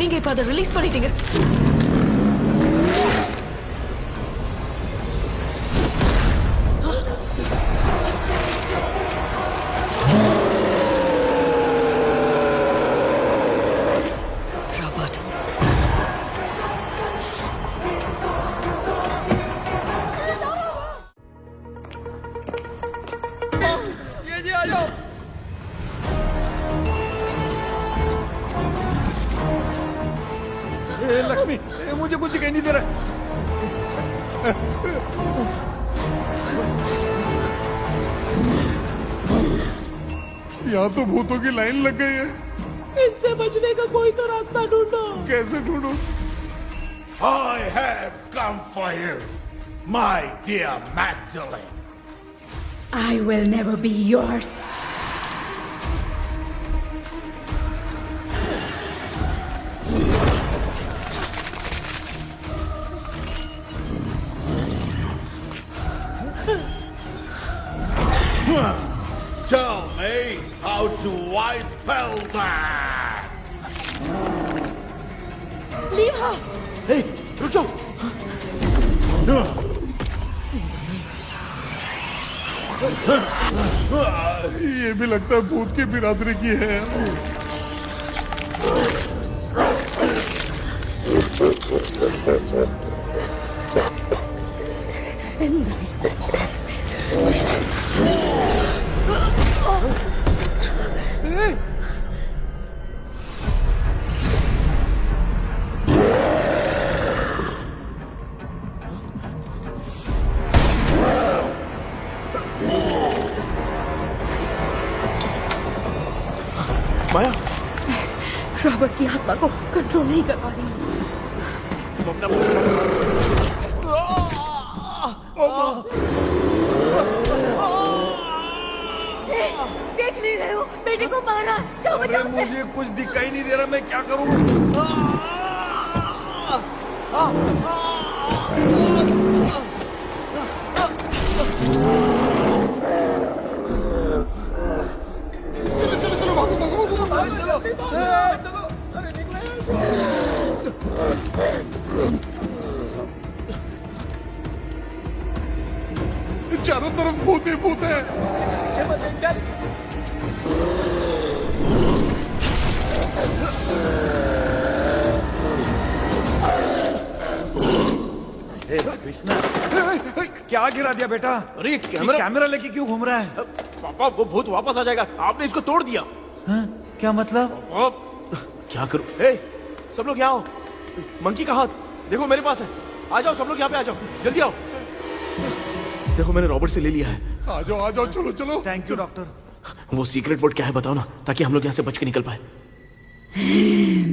நீங்க இப்ப அதை ரிலீஸ் பண்ணிட்டீங்க. ராபர்ட் लक्ष्मी मुझे कुछ दिखाई नहीं दे रहा। यहाँ तो भूतों की लाइन लग गई है। इनसे बचने का कोई तो रास्ता ढूंढो। कैसे ढूंढूं? I have come for you, my dear Magdalene. I will never be yours. Tell me, how do I spell that? Leave her. Hey, रुक जाओ. ये भी लगता है भूत की बिरादरी की है। माया, रॉबर्ट की आत्मा को कंट्रोल नहीं कर पा रही। देख नहीं रहे हो, बेटे को मारा। जाओ अरे बचाओ उसे। मुझे कुछ दिखाई नहीं दे रहा, मैं क्या करूं? चारों तरफ भूत ही भूत है। कृष्णा क्या गिरा दिया बेटा? अरे कैमरा लेके क्यों घूम रहा है? पापा वो भूत वापस आ जाएगा, आपने इसको तोड़ दिया। क्या मतलब? क्या करूं? ए, सब लोग यहाँ आओ। मंकी का हाथ देखो मेरे पास है। आ जाओ सब लोग यहाँ पे आ जाओ, जल्दी आओ। देखो मैंने रॉबर्ट से ले लिया है। आ जाओ चलो चलो। Thank you doctor. वो सीक्रेट वर्ड क्या है बताओ ना, ताकि हम लोग यहाँ से बच के निकल पाए।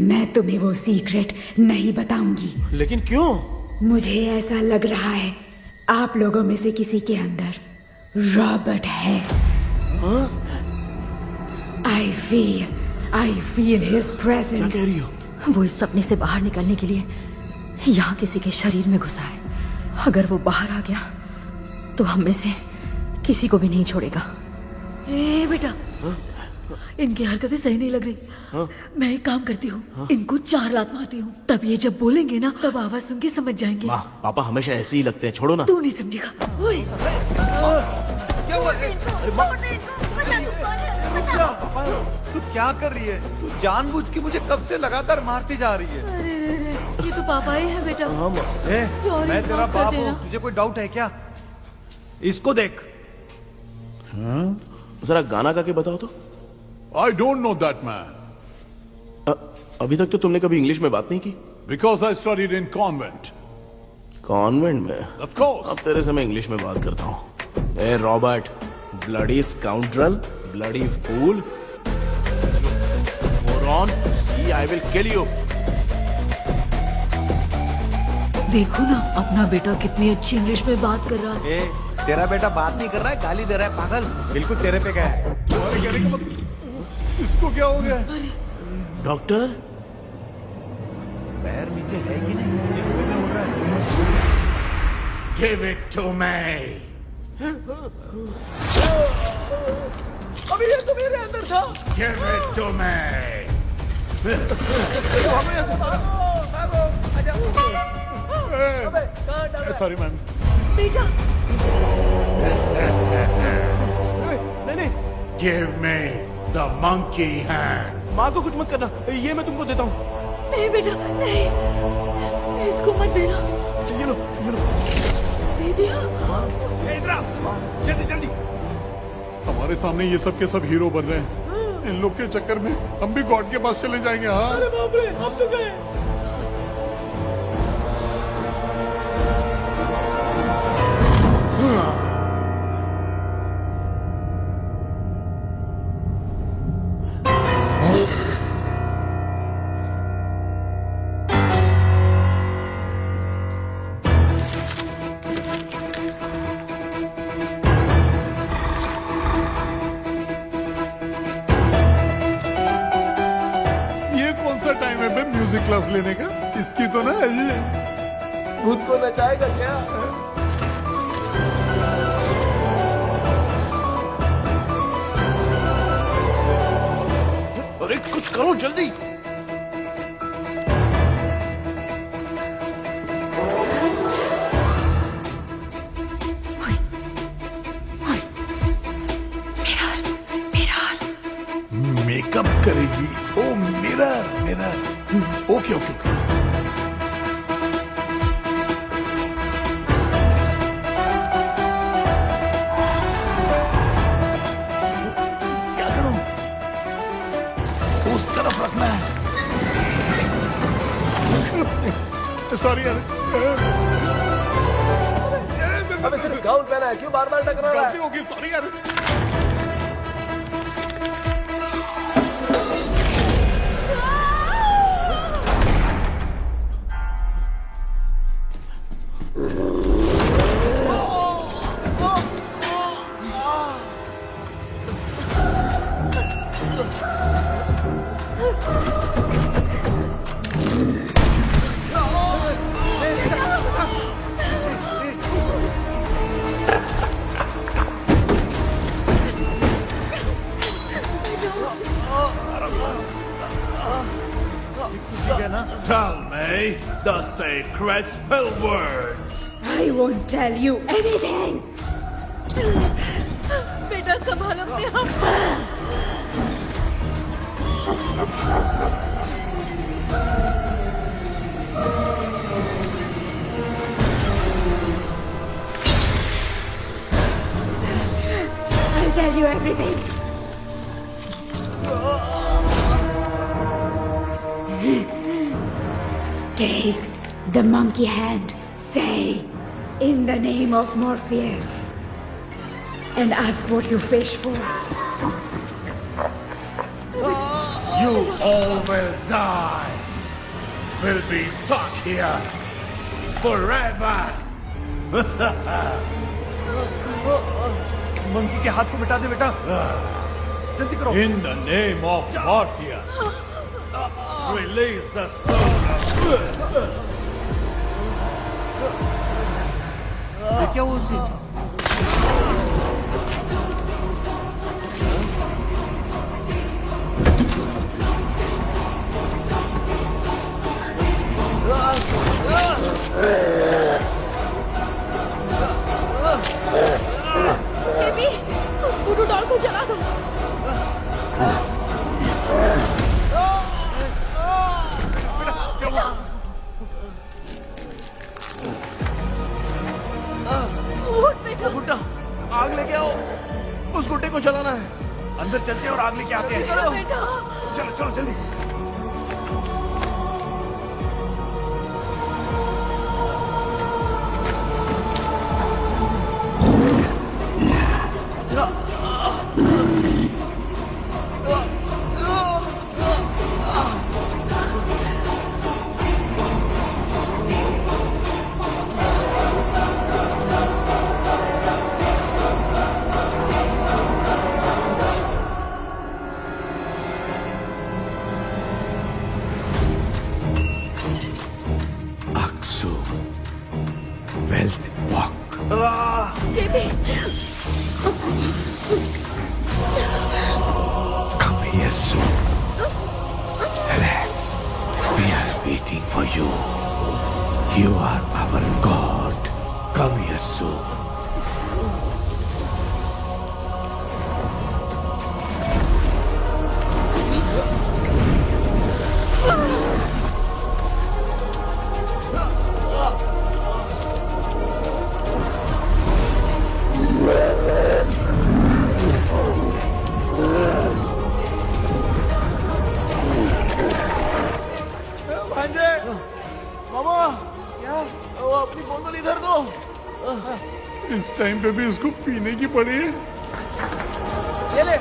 मैं तुम्हें वो सीक्रेट नहीं बताऊंगी। लेकिन क्यों? मुझे ऐसा लग रहा है आप लोगों में से किसी के अंदर रॉबर्ट है। I feel his presence. क्या कह रही हो? वो इस सपने से बाहर निकलने के लिए यहाँ किसी के शरीर में घुसा है। अगर वो बाहर आ गया तो हम में से किसी को भी नहीं छोड़ेगा। ए बेटा, इनकी हरकतें सही नहीं लग रही। मैं एक काम करती हूँ, इनको 4 लात मारती हूँ, तब ये जब बोलेंगे ना तब आवाज सुन के समझ जाएंगे। माँ पापा हमेशा ऐसे ही लगते हैं, छोड़ो ना। तू नहीं समझेगा। ओए, क्या हुआ? तू क्या कर रही है? तू जानबूझ के मुझे कब से लगातार मारती जा रही है। अरे ये तो पापा ही है बेटा। Sorry, मैं तेरा माफ कर बाप देना। हूँ, तुझे कोई डाउट है क्या? इसको देख। जरा गाना गा के बताओ तो। I don't know that man. अभी तक तो तुमने कभी इंग्लिश में बात नहीं की। Because I studied in convent. Convent में? Of course. अब तेरे से मैं इंग्लिश में बात करता हूँ। ए Robert, bloody scoundrel, bloody fool, moron, see I will kill you. देखो ना अपना बेटा कितनी अच्छी इंग्लिश में बात कर रहा है। तेरा बेटा बात नहीं कर रहा है, गाली दे रहा है पागल। बिल्कुल तेरे पे क्या है? इसको क्या हो गया? डॉक्टर, पैर नीचे है कि नहीं? ये हवा में उड़ रहा है। Give it to me. अभी ये तो मेरे अंदर था। Give it to me. Sorry ma'am. बेटा। नहीं। Give me the monkey hand. माँ को कुछ मत करना, ये मैं तुमको देता हूँ। नहीं बेटा, नहीं, इसको मत देना। ये लो। दे दिया। इधर आओ, जल्दी जल्दी। हमारे सामने ये सब के सब हीरो बन रहे हैं। इन लोग के चक्कर में हम भी गॉड के पास चले जाएंगे। हाँ अरे बाप रे, हम तो गए। टाइम है बे म्यूजिक क्लास लेने का? इसकी तो ना खुद को नचाएगा क्या? अरे कुछ करो जल्दी। मेकअप करेगी। ओ मिरर। ओके। क्या करूं? उस तरफ रखना है। सॉरी यार। अबे सिर्फ गाउन पहना है, क्यों बार-बार टकरा रहा है? गलती होगी, सॉरी यार। Tell me the sacred spell words. I won't tell you anything. बेटा संभाल अपने आप। I'll tell you everything. Take the monkey hand, say, in the name of Morpheus, and ask what you fish for. You all will die. Will be stuck here forever. Monkey के हाथ को मिटा दे बेटा, जल्दी करो। In the name of Morpheus, release the soul of... ये क्या हुआ उससे? बेबी, उस भूडू डॉल को जला दो। गुड्डा, आग लेके आओ, उस गुड्डे को जलाना है। अंदर चलते हैं और आग लेके आते हैं। चलो चलो जल्दी। Wealth walk. Come here soon. Relax. We are waiting for you. You are our God. Come here soon. भांजे, मामा, क्या? वो अपनी बोतल इधर दो। इस टाइम पे भी उसको पीने की पड़ी है। ये ले।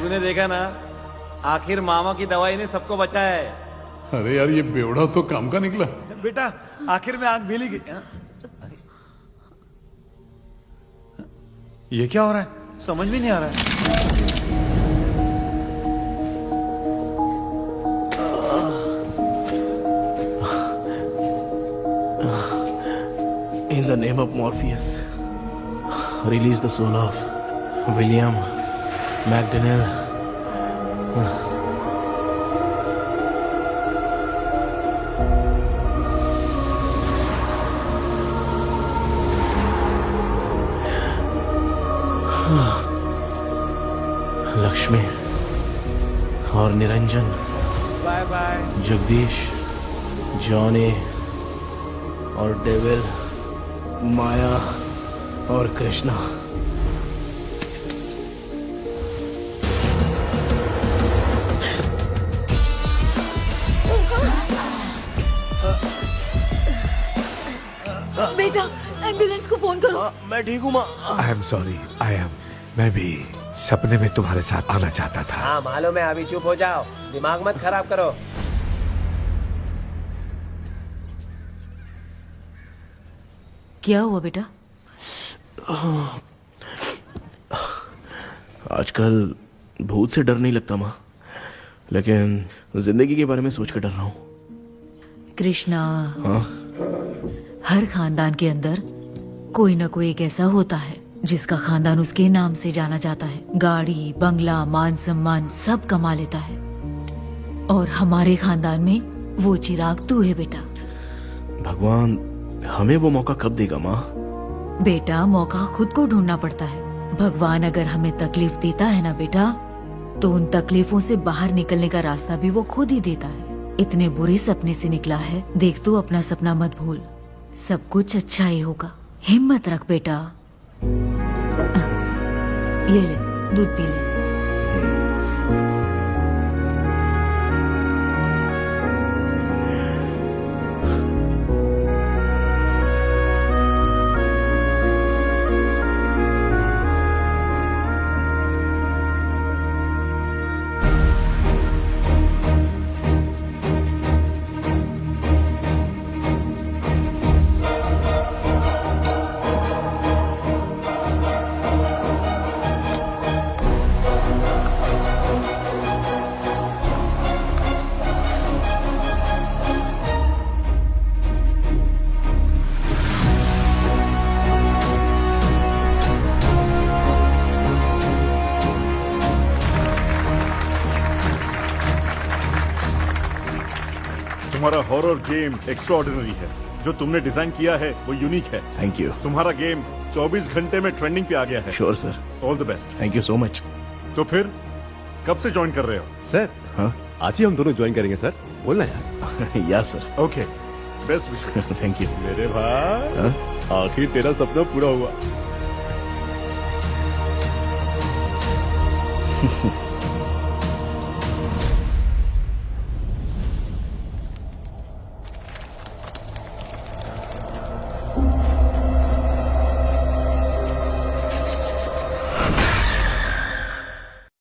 तूने देखा ना, आखिर मामा की दवाई ने सबको बचाया है। अरे यार, ये बेवड़ा तो काम का निकला। बेटा, आखिर में आंख मिली गई। ये क्या हो रहा है? समझ में नहीं आ रहा है। In the name of Morpheus, release the soul of William McDaniel. Lakshmi और Niranjan, bye bye. Jagdish, Johnny और डेविल, माया और कृष्णा। बेटा, एम्बुलेंस को फोन करो। मैं ठीक हूँ माँ। आई एम सॉरी, मैं भी सपने में तुम्हारे साथ आना चाहता था। हाँ मालूम है, अभी चुप हो जाओ, दिमाग मत खराब करो। क्या हुआ बेटा? आजकल भूत से डर नहीं लगता माँ, लेकिन जिंदगी के बारे में सोच कर डर रहा हूँ। कृष्णा, हाँ? हर खानदान के अंदर कोई ना कोई एक ऐसा होता है जिसका खानदान उसके नाम से जाना जाता है। गाड़ी, बंगला, मान सम्मान सब कमा लेता है, और हमारे खानदान में वो चिराग तू है बेटा। भगवान हमें वो मौका कब देगा माँ? बेटा, मौका खुद को ढूंढना पड़ता है। भगवान अगर हमें तकलीफ देता है ना बेटा, तो उन तकलीफों से बाहर निकलने का रास्ता भी वो खुद ही देता है। इतने बुरे सपने से निकला है, देख तू अपना सपना मत भूल, सब कुछ अच्छा ही होगा। हिम्मत रख बेटा। ये ले, दूध पी ले। तुम्हारा हॉरर गेम एक्स्ट्राऑर्डिनरी है। जो तुमने डिजाइन किया है वो यूनिक है। Thank you. तुम्हारा गेम 24 घंटे में ट्रेंडिंग पे आ गया है। Sure sir. All the best. Thank you so much. तो फिर कब से ज्वाइन कर रहे हो? सर हाँ आज ही हम दोनों ज्वाइन करेंगे सर, बोलना यार। या sir. Okay, best wishes. Thank you मेरे भाई, आखिर तेरा सपना पूरा हुआ।